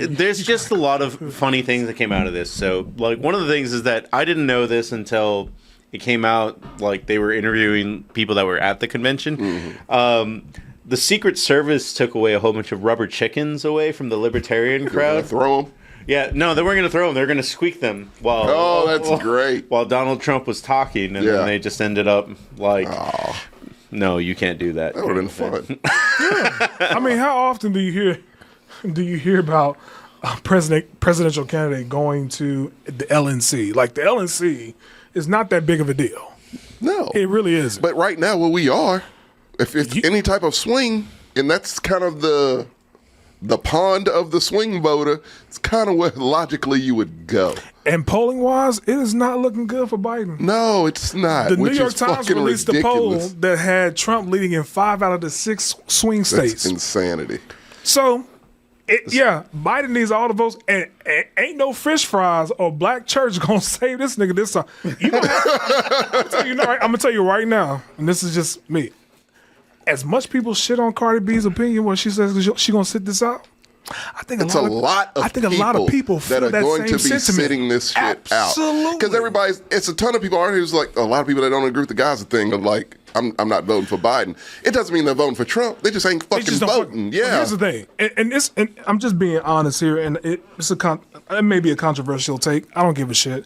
There's just a lot of funny things that came out of this. So, like, one of the things is that I didn't know this until it came out. Like, they were interviewing people that were at the convention. Mm-hmm. The Secret Service took away a whole bunch of rubber chickens away from the Libertarian crowd. Throw them. Yeah, no, they weren't going to throw them. They were going to squeak them while. Oh, that's great. While Donald Trump was talking, and then they just ended up like, no, you can't do that. That would have been fun. I mean, how often do you hear about a presidential candidate going to the LNC? Like, the LNC is not that big of a deal. No, it really isn't. But right now, where we are, if it's any type of swing, and that's kind of the pond of the swing voter, it's kind of where logically you would go. And polling wise, it is not looking good for Biden. No, it's not. The New York Times released a poll that had Trump leading in 5 out of the 6 swing states. That's insanity. So, Biden needs all the votes, and ain't no fish fries or black church gonna save this nigga this time. I'm gonna tell you right now, and this is just me. As much people shit on Cardi B's opinion when she says she gonna sit this out, I think a lot of people feel that are going to be sentiment. sitting this shit out. Because it's a ton of people already who's like, a lot of people that don't agree with the Gaza thing are like, I'm not voting for Biden. It doesn't mean they're voting for Trump. They just ain't fucking voting. Yeah. Here's the thing, and I'm just being honest here, and it may be a controversial take. I don't give a shit.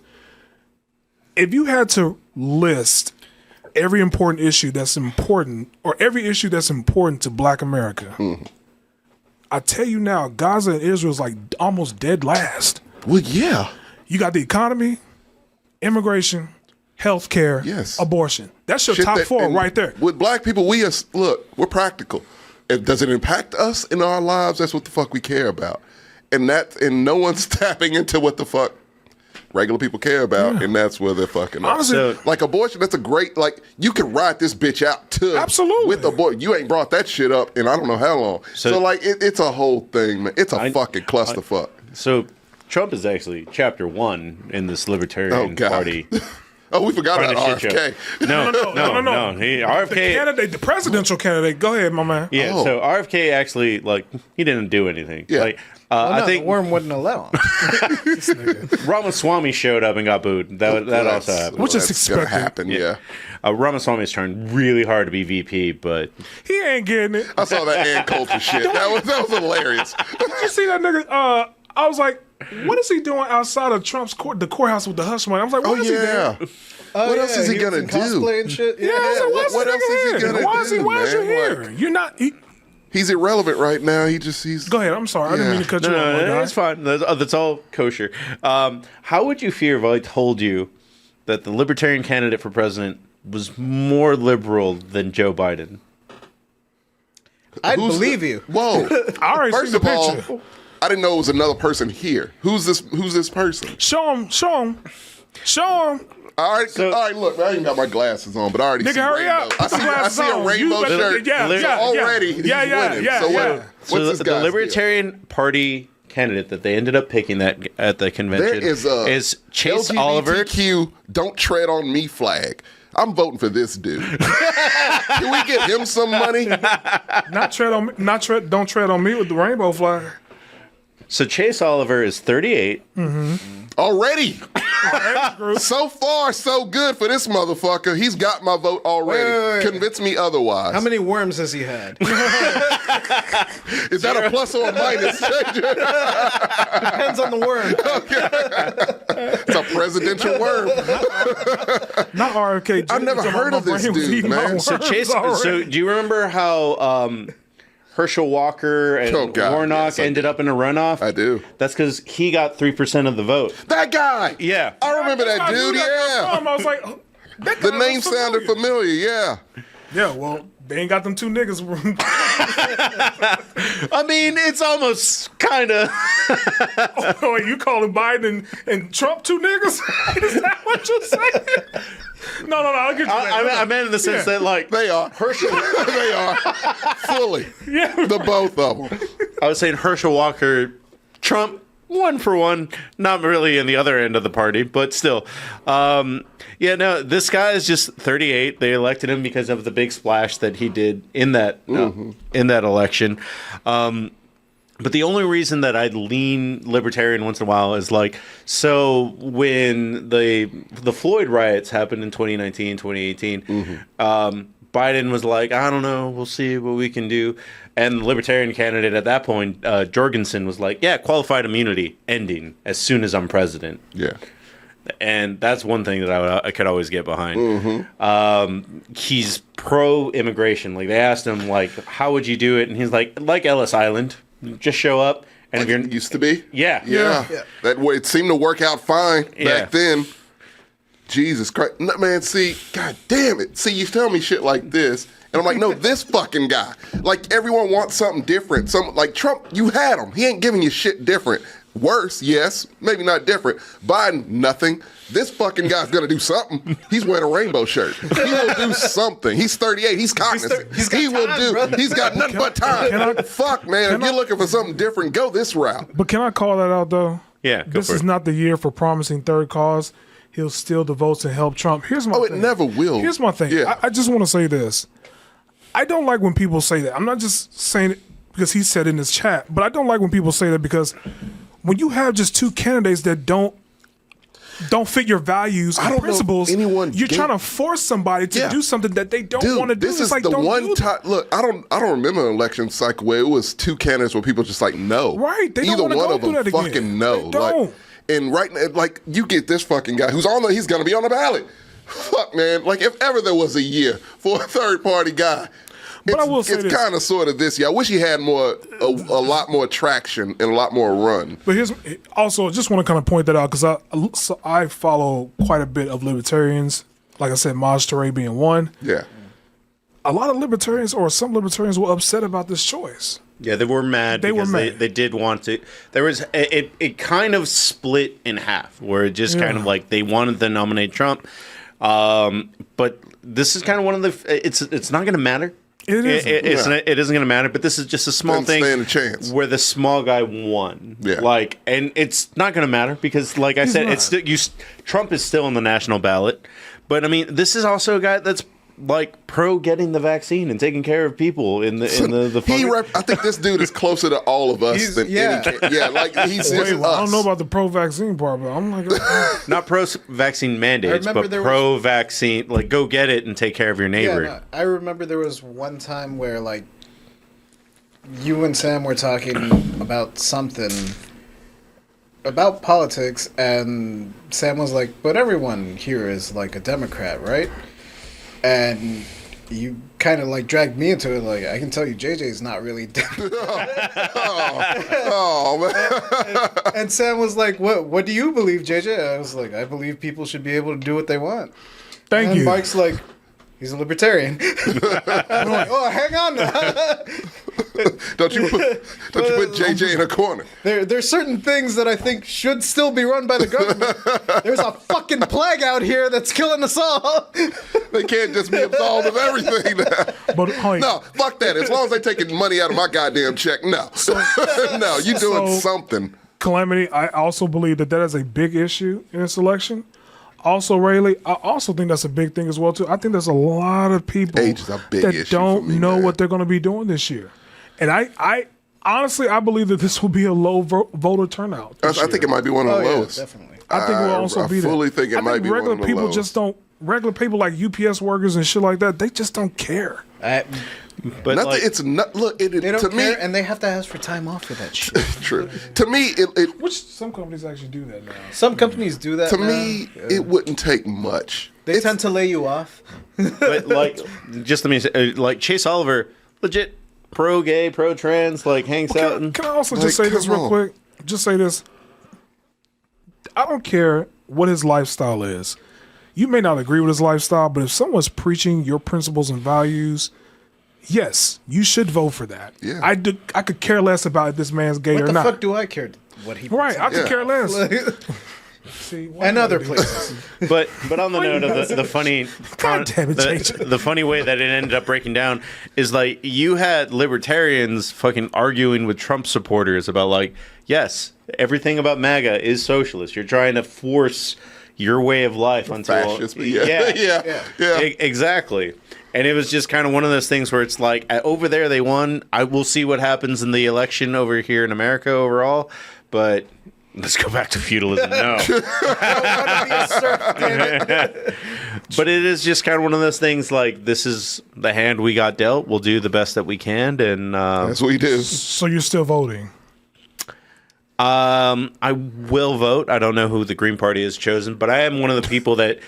If you had to list every important issue that's important, or every issue that's important to Black America, I tell you now, Gaza and Israel is like almost dead last. Well, yeah. You got the economy, immigration, healthcare, abortion. That's your top 4 right there. With Black people, we're practical. Does it impact us in our lives? That's what the fuck we care about. And no one's tapping into what the fuck regular people care about, and that's where they're fucking up. Honestly, like abortion, that's a great, like, you can ride this bitch out too. Absolutely. With abortion. You ain't brought that shit up in I don't know how long. So like, it's a whole thing, man. It's a fucking clusterfuck. So Trump is actually chapter 1 in this Libertarian Party. Oh, we forgot about RFK. No. RFK, the presidential candidate. Go ahead, my man. Yeah. So RFK actually, like, he didn't do anything. Yeah. Like, I think the worm wouldn't allow him. Ramaswamy showed up and got booed. That also happened. Which is expected. Happen, yeah. Ramaswamy's trying really hard to be VP, but he ain't getting it. I saw that Ann Coulter shit. That was hilarious. Did you see that nigga? I was like, what is he doing outside of Trump's the courthouse with the hush money? I was like, what is he doing? What else is he gonna do? Cosplay and shit. Yeah, I was like, what else is he gonna do? Why is he here? Like, You're not. He's irrelevant right now. He's. Go ahead. I'm sorry. I didn't mean to cut you off. No, that's fine. That's all kosher. How would you feel if I told you that the Libertarian candidate for president was more liberal than Joe Biden? I'd believe you. Whoa! I already First seen the of picture. all, I didn't know it was another person here. Who's this person? Show him. All right, look, I ain't got my glasses on, but I already see hurry rainbow. up. I see a rainbow shirt. Yeah. Already, he's winning. So what's this the guy's Libertarian Party candidate that they ended up picking that at the convention There is a Chase Oliver. LGBTQ don't tread on me flag. I'm voting for this dude. Can we get him some money? Don't tread on me with the rainbow flag. So Chase Oliver is 38. Already. So far, so good for this motherfucker. He's got my vote already. Wait. Convince me otherwise. How many worms has he had? Is that a plus or a minus? Depends on the worm. It's a presidential worm. Not RFK. I've never heard of this dude, man. So Chase. So do you remember how Herschel Walker and Warnock yes, I ended up in a runoff? I do. That's because he got 3% of the vote. That guy. Yeah. I remember that dude. Yeah. I was like, oh, that The guy name was sounded familiar. Yeah. Yeah, well, they ain't got them two niggas. I mean, it's almost kind of. Oh, you calling Biden and Trump two niggas? Is that what you're saying? No, I get you. I meant in the sense that, like, They are. Herschel. They are. Fully. Yeah. The both of them. I was saying Herschel Walker, Trump, 1 for 1. Not really in the other end of the party, but still. Yeah, no, this guy is just 38. They elected him because of the big splash that he did in that election. But the only reason that I'd lean libertarian once in a while is like, so when the Floyd riots happened in 2019, 2018, Biden was like, I don't know, we'll see what we can do. And the libertarian candidate at that point, Jorgensen, was like, yeah, qualified immunity ending as soon as I'm president. Yeah. And that's one thing that I could always get behind. He's pro-immigration. Like, they asked him, like, how would you do it? And he's like Ellis Island. Just show up. And Like if you're it used to be? Yeah. Yeah. That way, it seemed to work out fine back then. Jesus Christ. No, man, see, God damn it. See, you tell me shit like this, and I'm like, no, this fucking guy. Like, everyone wants something different. Like, Trump, you had him. He ain't giving you shit different. Worse, yes, maybe not different. Biden, nothing. This fucking guy's gonna do something. He's wearing a rainbow shirt. He will do something. He's 38. He's cognizant. He's got he will time, do. brother. He's got nothing but time. Fuck, man. If you're looking for something different, go this route. But can I call that out, though? Yeah, go This for is it. not the year for promising third cause. He'll steal the votes and help Trump. Here's my thing. It never will. Here's my thing. Yeah. I just want to say this. I don't like when people say that. I'm not just saying it because he said in his chat, but I don't like when people say that because when you have just two candidates that don't fit your values I and don't know principles, anyone you're gave- trying to force somebody to Yeah. do something that they don't want to do. This It's is like, the don't one do time. Look, I don't remember an election cycle where it was two candidates where people just like no. Right, they don't Either wanna one go of them through that again. fucking no. They don't. Like, and right now, like you get this fucking guy who's he's gonna be on the ballot. Fuck, man. Like if ever there was a year for a third party guy. But I will say it's this. kind of sort of this year. I wish he had a lot more traction and a lot more run. But here's also just want to kind of point that out because I follow quite a bit of libertarians. Like I said, Maj Touré being one. Yeah. A lot of libertarians or some libertarians were upset about this choice. Yeah, they were mad. They were because mad. They did want to. There was it kind of split in half, where it just kind of like they wanted to nominate Trump, but this is kind of one of the. It's not going to matter. It isn't. It isn't going to matter. But this is just a small Doesn't thing stand a chance. where the small guy won. Yeah. Like, and it's not going to matter because, like I said, not. it's still Trump is still on the national ballot. But I mean, this is also a guy that's like pro getting the vaccine and taking care of people in the I think this dude is closer to all of us than yeah. any. Yeah, like he's just Wait, well, I us. don't know about the pro-vaccine part, but I'm like, not pro vaccine mandates, remember but there pro vaccine, like go get it and take care of your neighbor. Yeah, no, I remember there was one time where like you and Sam were talking about something about politics, and Sam was like, "But everyone here is like a Democrat, right?" And you kind of like dragged me into it. Like, I can tell you, JJ's not really Democrat. Oh man. And Sam was like, "What do you believe, JJ?" I was like, "I believe people should be able to do what they want." thank And you. Mike's like, he's a libertarian. I'm like, oh, hang on now. Don't you put JJ in a corner. There's certain things that I think should still be run by the government. There's a fucking plague out here that's killing us all. They can't just be absolved of everything now. But No, fuck that. As long as they taking money out of my goddamn check, no. No, you doing something. Calamity, I also believe that is a big issue in this election. Also, Rayleigh, I also think that's a big thing as well too. I think there's a lot of people Age is a big that issue don't for me, know man. what they're going to be doing this year, and I honestly I believe that this will be a low voter turnout. I think it might be one of the lowest. Definitely. I think we'll also be there. I fully think it might be one regular of the people lowest. just don't. Regular people like UPS workers and shit like that, they just don't care. But Nothing. like, It's not. Look, They don't to care, me. and they have to ask for time off for that shit. True. To me, it Which some companies actually do that now. Some companies do that. to now. me it wouldn't take much. They tend to lay you off. but like, just let me say, like Chase Oliver, legit pro-gay, pro-trans, like hangs out. And Can I also Like, just say this come real on. quick? Just say this. I don't care what his lifestyle is. You may not agree with his lifestyle, but if someone's preaching your principles and values, yes, you should vote for that. Yeah. I could care less about if this man's gay What or the not. fuck do I care what he Right, I could Yeah. care less. See, why and do I other do places. But on the note of the funny, God damn it, JJ. the funny way that it ended up breaking down is like you had libertarians fucking arguing with Trump supporters about like, yes, everything about MAGA is socialist. You're trying to force your way of life onto Fascist, but yeah. Exactly. And it was just kind of one of those things where it's like over there they won. I will see what happens in the election over here in America overall, but let's go back to feudalism. No. But it is just kind of one of those things like this is the hand we got dealt. We'll do the best that we can. And That's what we do. So you're still voting? I will vote. I don't know who the Green Party has chosen, but I am one of the people that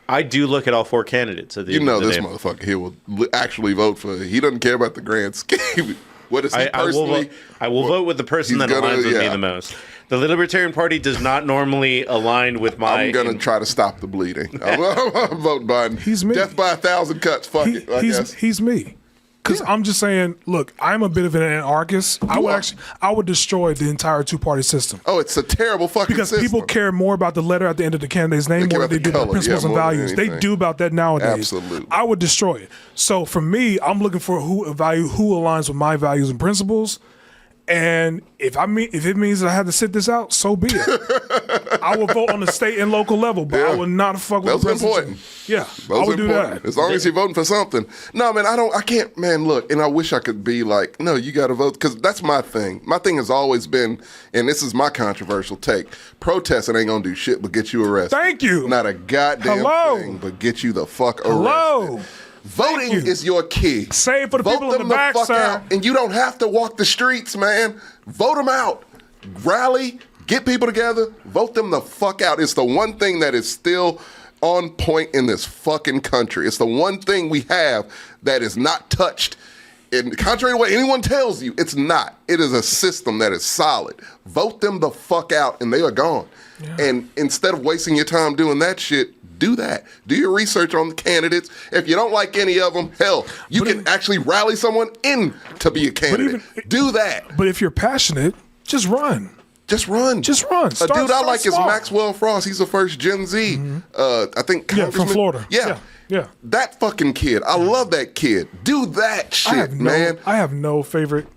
I do look at all four candidates. At the You end know of the this day. motherfucker here will actually vote for. He doesn't care about the grand scheme. What is he personally? I will vote with the person he's that gonna- aligns with me yeah. the most. The Libertarian Party does not normally align with my. I'm gonna try to stop the bleeding. I'm vote Biden. He's me. Death by 1,000 cuts. Fuck it. I guess. He's me. Because I'm just saying, look, I'm a bit of an anarchist. I would destroy the entire two-party system. Oh, it's a terrible fucking Because system. people care more about the letter at the end of the candidate's name care more about than they the do about color, principles yeah, and more than values. They anything. do about that nowadays. Absolutely. I would destroy it. So for me, I'm looking for who aligns with my values and principles. And if it means that I have to sit this out, so be it. I will vote on the state and local level, but I Yeah. will not fuck with Those the are president. important. Yeah, Those I would are do important. that. As long as you're voting for something. No, man, I can't, man, look, and I wish I could be like, no, you got to vote, because that's my thing. My thing has always been, and this is my controversial take, protesting ain't going to do shit but get you arrested. Thank you. Not a goddamn Hello. thing but get you the fuck arrested. Hello. Voting you. is your key. Save for the Vote people in them the back, fuck sir. out, and you don't have to walk the streets, man. Vote them out. Rally, get people together, vote them the fuck out. It's the one thing that is still on point in this fucking country. It's the one thing we have that is not touched. And contrary to what anyone tells you, it's not. It is a system that is solid. Vote them the fuck out, and they are gone. Yeah. And instead of wasting your time doing that shit, do that. Do your research on the candidates. If you don't like any of them, hell, you can actually rally someone in to be a candidate. Do that. But if you're passionate, just run. Just run. Just run. A dude I Start like is small. Maxwell Frost. He's the first Gen Z. I think Yeah, from Congressman. Florida. Yeah. Yeah. That fucking kid. I love that kid. Do that shit, man. I have no favorite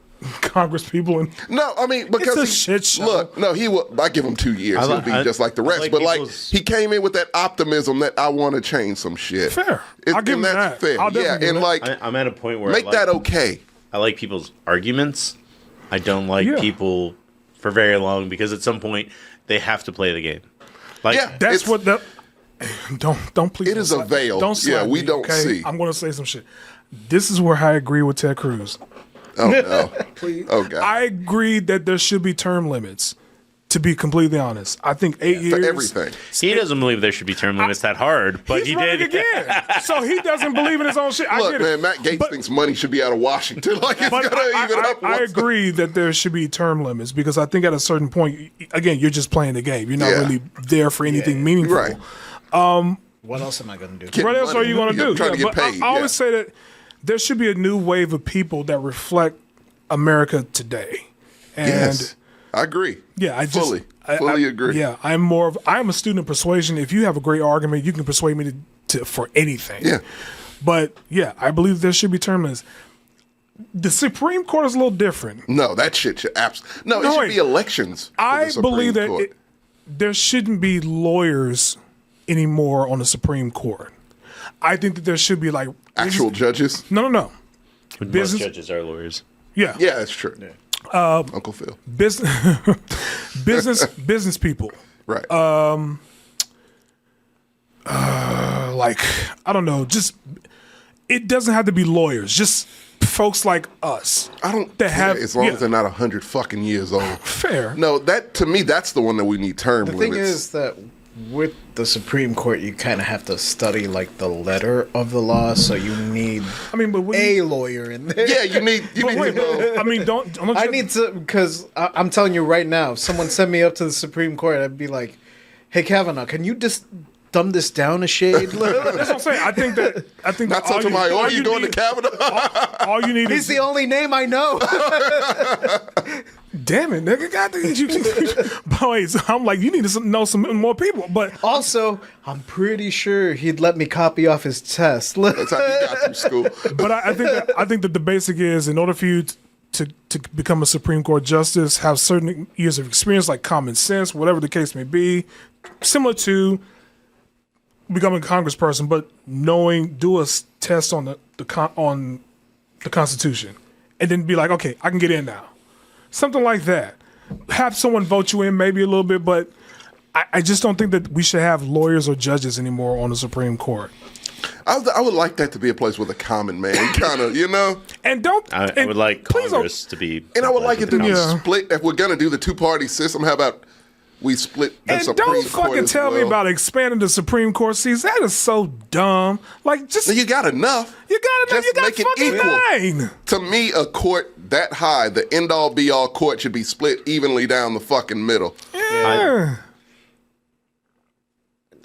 Congress people. No, I mean, because It's a shit show. Look, no, he will. I give him 2 years. He'll be just like the rest. But he came in with that optimism that I want to change some shit. Fair. I'll give him that's that. fair. I'll Yeah, definitely give and him like, I'm at a point where make that okay. I like people's arguments. I don't like people for very long because at some point they have to play the game. Like that's what the don't please. It is a veil. Don't slap we me, don't okay? see. I'm going to say some shit. This is where I agree with Ted Cruz. Oh no. Oh god. I agree that there should be term limits. To be completely honest, I think 8 years for everything. He doesn't believe there should be term limits that hard, but he did again. So he doesn't believe in his own shit. I Look, get man, it. Matt Gaetz thinks money should be out of Washington. Like it's But gonna even up. I agree that there should be term limits because I think at a certain point, again, you're just playing the game. You're not really there for anything meaningful. Right. What else am I going to do? Get What else money. are you going to do? Trying to get but paid. I always say that there should be a new wave of people that reflect America today. And yes, I agree. yeah, I just fully agree. Yeah, I'm a student of persuasion. If you have a great argument, you can persuade me to for anything. Yeah. But yeah, I believe there should be term limits. The Supreme Court is a little different. No, that shit should absolutely. No, it should be elections. For I the Supreme believe that Court. there shouldn't be lawyers anymore on the Supreme Court. I think that there should be like actual judges. No. Most judges are lawyers. Yeah. Yeah, that's true. Uncle Phil. Business people. Right. Like, I don't know, just it doesn't have to be lawyers, just folks like us. I don't that have as long as they're not 100 fucking years old. Fair. No, that to me, that's the one that we need term The limits. thing is that with the Supreme Court, you kind of have to study like the letter of the law, so you need but a lawyer in there. yeah, you need to know. I mean, don't I need to, because I'm telling you right now, if someone sent me up to the Supreme Court, I'd be like, "Hey Kavanaugh, can you just dumb this down a shade?" That's what I'm saying. I think Not so Sotomayor, you going to Kavanaugh? all you need He's is the only name I know. damn it, nigga. God, boys, I'm like, you need to know some more people. But Also, I'm pretty sure he'd let me copy off his test. That's how you got through school. but I think that the basic is, in order for you to become a Supreme Court justice, have certain years of experience, like common sense, whatever the case may be, similar to becoming a congressperson, but do a test on the Constitution, and then be like, okay, I can get in now. Something like that. Have someone vote you in, maybe a little bit, but I just don't think that we should have lawyers or judges anymore on the Supreme Court. I would like that to be a place with a common man, kind of, you know? And don't. I would like Congress to be. And I would like it to be Yeah. split. If we're going to do the two-party system, how about we split the And Supreme don't Court fucking as tell me well? about expanding the Supreme Court seats. That is so dumb. Like, just You got enough. you got Just make it fucking equal. 9. To me, a court that high, the end-all, be-all court should be split evenly down the fucking middle. Yeah.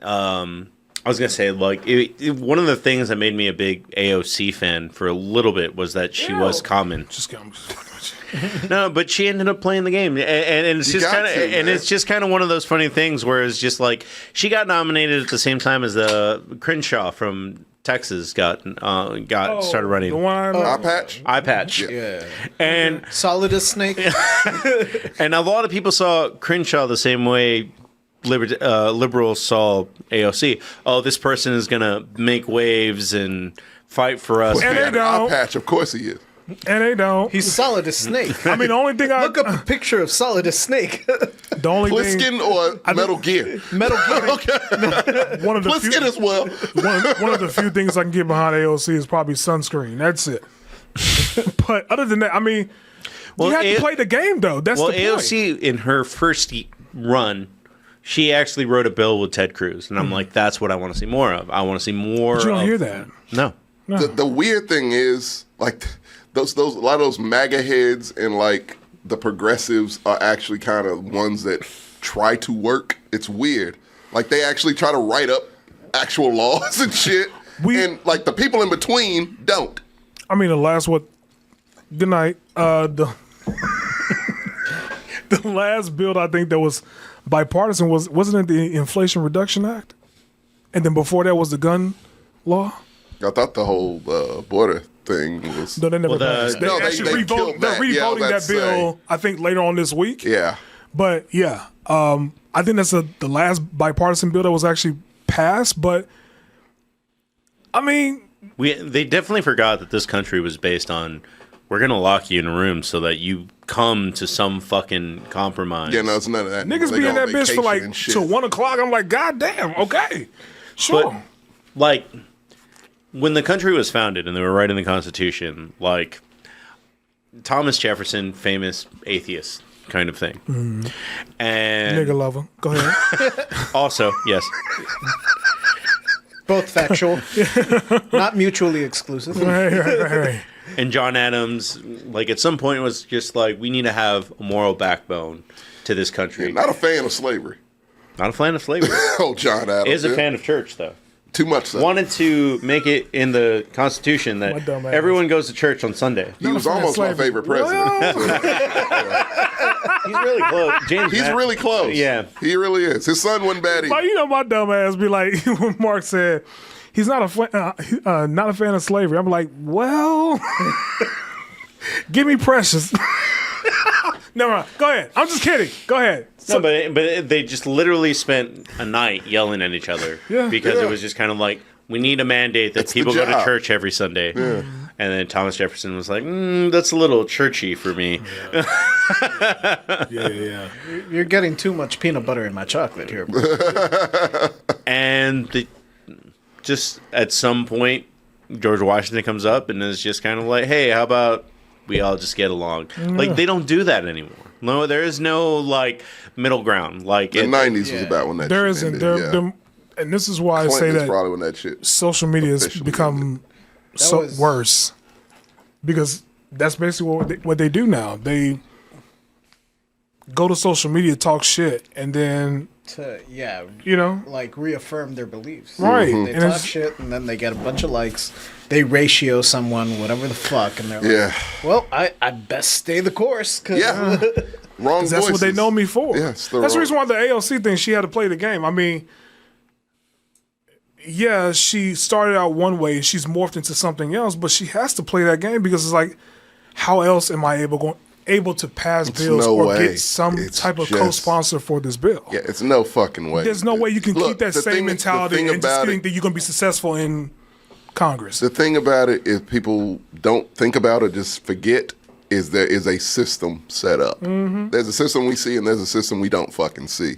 I was gonna say, like, one of the things that made me a big AOC fan for a little bit was that she was common. Just fucking with you. No, but she ended up playing the game, and it's You just got kind of, to, and man. it's just kind of one of those funny things where it's just like she got nominated at the same time as the Crenshaw from Texas got started running. The one Eye patch? Eye patch, Yeah. and Solid as snake. and a lot of people saw Crenshaw the same way liberals saw AOC. Oh, this person is gonna make waves and fight for us. And they Eye don't. patch, of course he is. And they don't. He's solid as snake. I mean, the only thing Look up a picture of solid as snake. the only thing, Pliskin or Metal Gear? Metal Gear. Okay. one of the Pliskin few, as well. one of the few things I can get behind AOC is probably sunscreen. That's it. But other than that, I mean, you have to play the game though. That's Well, the point. AOC in her first run, she actually wrote a bill with Ted Cruz, and I'm like, that's what I want to see more of. I want to see more. But you don't of, hear that. No. The weird thing is, like, those a lot of those MAGA heads and like the progressives are actually kind of ones that try to work. It's weird. Like they actually try to write up actual laws and shit, and like the people in between don't. I mean, the last good night. The last bill I think that was bipartisan wasn't it the Inflation Reduction Act, and then before that was the gun law. I thought the whole border thing was. No, they never passed. No, actually killed they're that. Yeah, I was revoting about that to bill. say. I think later on this week. Yeah. But yeah, I think that's the last bipartisan bill that was actually passed. But I mean, They definitely forgot that this country was based on we're gonna lock you in a room so that you come to some fucking compromise. Yeah, no, it's none of that. niggas They be in go on that bitch for vacation like and shit. till 1 o'clock. I'm like, God damn, okay, sure. But like when the country was founded and they were writing the Constitution, like Thomas Jefferson, famous atheist kind of thing, and Nigga lover. Go ahead. also yes. Both factual. Not mutually exclusive. Right. And John Adams, like at some point, was just like, we need to have a moral backbone to this country. Not a fan of slavery. Not a fan of slavery. Oh, John Adams. Is a fan of church, though. Too much so. wanted to make it in the Constitution My that dumb ass. everyone goes to church on Sunday. He was almost my favorite president. He's really close. James, He's really close. Yeah. He really is. His son wasn't bad either. But you know, my dumb ass be like, when Mark said he's not a not a fan of slavery, I'm like, well, give me Precious. Never mind. Go ahead. I'm just kidding. Go ahead. No, but they just literally spent a night yelling at each other because it was just kind of like, we need a mandate that That's the people go to job. church every Sunday. Yeah. And then Thomas Jefferson was like, that's a little churchy for me. Yeah. You're getting too much peanut butter in my chocolate here, bro. And just at some point, George Washington comes up and is just kind of like, hey, how about we all just get along? Like, they don't do that anymore. No, there is no, like, middle ground. Like The 90s was about when that There shit isn't. ended, And this is why I say Clinton's that probably when that shit. social media has officially become was- worse, because that's basically what they do now. They go to social media, talk shit, and then like reaffirm their beliefs. Right. They And talk it's- shit, and then they get a bunch of likes. They ratio someone, whatever the fuck, and they're like, Yeah. well, I best stay the course. Cause Yeah. Wrong voices. that's what they know me for. Yeah, it's that's the wrong- reason why the ALC thing, she had to play the game. I mean, yeah, she started out one way and she's morphed into something else, but she has to play that game because it's like, how else am I able to pass bills no or way. get some It's type of just- co-sponsor for this bill? Yeah, it's no fucking way. There's no way you can Look, keep that the same thing- the mentality thing and just about think it- that you're going to be successful in Congress. The thing about it is people don't think about or just forget is there is a system set up. Mm-hmm. There's a system we see and there's a system we don't fucking see.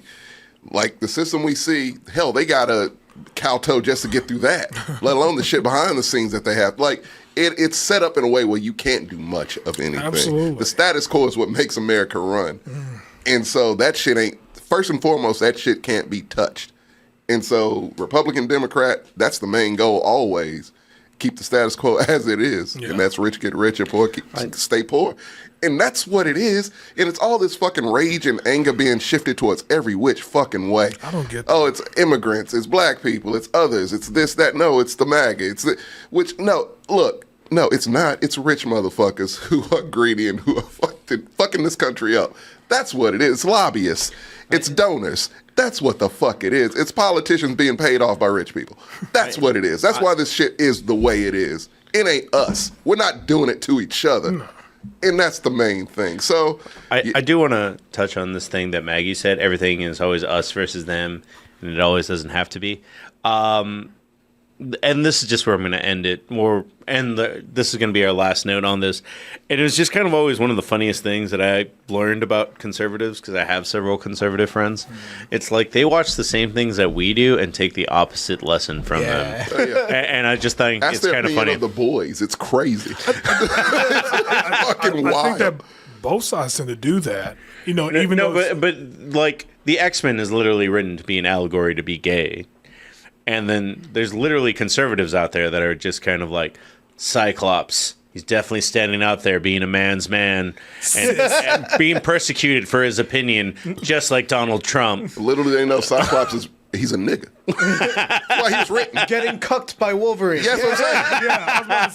Like the system we see, hell, they got a kowtow just to get through that, let alone the shit behind the scenes that they have. Like it's set up in a way where you can't do much of anything. Absolutely. The status quo is what makes America run. And so that shit ain't, first and foremost, that shit can't be touched. And so Republican, Democrat, that's the main goal always. Keep the status quo as it is. Yeah. And that's rich get rich and poor stay poor. And that's what it is. And it's all this fucking rage and anger being shifted towards every which fucking way. I don't get that. Oh, it's immigrants, it's black people, it's others, it's this, that. No, it's the MAGA. No, it's not. It's rich motherfuckers who are greedy and who are fucking this country up. That's what it is. It's lobbyists. It's donors. That's what the fuck it is. It's politicians being paid off by rich people. That's what it is. That's why this shit is the way it is. It ain't us. We're not doing it to each other. No. And that's the main thing. So I do want to touch on this thing that Maggie said. Everything is always us versus them, and it always doesn't have to be. And this is just where I'm going to end it. This is going to be our last note on this. And it was just kind of always one of the funniest things that I learned about conservatives, because I have several conservative friends. It's like they watch the same things that we do and take the opposite lesson from them. And I just think that's it's their kind of opinion funny. of the boys. It's crazy. It's fucking wild. I think that both sides tend to do that. You know, but like the X-Men is literally written to be an allegory to be gay. And then there's literally conservatives out there that are just kind of like, Cyclops, he's definitely standing out there being a man's man and being persecuted for his opinion, just like Donald Trump. Little do they know Cyclops he's a nigga. That's why he was written. Getting cucked by Wolverine. Yes, I'm saying. Yeah, I was about to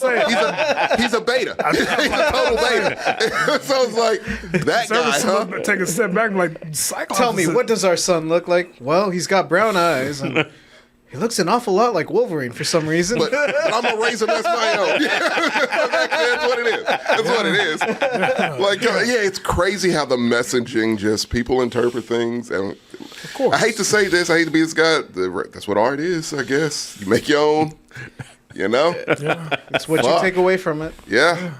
say. He's a beta. He's a total beta. So it's like, that guy, huh? Take a step back and like, Cyclops. Tell me, what does our son look like? Well, he's got brown eyes. And he looks an awful lot like Wolverine for some reason. But I'm going to raise him as my own. That's what it is. That's what it is. Like, it's crazy how the messaging just, people interpret things. And of course. I hate to say this. I hate to be this guy. That's what art is, I guess. You make your own, you know? Yeah. That's what you take away from it. Yeah.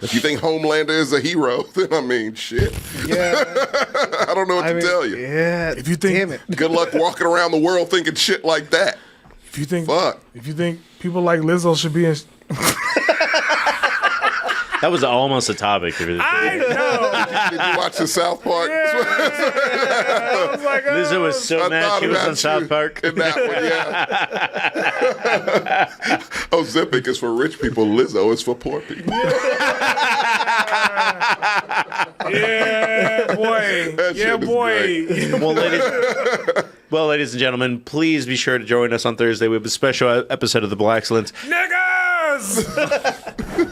If you think Homelander is a hero, then I mean, shit. Yeah. I don't know what to tell you. Yeah. If you think, damn it. Good luck walking around the world thinking shit like that. If you think people like Lizzo should be in. That was almost a topic. I know. Did you watch the South Park? I was like, Lizzo was so mad she was on South Park. In that one, yeah. Ozempic is for rich people. Lizzo is for poor people. Yeah, boy. That Yeah, shit is boy. Well, ladies and gentlemen, please be sure to join us on Thursday. We have a special episode of The Black Excellence. Niggas!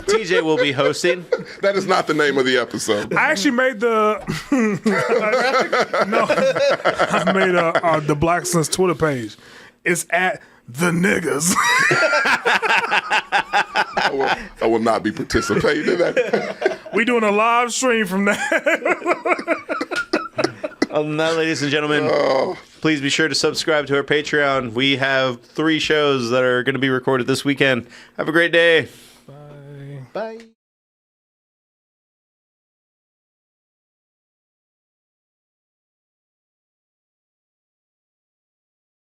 TJ will be hosting. That is not the name of the episode. I actually made the I made the Black Excellence Twitter page. It's at the niggas. I will not be participating in that. We doing a live stream from that. Other than that, ladies and gentlemen, please be sure to subscribe to our Patreon. We have 3 shows that are going to be recorded this weekend. Have a great day. Bye.